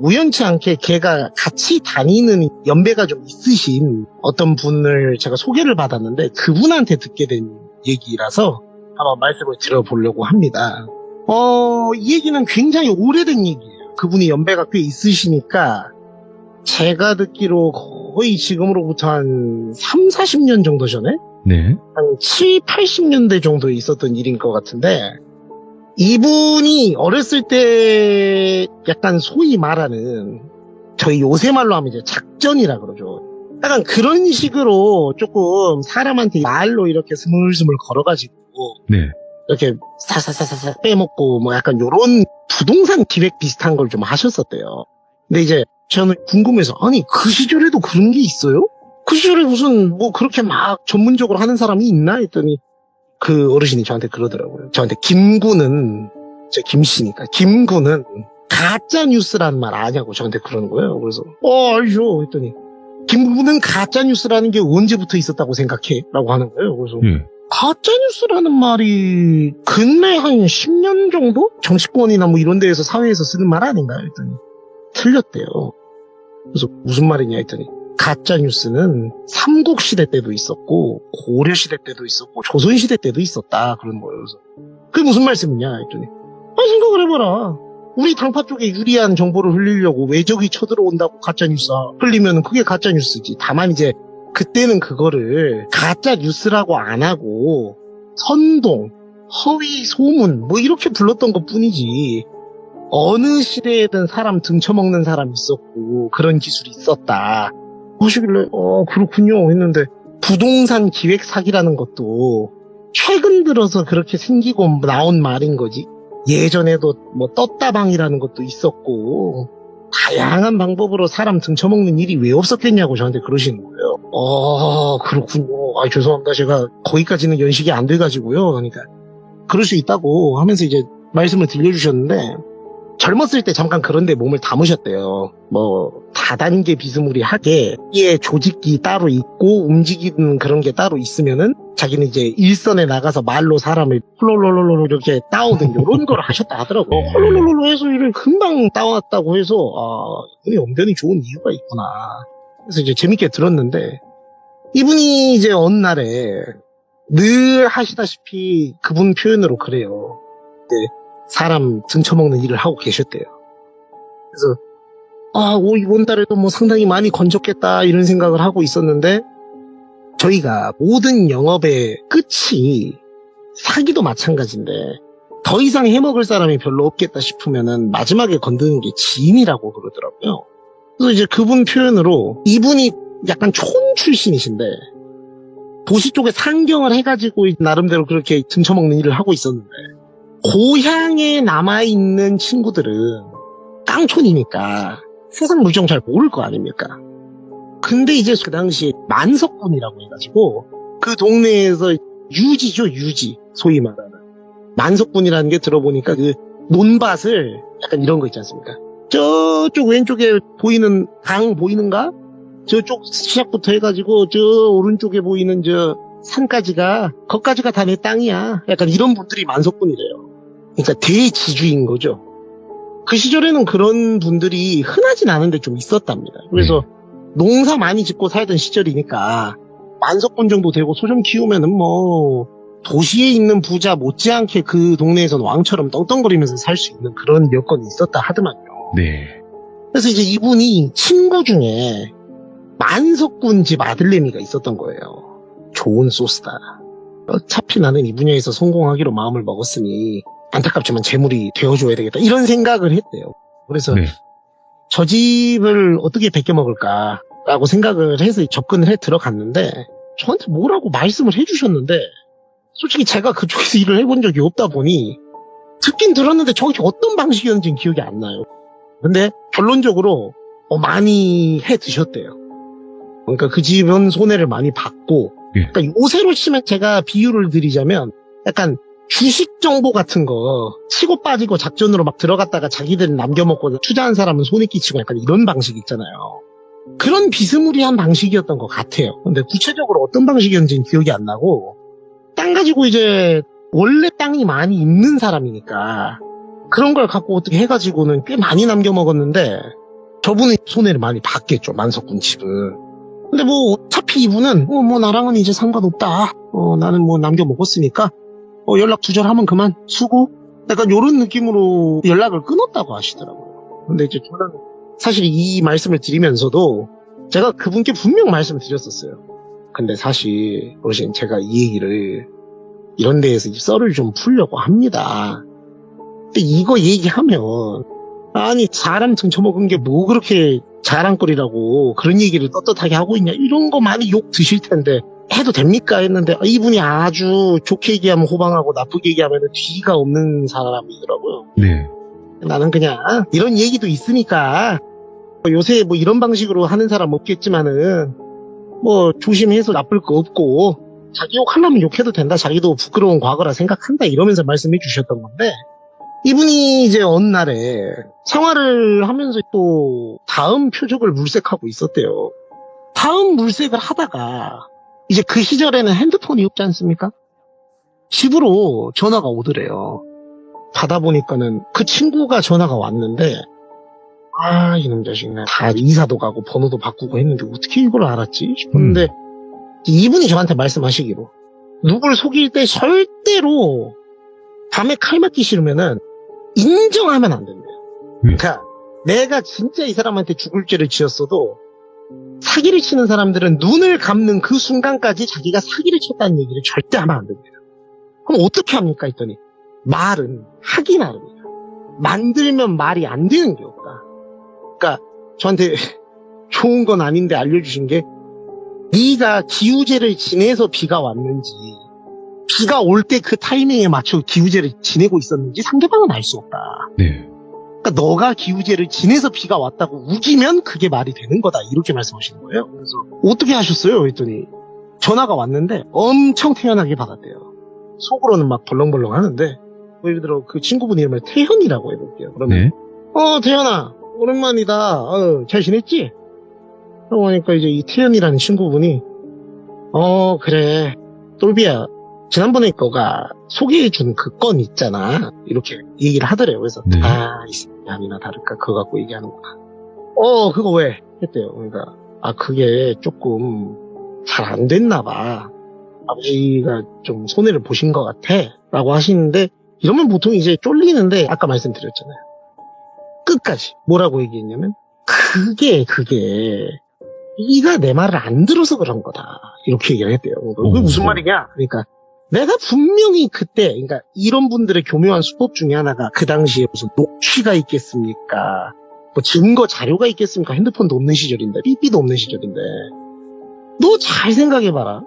우연치 않게 걔가 같이 다니는 연배가 좀 있으신 어떤 분을 제가 소개를 받았는데 그분한테 듣게 된 얘기라서 한번 말씀을 들어보려고 합니다. 이 얘기는 굉장히 오래된 얘기예요. 그분이 연배가 꽤 있으시니까 제가 듣기로 거의 지금으로부터 한 3, 40년 정도 전에 네. 한 7, 80년대 정도에 있었던 일인 것 같은데 이분이 어렸을 때 약간 소위 말하는 저희 요새 말로 하면 이제 작전이라 그러죠. 약간 그런 식으로 조금 사람한테 말로 이렇게 스물스물 걸어가지고 네. 이렇게 사사사사사 빼먹고 뭐 약간 요런 부동산 기획 비슷한 걸 좀 하셨었대요. 근데 이제 저는 궁금해서 아니 그 시절에도 그런 게 있어요? 그 시절에 무슨 뭐 그렇게 막 전문적으로 하는 사람이 있나 했더니 그 어르신이 저한테 그러더라고요. 저한테 김구는 저 김씨니까 김구는 가짜 뉴스라는 말 아냐고 저한테 그러는 거예요. 그래서 알죠 했더니 김구는 가짜 뉴스라는 게 언제부터 있었다고 생각해? 라고 하는 거예요. 그래서 가짜 뉴스라는 말이 근래 한 10년 정도 정치권이나 뭐 이런 데에서 사회에서 쓰는 말 아닌가요? 했더니 틀렸대요. 그래서 무슨 말이냐 했더니 가짜 뉴스는 삼국시대 때도 있었고 고려시대 때도 있었고 조선시대 때도 있었다 그런 거예요. 그래서 그게 무슨 말씀이냐 했더니 생각을 해봐라. 우리 당파 쪽에 유리한 정보를 흘리려고 외적이 쳐들어온다고 가짜뉴스 흘리면 그게 가짜뉴스지. 다만 이제 그때는 그거를 가짜뉴스라고 안 하고 선동, 허위 소문 뭐 이렇게 불렀던 것 뿐이지. 어느 시대에든 사람 등쳐먹는 사람이 있었고 그런 기술이 있었다 하시길래 그렇군요 했는데, 부동산 기획 사기라는 것도 최근 들어서 그렇게 생기고 나온 말인 거지. 예전에도 뭐 떴다방이라는 것도 있었고 다양한 방법으로 사람 등쳐먹는 일이 왜 없었겠냐고 저한테 그러시는 거예요. 그렇군요. 죄송합니다. 제가 거기까지는 연식이 안 돼가지고요. 그러니까 그럴 수 있다고 하면서 이제 말씀을 들려주셨는데, 젊었을 때 잠깐 그런데 몸을 담으셨대요. 뭐 다단계 비스무리하게 이에 조직이 따로 있고 움직이는 그런 게 따로 있으면은 자기는 이제 일선에 나가서 말로 사람을 홀롤롤롤 이렇게 따오든 이런 걸 하셨다 하더라고요. 홀롤롤롤 해서 이를 금방 따왔다고 해서 이분이 언변이 좋은 이유가 있구나. 그래서 이제 재밌게 들었는데, 이분이 이제 어느 날에 늘 하시다시피 그분 표현으로 그래요. 사람 등쳐먹는 일을 하고 계셨대요. 그래서 이번 달에도 뭐 상당히 많이 건졌겠다 이런 생각을 하고 있었는데, 저희가 모든 영업의 끝이 사기도 마찬가지인데 더 이상 해먹을 사람이 별로 없겠다 싶으면은 마지막에 건드는 게 지인이라고 그러더라고요. 그래서 이제 그분 표현으로 이분이 약간 촌 출신이신데 도시 쪽에 상경을 해가지고 나름대로 그렇게 등쳐먹는 일을 하고 있었는데, 고향에 남아있는 친구들은 깡촌이니까 세상 물정 잘 모를 거 아닙니까? 근데 이제 그 당시에 만석군이라고 해가지고 그 동네에서 유지죠, 유지. 소위 말하는 만석군이라는 게 들어보니까 그 논밭을 약간 이런 거 있지 않습니까? 저쪽 왼쪽에 보이는 강 보이는가? 저쪽 시작부터 해가지고 저 오른쪽에 보이는 저 산까지가, 거기까지가 다 내 땅이야. 약간 이런 분들이 만석군이래요. 그러니까 대지주인 거죠. 그 시절에는 그런 분들이 흔하진 않은데 좀 있었답니다. 그래서 농사 많이 짓고 살던 시절이니까 만석군 정도 되고 소 좀 키우면은 뭐 도시에 있는 부자 못지않게 그 동네에서는 왕처럼 떵떵거리면서 살 수 있는 그런 여건이 있었다 하더만요. 네. 그래서 이제 이분이 친구 중에 만석군 집 아들내미가 있었던 거예요. 좋은 소스다. 어차피 나는 이 분야에서 성공하기로 마음을 먹었으니 안타깝지만 재물이 되어줘야 되겠다. 이런 생각을 했대요. 그래서 저 집을 어떻게 베껴먹을까라고 생각을 해서 접근을 해 들어갔는데, 저한테 뭐라고 말씀을 해주셨는데, 솔직히 제가 그쪽에서 일을 해본 적이 없다 보니 듣긴 들었는데 정확히 어떤 방식이었는지는 기억이 안 나요. 근데 결론적으로 많이 해 드셨대요. 그러니까 그 집은 손해를 많이 봤고, 그러니까 요새로 치면 제가 비유를 드리자면 약간 주식 정보 같은 거 치고 빠지고 작전으로 막 들어갔다가 자기들은 남겨먹고 투자한 사람은 손해 끼치고 약간 이런 방식 있잖아요. 그런 비스무리한 방식이었던 것 같아요. 근데 구체적으로 어떤 방식이었는지는 기억이 안 나고, 땅 가지고 이제 원래 땅이 많이 있는 사람이니까 그런 걸 갖고 어떻게 해가지고는 꽤 많이 남겨먹었는데, 저분은 손해를 많이 봤겠죠, 만석군 집은. 근데 뭐 어차피 이분은 뭐 나랑은 이제 상관없다. 나는 뭐 남겨먹었으니까 연락 두절하면 그만, 수고. 약간 요런 느낌으로 연락을 끊었다고 하시더라고요. 근데 이제 저는 사실 이 말씀을 드리면서도 제가 그분께 분명 말씀을 드렸었어요. 근데 사실 어르신, 제가 이 얘기를 이런 데에서 썰을 좀 풀려고 합니다. 근데 이거 얘기하면 아니 사람 등쳐먹은 게 뭐 그렇게 자랑거리라고 그런 얘기를 떳떳하게 하고 있냐, 이런 거 많이 욕 드실 텐데 해도 됩니까 했는데, 이분이 아주 좋게 얘기하면 호방하고 나쁘게 얘기하면 뒤가 없는 사람이더라고요. 네. 나는 그냥 이런 얘기도 있으니까 요새 뭐 이런 방식으로 하는 사람 없겠지만은 뭐 조심해서 나쁠 거 없고 자기 욕하려면 욕해도 된다, 자기도 부끄러운 과거라 생각한다, 이러면서 말씀해 주셨던 건데, 이분이 이제 어느 날에 생활을 하면서 또 다음 표적을 물색하고 있었대요. 다음 물색을 하다가 이제 그 시절에는 핸드폰이 없지 않습니까? 집으로 전화가 오더래요. 받아보니까는 그 친구가 전화가 왔는데, 이놈 자식네, 다 이사도 가고 번호도 바꾸고 했는데 어떻게 이걸 알았지 싶었는데, 이분이 저한테 말씀하시기로 누굴 속일 때 절대로 밤에 칼 맞기 싫으면은 인정하면 안 된대요. 그러니까 내가 진짜 이 사람한테 죽을 죄를 지었어도 사기를 치는 사람들은 눈을 감는 그 순간까지 자기가 사기를 쳤다는 얘기를 절대 하면 안 됩니다. 그럼 어떻게 합니까? 했더니 말은 하기 나름이다. 만들면 말이 안 되는 게 없다. 그러니까 저한테 좋은 건 아닌데 알려주신 게 네가 기우제를 지내서 비가 왔는지 비가 올 때 그 타이밍에 맞춰 기우제를 지내고 있었는지 상대방은 알 수 없다. 네. 그러니까 너가 기우제를 지내서 비가 왔다고 우기면 그게 말이 되는 거다. 이렇게 말씀하시는 거예요. 그래서 어떻게 하셨어요? 했더니 전화가 왔는데 엄청 태연하게 받았대요. 속으로는 막 벌렁벌렁 하는데 예를 들어 그 친구분 이름을 태현이라고 해볼게요. 그러면 네. 태현아 오랜만이다. 잘 지냈지? 그러고 보니까 이제 이 태현이라는 친구분이 그래 똘비야 지난번에 너가 소개해준 그 건 있잖아. 이렇게 얘기를 하더래요. 그래서, 네. 아니나 다를까, 그거 갖고 얘기하는구나. 그거 왜? 했대요. 그러니까, 그게 조금 잘 안 됐나 봐. 아버지가 좀 손해를 보신 것 같아. 라고 하시는데, 이러면 보통 이제 쫄리는데, 아까 말씀드렸잖아요. 끝까지. 뭐라고 얘기했냐면, 그게, 네가 내 말을 안 들어서 그런 거다. 이렇게 얘기를 했대요. 그게 무슨 말이냐? 그러니까, 내가 분명히 그때, 그러니까 이런 분들의 교묘한 수법 중에 하나가 그 당시에 무슨 녹취가 있겠습니까? 뭐 증거 자료가 있겠습니까? 핸드폰도 없는 시절인데, 삐삐도 없는 시절인데. 너 잘 생각해봐라.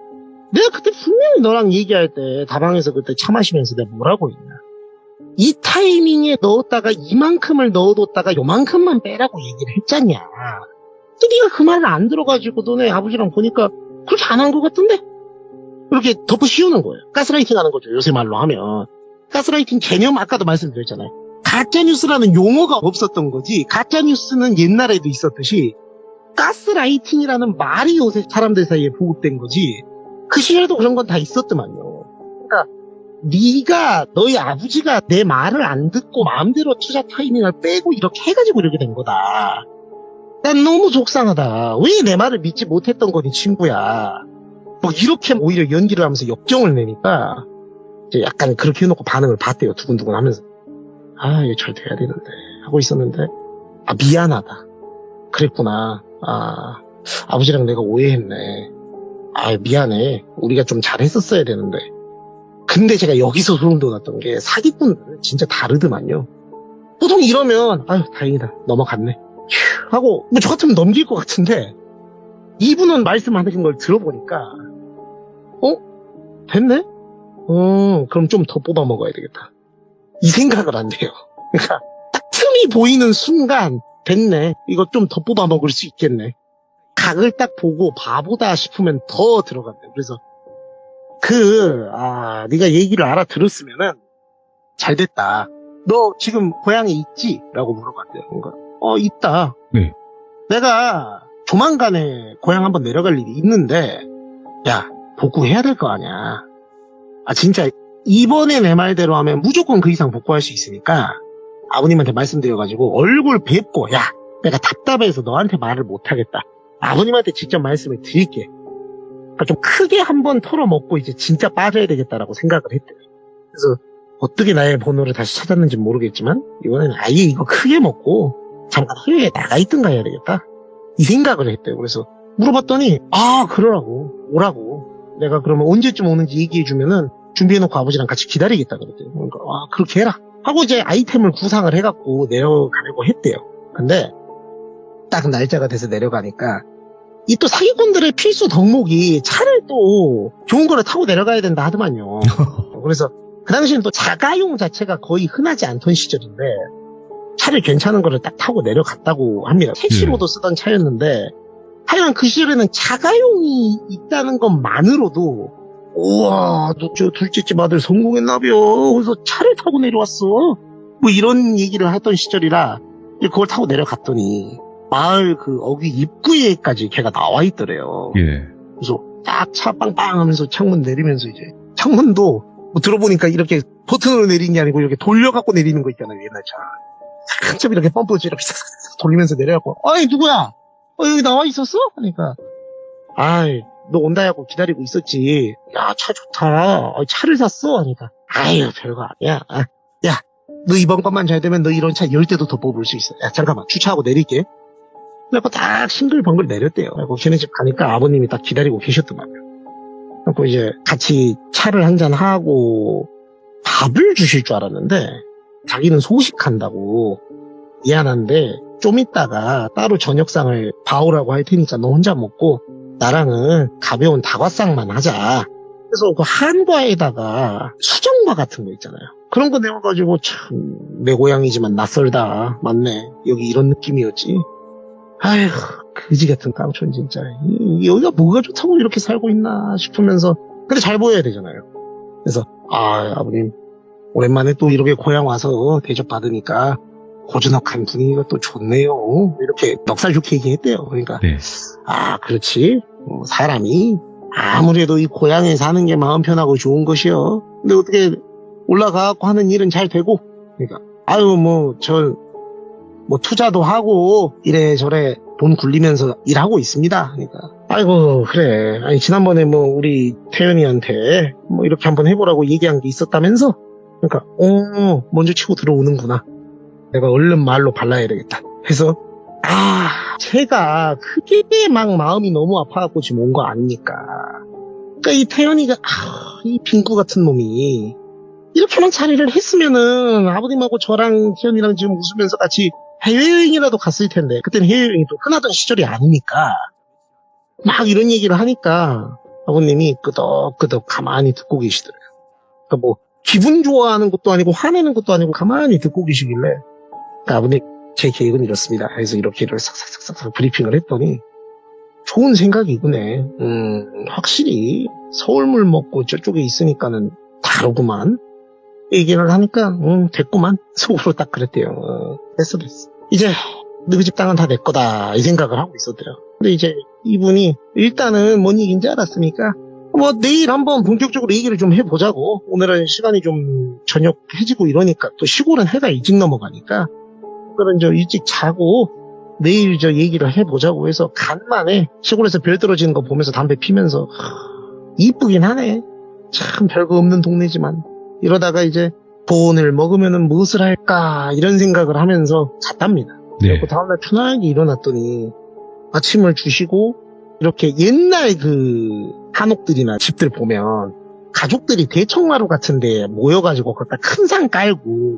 내가 그때 분명히 너랑 얘기할 때 다방에서 그때 차 마시면서 내가 뭐라고 했냐. 이 타이밍에 넣었다가 이만큼을 넣어뒀다가 요만큼만 빼라고 얘기를 했잖냐. 또 네가 그 말을 안 들어가지고 너네 아버지랑 보니까 그렇게 안 한 것 같던데? 이렇게 덮어 씌우는 거예요. 가스라이팅 하는 거죠. 요새 말로 하면. 가스라이팅 개념 아까도 말씀드렸잖아요. 가짜뉴스라는 용어가 없었던 거지. 가짜뉴스는 옛날에도 있었듯이 가스라이팅이라는 말이 요새 사람들 사이에 보급된 거지. 그 시절에도 그런 건 다 있었더만요. 그러니까 네가 너희 아버지가 내 말을 안 듣고 마음대로 투자 타이밍을 빼고 이렇게 해가지고 이렇게 된 거다. 난 너무 속상하다. 왜 내 말을 믿지 못했던 거니 친구야. 뭐 이렇게 오히려 연기를 하면서 역정을 내니까 이제 약간 그렇게 해놓고 반응을 봤대요. 두근두근 하면서 이거 잘 돼야 되는데 하고 있었는데 미안하다. 그랬구나. 아버지랑 내가 오해했네. 미안해. 우리가 좀 잘했었어야 되는데. 근데 제가 여기서 소름 돋았던 게 사기꾼들은 진짜 다르더만요. 보통 이러면 다행이다. 넘어갔네. 휴 하고 뭐 저 같으면 넘길 것 같은데 이분은 말씀하신 걸 들어보니까 됐네? 그럼 좀 더 뽑아 먹어야 되겠다. 이 생각을 안 돼요. 그러니까 딱 틈이 보이는 순간 됐네. 이거 좀 더 뽑아 먹을 수 있겠네. 각을 딱 보고 바보다 싶으면 더 들어간대. 그래서 네가 얘기를 알아들었으면은 잘 됐다. 너 지금 고향에 있지? 라고 물어봤대요. 그러니까 있다. 네. 내가 조만간에 고향 한번 내려갈 일이 있는데 야 복구해야 될 거 아니야. 진짜 이번에 내 말대로 하면 무조건 그 이상 복구할 수 있으니까 아버님한테 말씀드려가지고 얼굴 뵙고 야 내가 답답해서 너한테 말을 못하겠다. 아버님한테 직접 말씀을 드릴게. 그러니까 좀 크게 한번 털어먹고 이제 진짜 빠져야 되겠다라고 생각을 했대요. 그래서 어떻게 나의 번호를 다시 찾았는지 모르겠지만 이번에는 아예 이거 크게 먹고 잠깐 해외에 나가 있든가 해야 되겠다. 이 생각을 했대요. 그래서 물어봤더니 그러라고 오라고. 내가 그러면 언제쯤 오는지 얘기해주면은 준비해놓고 아버지랑 같이 기다리겠다 그랬대요. 그러니까 그렇게 해라 하고 이제 아이템을 구상을 해갖고 내려가려고 했대요. 근데 딱 날짜가 돼서 내려가니까 이 또 사기꾼들의 필수 덕목이 차를 또 좋은 거를 타고 내려가야 된다 하더만요. 그래서 그 당시에는 또 자가용 자체가 거의 흔하지 않던 시절인데 차를 괜찮은 거를 딱 타고 내려갔다고 합니다. 택시로도 쓰던 차였는데 하여간 그 시절에는 자가용이 있다는 것만으로도 우와 너 저 둘째 집 아들 성공했나벼. 그래서 차를 타고 내려왔어. 뭐 이런 얘기를 하던 시절이라 그걸 타고 내려갔더니 마을 그 어귀 입구에까지 걔가 나와 있더래요. 예. 그래서 딱 차 빵빵 하면서 창문 내리면서 이제 창문도 뭐 들어보니까 이렇게 버튼으로 내리는 게 아니고 이렇게 돌려갖고 내리는 거 있잖아요. 옛날 차. 참 이렇게 펌프지 이렇게 싹싹 돌리면서 내려갖고 누구야? 여기 나와 있었어? 하니까 너 온다 하고 기다리고 있었지. 야 차 좋다. 차를 샀어? 하니까 아유, 별거 아니야. 야, 너 이번 것만 잘 되면 너 이런 차 10대도 더 뽑을 수 있어. 야, 잠깐만, 주차하고 내릴게. 그래갖고 딱 싱글벙글 내렸대요. 그래갖고 걔네 집 가니까 아버님이 딱 기다리고 계셨더만요. 그래갖고 이제 같이 차를 한잔하고 밥을 주실 줄 알았는데, 자기는 소식한다고, 미안한데, 좀 있다가 따로 저녁상을 봐오라고 할 테니까 너 혼자 먹고, 나랑은 가벼운 다과상만 하자. 그래서 그 한과에다가 수정과 같은 거 있잖아요. 그런 거 내어가지고 참 내 고향이지만 낯설다. 맞네. 여기 이런 느낌이었지. 아휴, 그지 같은 깡촌 진짜. 여기가 뭐가 좋다고 이렇게 살고 있나 싶으면서. 근데 잘 보여야 되잖아요. 그래서 아버님 오랜만에 또 이렇게 고향 와서 대접받으니까 고즈넉한 분위기가 또 좋네요. 이렇게 넉살 좋게 얘기했대요. 그러니까 네. 그렇지. 사람이 아무래도 이 고향에 사는 게 마음 편하고 좋은 것이요. 근데 어떻게 올라가고 하는 일은 잘 되고, 그러니까 투자도 하고 이래저래 돈 굴리면서 일하고 있습니다. 그러니까 아이고 그래. 아니 지난번에 우리 태연이한테 이렇게 한번 해보라고 얘기한 게 있었다면서. 그러니까 먼저 치고 들어오는구나. 내가 얼른 말로 발라야 되겠다 해서 제가 크게 막 마음이 너무 아파갖고 지금 온 거 아닙니까. 그러니까 이 태연이가 이 빙구 같은 놈이 이렇게만 자리를 했으면은 아버님하고 저랑 태연이랑 지금 웃으면서 같이 해외여행이라도 갔을 텐데, 그때는 해외여행이 또 흔하던 시절이 아니니까 막 이런 얘기를 하니까 아버님이 끄덕끄덕 가만히 듣고 계시더래요. 그러니까 기분 좋아하는 것도 아니고 화내는 것도 아니고 가만히 듣고 계시길래, 그러니까 아버님 제 계획은 이렇습니다 해서 이렇게를 싹싹싹싹 브리핑을 했더니 좋은 생각이구네. 확실히 서울물 먹고 저쪽에 있으니까는 다르구만. 얘기를 하니까 됐구만. 속으로 딱 그랬대요. 됐어. 이제 너희 집 땅은 다 내 거다 이 생각을 하고 있었대요. 근데 이제 이분이 일단은 뭔 얘기인지 알았으니까 내일 한번 본격적으로 얘기를 좀 해보자고. 오늘은 시간이 좀 저녁해지고 이러니까 또 시골은 해가 일찍 넘어가니까 그런 일찍 자고 내일 얘기를 해보자고 해서 간만에 시골에서 별 떨어지는 거 보면서 담배 피면서 이쁘긴 하네. 참 별거 없는 동네지만. 이러다가 이제 돈을 먹으면은 무엇을 할까 이런 생각을 하면서 잤답니다. 네. 그리고 다음날 편하게 일어났더니 아침을 주시고 이렇게 옛날 한옥들이나 집들 보면 가족들이 대청마루 같은데 모여가지고 거기다 큰 상 깔고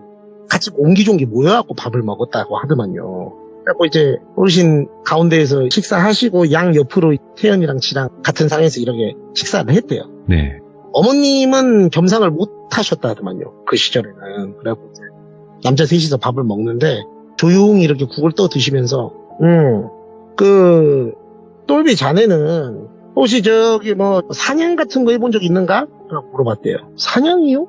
같이 옹기종기 모여갖고 밥을 먹었다고 하더만요. 그래갖고 이제 어르신 가운데에서 식사하시고 양 옆으로 태연이랑 지랑 같은 상에서 이렇게 식사를 했대요. 네. 어머님은 겸상을 못 하셨다 하더만요. 그 시절에는. 그래갖고 이제 남자 셋이서 밥을 먹는데 조용히 이렇게 국을 떠 드시면서 똘비 자네는 혹시 사냥 같은 거 해본 적 있는가? 라고 물어봤대요. 사냥이요?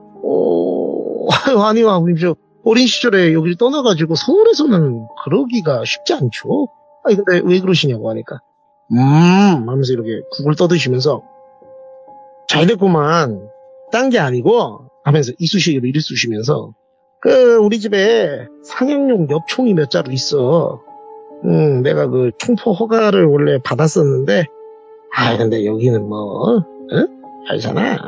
아니요 아버님 어린 시절에 여기를 떠나가지고 서울에서는 그러기가 쉽지 않죠. 아니 근데 왜 그러시냐고 하니까 하면서 이렇게 국을 떠드시면서 잘 됐구만. 딴 게 아니고 하면서 이쑤시개로 이를 쑤시면서 우리 집에 상향용 엽총이 몇 자루 있어. 내가 총포 허가를 원래 받았었는데 근데 여기는 알잖아.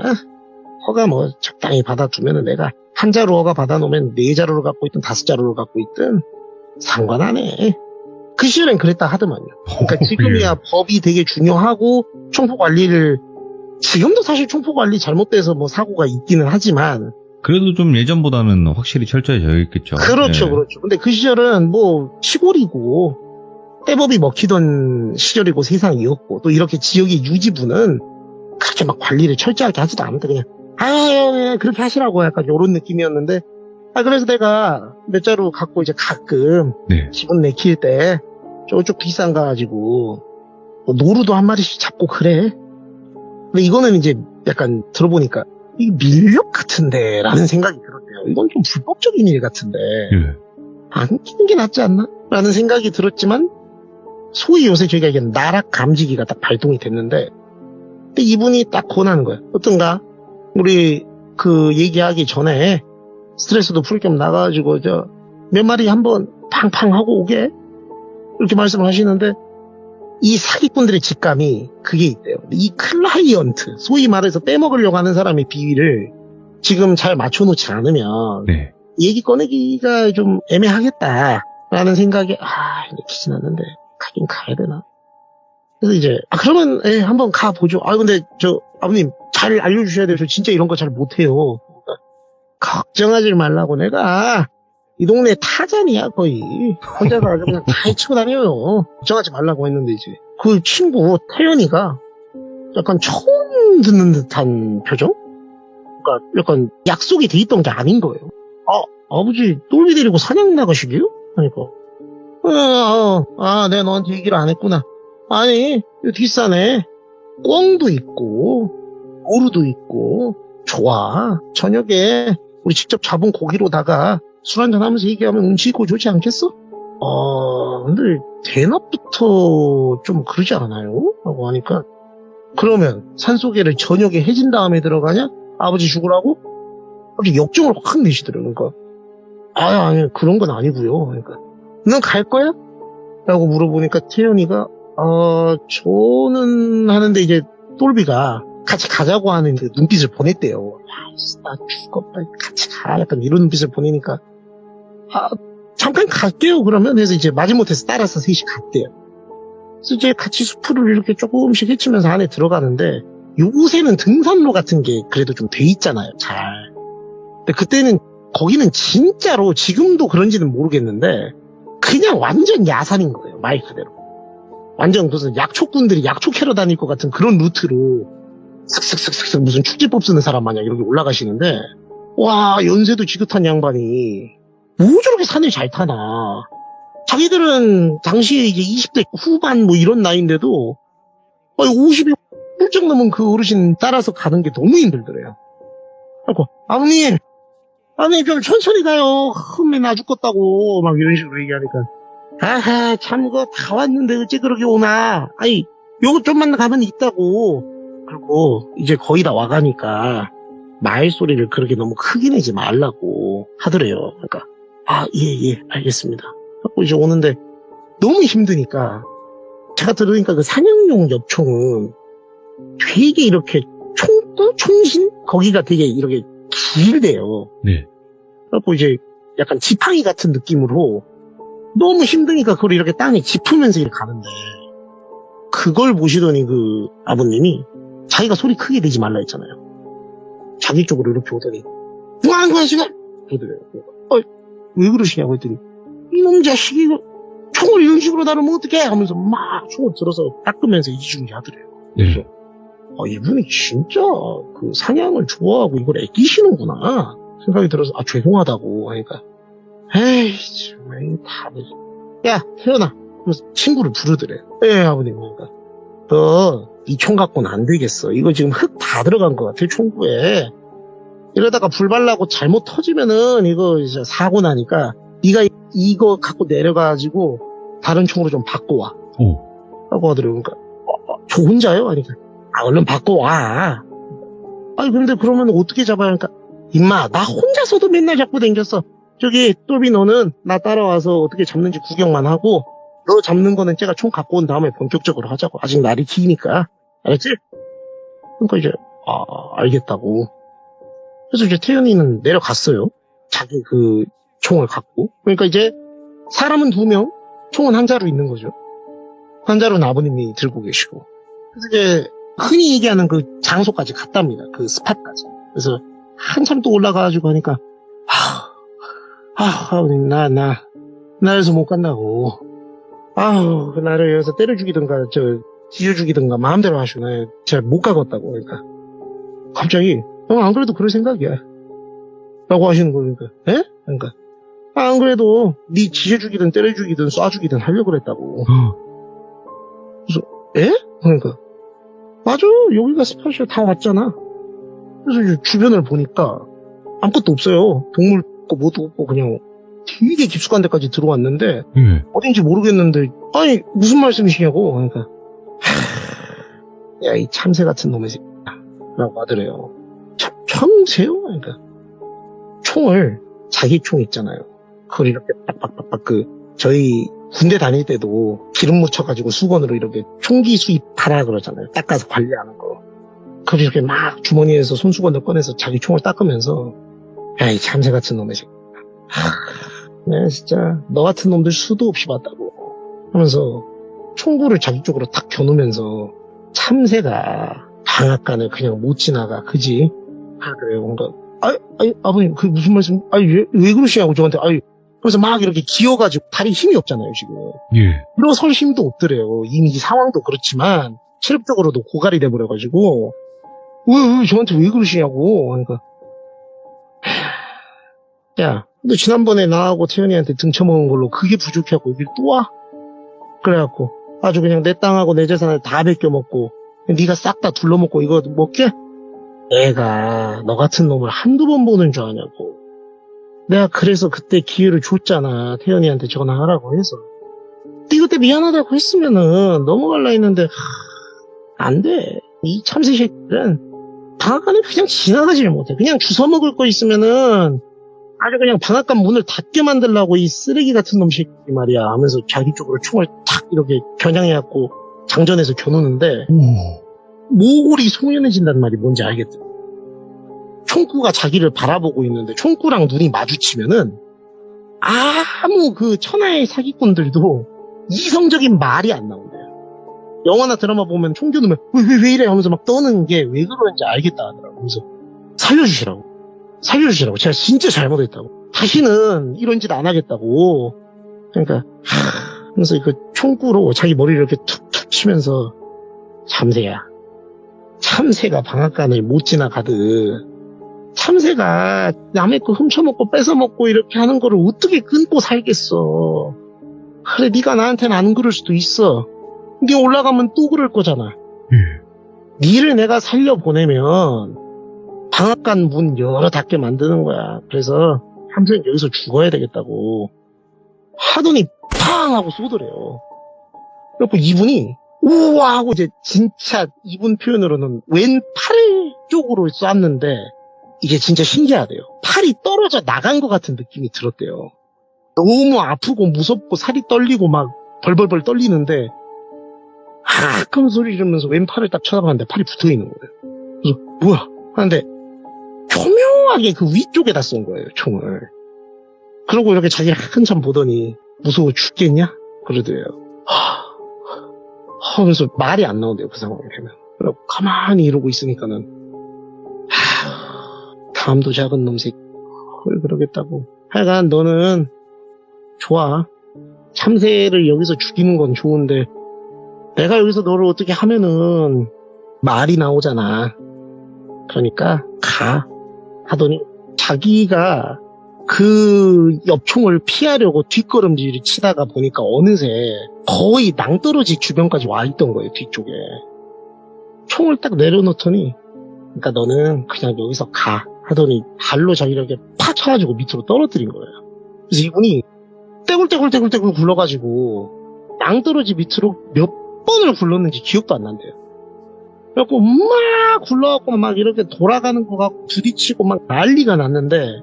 허가 적당히 받아두면은 내가 한 자루 허가 받아놓으면 4자루를 갖고 있든 5자루를 갖고 있든 상관하네. 그 시절엔 그랬다 하더만요. 그러니까 지금이야 법이 되게 중요하고 총포 관리를 지금도 사실 총포 관리 잘못돼서 사고가 있기는 하지만 그래도 좀 예전보다는 확실히 철저해져 있겠죠. 그렇죠, 네. 그렇죠. 근데 그 시절은 시골이고 떼법이 먹히던 시절이고 세상이었고 또 이렇게 지역의 유지부는 그렇게 막 관리를 철저하게 하지도 않는데 그냥 그렇게 하시라고 약간 이런 느낌이었는데 그래서 내가 몇 자루 갖고 이제 가끔 네. 기분 내킬 때 저쪽 뒷산 가가지고 노루도 한 마리씩 잡고 그래. 근데 이거는 이제 약간 들어보니까 이게 밀렵 같은데 라는 생각이 들었대요. 이건 좀 불법적인 일 같은데 안 끼는 게 낫지 않나? 라는 생각이 들었지만 소위 요새 저희가 얘기하는 나락 감지기가 딱 발동이 됐는데 근데 이분이 딱 권하는 거예요. 어떤가? 우리 얘기하기 전에 스트레스도 풀 겸 나가가지고 몇 마리 한번 팡팡 하고 오게 이렇게 말씀을 하시는데 이 사기꾼들의 직감이 그게 있대요. 이 클라이언트, 소위 말해서 빼먹으려고 하는 사람의 비위를 지금 잘 맞춰놓지 않으면 네. 얘기 꺼내기가 좀 애매하겠다라는 생각에 이렇게 지났는데 가긴 가야 되나? 그래서 이제 그러면 한번 가보죠. 근데 저 아버님 잘 알려주셔야 돼요. 저 진짜 이런 거 잘 못해요. 그러니까 걱정하지 말라고 내가 이 동네 타잔이야 거의. 혼자서 아주 그냥 다 헤치고 다녀요. 걱정하지 말라고 했는데 이제 그 친구 태연이가 약간 처음 듣는 듯한 표정? 그러니까 약간 약속이 돼 있던 게 아닌 거예요. 아버지 똘비 데리고 사냥 나가시게요? 하니까 내가 너한테 얘기를 안 했구나. 아니 이거 뒷산에 꿩도 있고 오루도 있고 좋아. 저녁에 우리 직접 잡은 고기로다가 술 한잔 하면서 얘기하면 운치 있고 좋지 않겠어? 근데 대낮부터 좀 그러지 않아요? 라고 하니까 그러면 산소개를 저녁에 해진 다음에 들어가냐? 아버지 죽으라고? 갑자기 역정을 확 내시더라고요. 그러니까 아니 그런 건 아니고요. 그러니까 넌 갈 거야? 라고 물어보니까 태연이가 저는 하는데 이제 똘비가 같이 가자고 하는 그 눈빛을 보냈대요. 나 죽었다. 같이 가. 약간 이런 눈빛을 보내니까 잠깐 갈게요. 그러면 해서 이제 마지못해서 따라서 셋이 갔대요. 그래서 이제 같이 수풀을 이렇게 조금씩 헤치면서 안에 들어가는데 요새는 등산로 같은 게 그래도 좀 돼 있잖아요. 잘. 근데 그때는 거기는 진짜로 지금도 그런지는 모르겠는데 그냥 완전 야산인 거예요. 말 그대로. 완전 무슨 약초꾼들이 약초 캐러 다닐 것 같은 그런 루트로 슥슥슥슥 무슨 축지법 쓰는 사람 마냥 이렇게 올라가시는데 와 연세도 지긋한 양반이 뭐 저렇게 산을 잘 타나. 자기들은 당시에 이제 20대 후반 뭐 이런 나이인데도 50이 훌쩍 넘은 그 어르신 따라서 가는 게 너무 힘들더래요. 그리고 아버님 좀 천천히 가요. 맨날 죽겠다고 막 이런 식으로 얘기하니까 참 그거 다 왔는데 어째 그렇게 오나. 요거 좀만 가면 있다고. 그리고 이제 거의 다 와가니까 말소리를 그렇게 너무 크게 내지 말라고 하더래요. 그러니까 예 알겠습니다 하고 이제 오는데 너무 힘드니까 제가 들으니까 그 사냥용 엽총은 되게 이렇게 총신? 거기가 되게 이렇게 길대요. 네. 그래갖고 이제 약간 지팡이 같은 느낌으로 너무 힘드니까 그걸 이렇게 땅에 짚으면서 이렇게 가는데 그걸 보시더니 그 아버님이 자기가 소리 크게 내지 말라 했잖아요. 자기 쪽으로 이렇게 오더니 뭐 하는 거야 지금? 그러더래요. 왜 그러시냐고 했더니 이놈 자식이 이거 총을 이런 식으로 다루면 어떡해 하면서 막 총을 들어서 닦으면서 이지중지 하더래요. 그래서 이분이 진짜 그 사냥을 좋아하고 이걸 애끼시는구나 생각이 들어서 죄송하다고 하니까 정말 다들 야 태연아 그래서 친구를 부르더래. 아버님 그러니까 이 총 갖고는 안 되겠어. 이거 지금 흙 다 들어간 것 같아 총구에. 이러다가 불 발라고 잘못 터지면은 이거 이제 사고 나니까 네가 이거 갖고 내려가지고 다른 총으로 좀 바꿔와. 라고 하더라고요. 그러니까 저 혼자요? 하니까 얼른 바꿔와. 근데 그러면 어떻게 잡아야 하니까 임마 나 혼자서도 맨날 잡고 댕겼어. 저기 똘비 너는 나 따라와서 어떻게 잡는지 구경만 하고 너 잡는 거는 제가 총 갖고 온 다음에 본격적으로 하자고. 아직 날이 기니까. 알았지? 그러니까 이제 알겠다고. 그래서 이제 태연이는 내려갔어요. 자기 그 총을 갖고. 그러니까 이제 사람은 2명, 총은 한 자루 있는 거죠. 한 자루는 아버님이 들고 계시고. 그래서 이제 흔히 얘기하는 그 장소까지 갔답니다. 그 스팟까지. 그래서 한참 또 올라가가지고 하니까 아버님 나에서 못 간다고. 그 나를 여기서 때려 죽이든가 찢어 죽이든가 마음대로 하시네. 제가 못 가겠다고. 그러니까 갑자기 안 그래도 그럴 생각이야 라고 하시는 거니까 그러니까 안 그래도 네 찢어 죽이든 때려 죽이든 쏴 죽이든 하려고 그랬다고. 그래서 그러니까 맞아 여기가 스팟이야 다 왔잖아. 그래서 이제 주변을 보니까 아무것도 없어요. 동물 없고 뭐도 없고 그냥 되게 깊숙한 데까지 들어왔는데 어딘지 모르겠는데 무슨 말씀이시냐고. 그러니까 야 이 참새 같은 놈의 새끼야 라고 하더래요. 참새요? 그러니까 총을 자기 총 있잖아요. 그걸 이렇게 빡빡빡빡 저희 군대 다닐 때도 기름 묻혀가지고 수건으로 이렇게 총기 수입하라 그러잖아요. 닦아서 관리하는 거. 그렇게 이렇게 막 주머니에서 손수건을 꺼내서 자기 총을 닦으면서, 야, 이 참새 같은 놈의 새끼. 내가 진짜 너 같은 놈들 수도 없이 봤다고 하면서 총구를 자기 쪽으로 탁 겨누면서 참새가 방앗간을 그냥 못 지나가. 그지? 아, 그래요. 뭔가, 아버님, 그 무슨 말씀, 왜 그러시냐고 저한테, 그래서 막 이렇게 기어가지고 다리 힘이 없잖아요, 지금. 예. 일어설 힘도 없더래요. 이미 이 상황도 그렇지만, 체력적으로도 고갈이 돼버려가지고, 저한테 왜 그러시냐고. 그러니까, 야, 너 지난번에 나하고 태연이한테 등쳐먹은 걸로 그게 부족해갖고 여길 또 와? 그래갖고, 아주 그냥 내 땅하고 내 재산을 다 베껴먹고, 네가 싹 다 둘러먹고 이거 먹게? 내가 너 같은 놈을 한두 번 보는 줄 아냐고. 내가 그래서 그때 기회를 줬잖아. 태연이한테 전화하라고 해서. 네 그때 미안하다고 했으면은 넘어갈라 했는데 안 돼. 이 참새 새끼들은 방앗간을 그냥 지나가질 못해. 그냥 주워 먹을 거 있으면은 아주 그냥 방앗간 문을 닫게 만들라고 이 쓰레기 같은 놈 새끼 말이야 하면서 자기 쪽으로 총을 탁 이렇게 겨냥해갖고 장전해서 겨누는데 모골이 송연해진다는 말이 뭔지 알겠죠? 총구가 자기를 바라보고 있는데 총구랑 눈이 마주치면은 아무 그 천하의 사기꾼들도 이성적인 말이 안 나온대요. 영화나 드라마 보면 총 겨누면 왜 이래 하면서 막 떠는 게 왜 그러는지 알겠다 하더라고. 그래서 살려주시라고. 제가 진짜 잘못했다고. 다시는 이런 짓 안 하겠다고. 그러니까 하면서 그 총구로 자기 머리를 이렇게 툭툭 치면서 참새가 방앗간을 못 지나가듯 참새가 남의 거 훔쳐먹고 뺏어먹고 이렇게 하는 거를 어떻게 끊고 살겠어. 그래 네가 나한테는 안 그럴 수도 있어. 네 올라가면 또 그럴 거잖아. 니를 내가 살려보내면 방앗간 문 열어 닫게 만드는 거야. 그래서 참새는 여기서 죽어야 되겠다고 하더니 팡 하고 쏘더래요. 그래갖고 이분이 우와 하고 이제 진짜 이분 표현으로는 왼 팔 쪽으로 쐈는데 이게 진짜 신기하대요. 팔이 떨어져 나간 것 같은 느낌이 들었대요. 너무 아프고 무섭고 살이 떨리고 막 벌벌벌 떨리는데 하악한 소리 지르면서 왼팔을 딱 쳐다봤는데 팔이 붙어있는 거예요. 그래서 뭐야 하는데 교묘하게 그 위쪽에다 쏜 거예요, 총을. 그러고 이렇게 자기 한참 보더니 무서워 죽겠냐? 그러더래요. 하면서 말이 안 나온대요, 그 상황이 되면. 그래서 가만히 이러고 있으니까는 담도 작은 놈 새끼 뭘 그러겠다고. 하여간 너는 좋아. 참새를 여기서 죽이는 건 좋은데 내가 여기서 너를 어떻게 하면은 말이 나오잖아. 그러니까 가 하더니 자기가 그 엽총을 피하려고 뒷걸음질을 치다가 보니까 어느새 거의 낭떠러지 주변까지 와 있던 거예요, 뒤쪽에. 총을 딱 내려놓더니 그러니까 너는 그냥 여기서 가 하더니 발로 자기를 이렇게 팍 쳐가지고 밑으로 떨어뜨린 거예요. 그래서 이분이 떼굴떼굴 굴러가지고 낭떠러지 밑으로 몇 번을 굴렀는지 기억도 안 난대요. 그래갖고 막 굴러갖고 막 이렇게 돌아가는 거 같고 부딪히고 막 난리가 났는데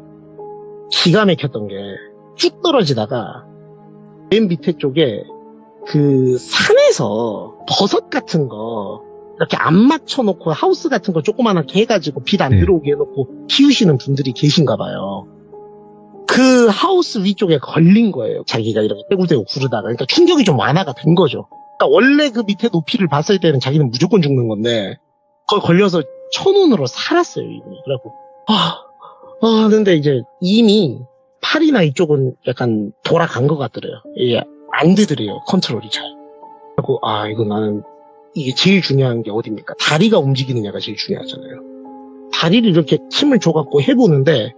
기가 막혔던 게 쭉 떨어지다가 맨 밑에 쪽에 그 산에서 버섯 같은 거 이렇게 안 맞춰놓고 하우스 같은 거 조그만하게 해가지고 빛 안 들어오게 해놓고 키우시는 분들이 계신가 봐요. 그 하우스 위쪽에 걸린 거예요. 자기가 이렇게 떼굴떼굴 구르다가. 그러니까 충격이 좀 완화가 된 거죠. 그러니까 원래 그 밑에 높이를 봤을 때는 자기는 무조건 죽는 건데 거기 걸려서 천운으로 살았어요, 이분이. 그래갖고 근데 이제 이미 팔이나 이쪽은 약간 돌아간 것 같더래요. 이게 안 되더래요, 컨트롤이 잘. 그래갖고 이거 나는 이게 제일 중요한 게 어딥니까? 다리가 움직이느냐가 제일 중요하잖아요. 다리를 이렇게 힘을 줘갖고 해보는데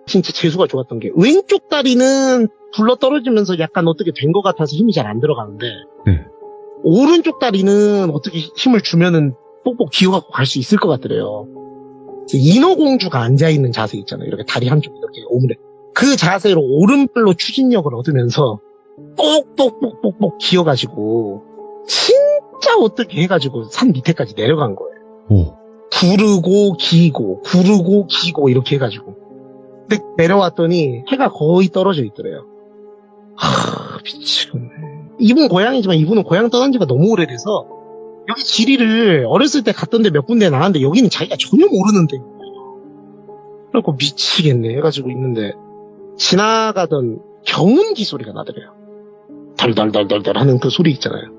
진짜 재수가 좋았던 게 왼쪽 다리는 굴러 떨어지면서 약간 어떻게 된 것 같아서 힘이 잘 안 들어가는데 오른쪽 다리는 어떻게 힘을 주면은 뽁뽁 기어갖고 갈 수 있을 것 같더래요. 인어공주가 앉아있는 자세 있잖아요. 이렇게 다리 한쪽 이렇게 오므려. 그 자세로 오른발로 추진력을 얻으면서 뽁뽁뽁뽁뽁 기어가지고 진짜 어떻게 해가지고 산 밑에까지 내려간 거예요. 구르고 기고 이렇게 해가지고. 근데 내려왔더니 해가 거의 떨어져 있더래요. 미치겠네. 이분 고향이지만 이분은 고향 떠난 지가 너무 오래돼서 여기 지리를 어렸을 때 갔던 데 몇 군데 나왔는데 여기는 자기가 전혀 모르는데. 그래갖고 미치겠네 해가지고 있는데 지나가던 경운기 소리가 나더래요. 덜덜덜덜덜 하는 그 소리 있잖아요.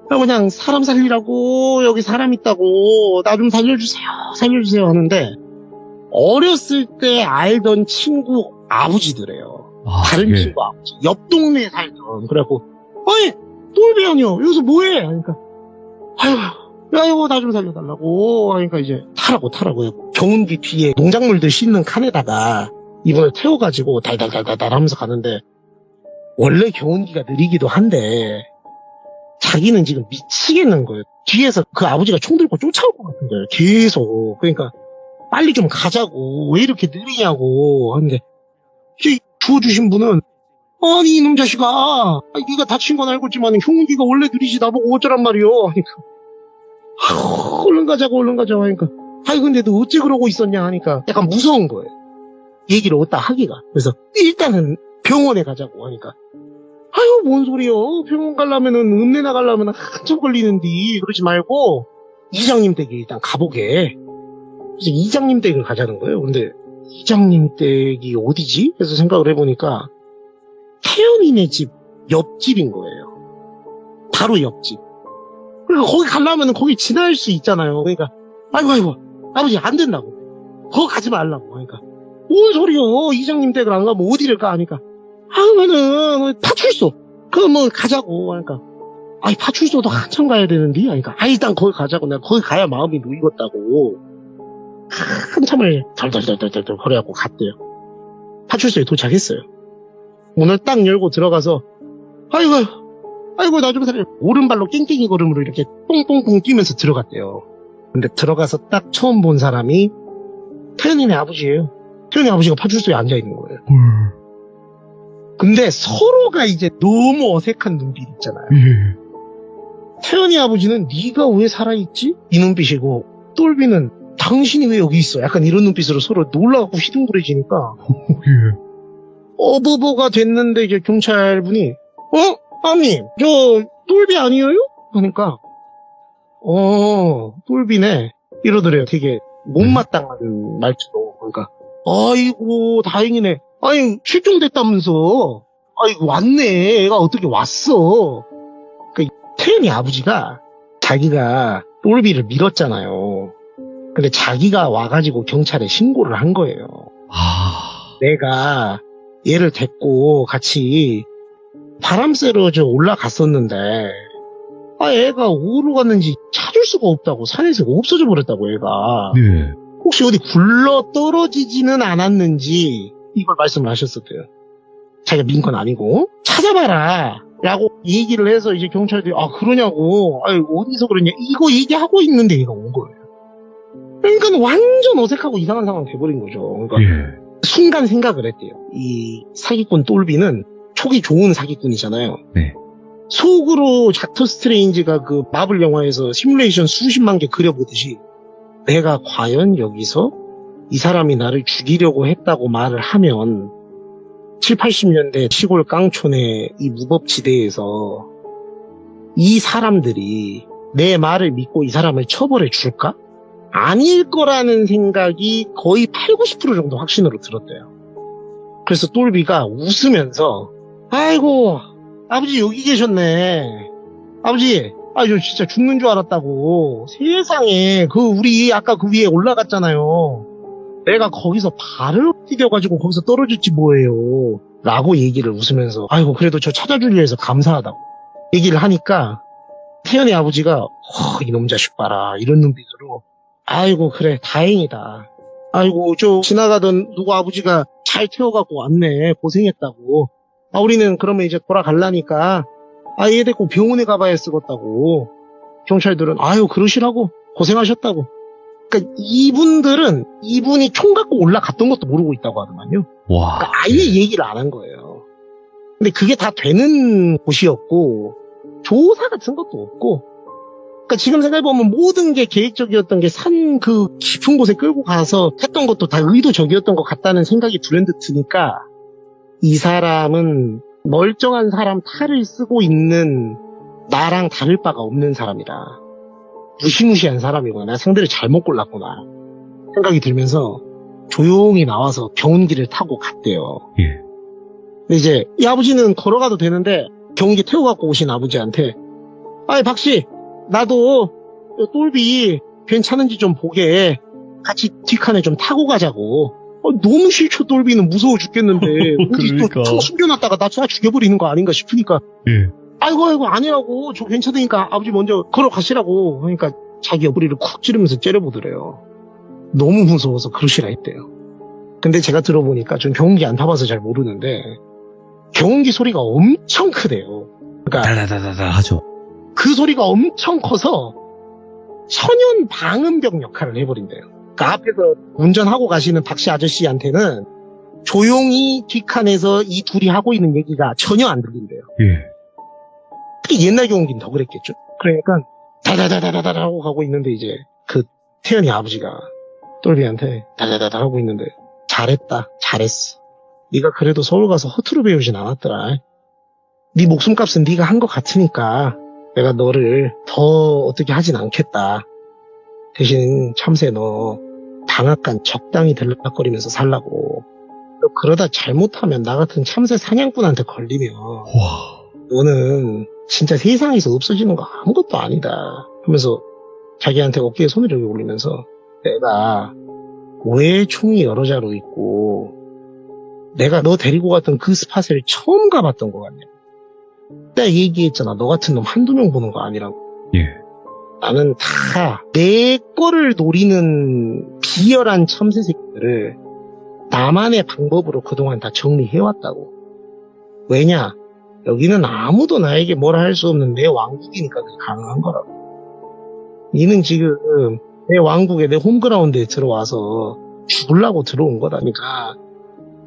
그냥 사람 살리라고 여기 사람 있다고 나 좀 살려주세요 하는데 어렸을 때 알던 친구 아버지들이에요. 다른 예. 친구 아버지 옆 동네에 살던. 그래갖고 어이 똘비 아니요 여기서 뭐해 하니까 아유 나 좀 살려달라고 하니까 이제 타라고 해요. 경운기 뒤에 농작물들 씻는 칸에다가 이분을 태워가지고 달달달달 하면서 가는데 원래 경운기가 느리기도 한데 자기는 지금 미치겠는 거예요. 뒤에서 그 아버지가 총 들고 쫓아올 것 같은 거예요. 계속. 그러니까 빨리 좀 가자고 왜 이렇게 느리냐고 하는데 주워주신 분은 아니 이놈 자식아 네가 다친 건 알고 있지만 경운기가 원래 느리지 나보고 어쩌란 말이요 하니까 얼른 가자고 하니까 근데 너 어째 그러고 있었냐 하니까 약간 무서운 거예요. 얘기를 어디다 하기가. 그래서 일단은 병원에 가자고 하니까 뭔 소리요. 병원 가려면은 읍내 나가려면 한참 걸리는데 그러지 말고 이장님 댁에 일단 가보게. 그래서 이장님 댁을 가자는 거예요. 근데 이장님 댁이 어디지? 그래서 생각을 해보니까 태연이네 집 옆집인 거예요. 바로 옆집. 그러니까 거기 가려면 거기 지날 수 있잖아요. 그러니까 아이고 아버지 안 된다고. 거기 가지 말라고 하니까 뭔 소리요. 이장님 댁을 안 가면 어디를 가 하니까 그러면은 파출소 그럼 뭐 가자고 하니까 파출소도 한참 가야 되는데 하니까 일단 거기 가자고. 내가 거기 가야 마음이 놓이겠다고 한참을 덜덜덜덜덜 거려갖고 갔대요. 파출소에 도착했어요. 문을 딱 열고 들어가서 아이고 나 좀 살려. 오른발로 깽깽이 걸음으로 이렇게 똥똥똥 뛰면서 들어갔대요. 근데 들어가서 딱 처음 본 사람이 태연이네 아버지예요. 태연이 아버지가 파출소에 앉아있는 거예요. 근데 서로가 이제 너무 어색한 눈빛 있잖아요. 태연이 아버지는 네가 왜 살아있지? 이 눈빛이고 똘비는 당신이 왜 여기 있어? 약간 이런 눈빛으로 서로 놀라갖고 휘둥그레지니까 어버버가 됐는데 이제 경찰분이 아님 저 똘비 아니에요? 하니까 똘비네 이러더래요. 되게 못마땅한 말투로. 그러니까 아이고 다행이네. 실종됐다면서. 왔네. 애가 어떻게 왔어. 그러니까 태연이 아버지가 자기가 똘비를 밀었잖아요. 근데 자기가 와가지고 경찰에 신고를 한 거예요. 내가 얘를 데리고 같이 바람 쐬러 올라갔었는데 애가 어디로 갔는지 찾을 수가 없다고. 산에서 없어져 버렸다고 애가. 네. 혹시 어디 굴러 떨어지지는 않았는지 이걸 말씀을 하셨었대요. 자기가 민 건 아니고 찾아봐라 라고 얘기를 해서 이제 경찰들이 그러냐고 어디서 그러냐 이거 얘기하고 있는데 얘가 온 거예요. 그러니까 완전 어색하고 이상한 상황이 돼버린 거죠. 그러니까 순간 생각을 했대요. 이 사기꾼 똘비는 촉이 좋은 사기꾼이잖아요. 네. 속으로 닥터 스트레인지가 그 마블 영화에서 시뮬레이션 수십만 개 그려보듯이 내가 과연 여기서 이 사람이 나를 죽이려고 했다고 말을 하면 7, 80년대 시골 깡촌의 이 무법지대에서 이 사람들이 내 말을 믿고 이 사람을 처벌해 줄까? 아닐 거라는 생각이 거의 8, 90% 정도 확신으로 들었대요. 그래서 똘비가 웃으면서 아이고 아버지 여기 계셨네. 아버지 저 진짜 죽는 줄 알았다고. 세상에 우리 아까 그 위에 올라갔잖아요. 내가 거기서 발을 뛰겨가지고 거기서 떨어졌지 뭐예요. 라고 얘기를 웃으면서 그래도 저 찾아주려 해서 감사하다고 얘기를 하니까 태연의 아버지가 이놈 자식 봐라 이런 눈빛으로 그래 다행이다. 저 지나가던 누구 아버지가 잘 태워갖고 왔네. 고생했다고. 우리는 그러면 이제 돌아갈라니까 얘 데리고 병원에 가봐야 쓰겠다고. 경찰들은 그러시라고 고생하셨다고. 그러니까 이분이 총 갖고 올라갔던 것도 모르고 있다고 하더만요. 와. 그러니까 아예 얘기를 안 한 거예요. 근데 그게 다 되는 곳이었고 조사 같은 것도 없고. 그러니까 지금 생각해보면 모든 게 계획적이었던 게 산 그 깊은 곳에 끌고 가서 했던 것도 다 의도적이었던 것 같다는 생각이 불현듯 드니까 이 사람은 멀쩡한 사람 탈을 쓰고 있는 나랑 다를 바가 없는 사람이다. 무시무시한 사람이구나. 내가 상대를 잘못 골랐구나. 생각이 들면서 조용히 나와서 경운기를 타고 갔대요. 예. 근데 이제 이 아버지는 걸어가도 되는데 경운기 태워 갖고 오신 아버지한테 아이 박씨 나도 똘비 괜찮은지 좀 보게 같이 뒷칸에 좀 타고 가자고. 너무 싫죠. 똘비는 무서워 죽겠는데 어디 그러니까. 또 숨겨놨다가 나 쏴 죽여버리는 거 아닌가 싶으니까 예. 아이고 아니라고 저 괜찮으니까 아버지 먼저 걸어가시라고. 그러니까 자기 옆구리를 쿡 찌르면서 째려보더래요. 너무 무서워서 그러시라 했대요. 근데 제가 들어보니까 전 경운기 안 타봐서 잘 모르는데 경운기 소리가 엄청 크대요. 그러니까 달라달라달 하죠. 그 소리가 엄청 커서 천연 방음벽 역할을 해버린대요. 그러니까 앞에서 운전하고 가시는 박씨 아저씨한테는 조용히 뒷칸에서 이 둘이 하고 있는 얘기가 전혀 안 들린대요. 예. 특히 옛날 경운기는 더 그랬겠죠. 그러니까 다다다다다다 하고 가고 있는데 이제 그 태연이 아버지가 똘비한테 다다다다 하고 있는데 잘했다 잘했어. 네가 그래도 서울 가서 허투루 배우진 않았더라. 네 목숨값은 네가 한 것 같으니까 내가 너를 더 어떻게 하진 않겠다. 대신 참새 너 방앗간 적당히 들락거리면서 살라고. 너 그러다 잘못하면 나 같은 참새 사냥꾼한테 걸리면 와. 너는 진짜 세상에서 없어지는 거 아무것도 아니다 하면서 자기한테 어깨에 손을 이렇게 올리면서 내가 왜 총이 여러 자루 있고 내가 너 데리고 갔던 그 스팟을 처음 가봤던 것 같냐. 내가 얘기했잖아. 너 같은 놈 한두 명 보는 거 아니라고. 예. 나는 다 내 거를 노리는 비열한 참새 새끼들을 나만의 방법으로 그동안 다 정리해왔다고. 왜냐? 여기는 아무도 나에게 뭐라 할 수 없는 내 왕국이니까 그게 가능한 거라고. 니는 지금 내 왕국에 내 홈그라운드에 들어와서 죽으려고 들어온 거라니까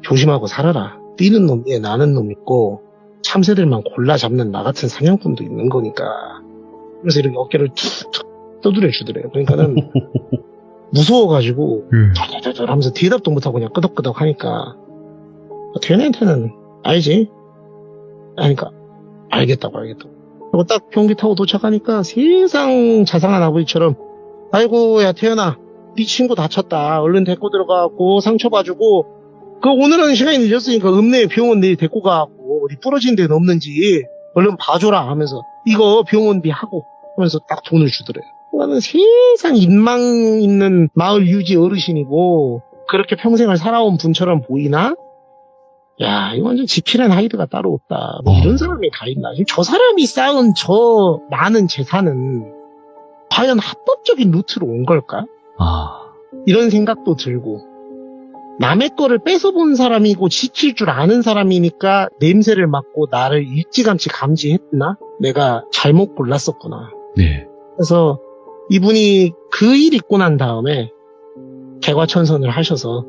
조심하고 살아라. 뛰는 놈 위에 나는 놈 있고 참새들만 골라 잡는 나 같은 사냥꾼도 있는 거니까. 그래서 이렇게 어깨를 툭툭 떠들여 주더래요. 그러니까는 무서워가지고 덜덜덜 하면서 대답도 못하고 그냥 끄덕끄덕 하니까 태연이한테는 알지? 하니까 알겠다고. 그리고 딱 경기 타고 도착하니까 세상 자상한 아버지처럼 아이고 야 태연아 네 친구 다쳤다. 얼른 데리고 들어가고 상처 봐주고 그 오늘은 시간이 늦었으니까 읍내 병원 내 데리고 가고 어디 부러진 데는 없는지 얼른 봐줘라 하면서 이거 병원비 하고 하면서 딱 돈을 주더래요. 나는 세상 인망 있는 마을 유지 어르신이고 그렇게 평생을 살아온 분처럼 보이나? 야, 이거 완전 지킬한 하이드가 따로 없다. 뭐 이런 사람이 다 있나? 지금 저 사람이 쌓은 저 많은 재산은 과연 합법적인 루트로 온 걸까? 이런 생각도 들고 남의 거를 뺏어본 사람이고 지킬 줄 아는 사람이니까 냄새를 맡고 나를 일찌감치 감지했나? 내가 잘못 골랐었구나. 네. 그래서 이분이 그 일 있고 난 다음에 개과천선을 하셔서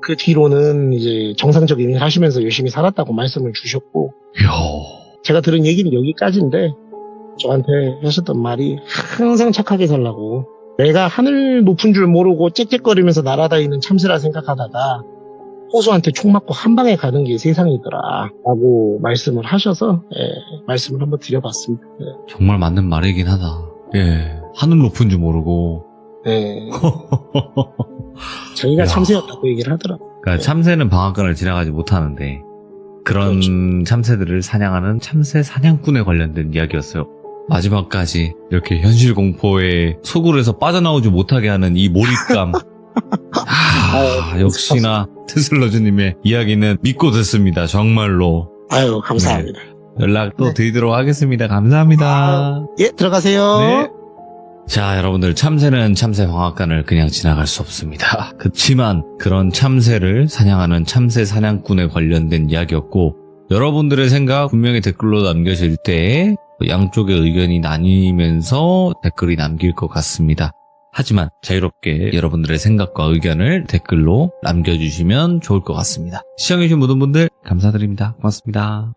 그 뒤로는 이제 정상적인 일 하시면서 열심히 살았다고 말씀을 주셨고 이야. 제가 들은 얘기는 여기까지인데 저한테 하셨던 말이 항상 착하게 살라고 내가 하늘 높은 줄 모르고 짹짹거리면서 날아다니는 참새라 생각하다가 호수한테 총 맞고 한 방에 가는 게 세상이더라 라고 말씀을 하셔서 말씀을 한번 드려봤습니다. 정말 맞는 말이긴 하다. 예. 하늘 높은 줄 모르고. 네. 저희가 야. 참새였다고 얘기를 하더라고요. 그러니까 참새는 방앗간을 지나가지 못하는데 그런 그렇죠. 참새들을 사냥하는 참새 사냥꾼에 관련된 이야기였어요. 마지막까지 이렇게 현실 공포에 소굴에서 빠져나오지 못하게 하는 이 몰입감. 역시나 테슬러즈님의 이야기는 믿고 듣습니다. 정말로. 아유, 감사합니다. 연락 또 네. 드리도록 하겠습니다. 감사합니다. 예, 들어가세요. 네. 자, 여러분들, 참새는 참새 방앗간을 그냥 지나갈 수 없습니다. 그치만 그런 참새를 사냥하는 참새 사냥꾼에 관련된 이야기였고, 여러분들의 생각 분명히 댓글로 남겨질 때 양쪽의 의견이 나뉘면서 댓글이 남길 것 같습니다. 하지만 자유롭게 여러분들의 생각과 의견을 댓글로 남겨주시면 좋을 것 같습니다. 시청해주신 모든 분들 감사드립니다. 고맙습니다.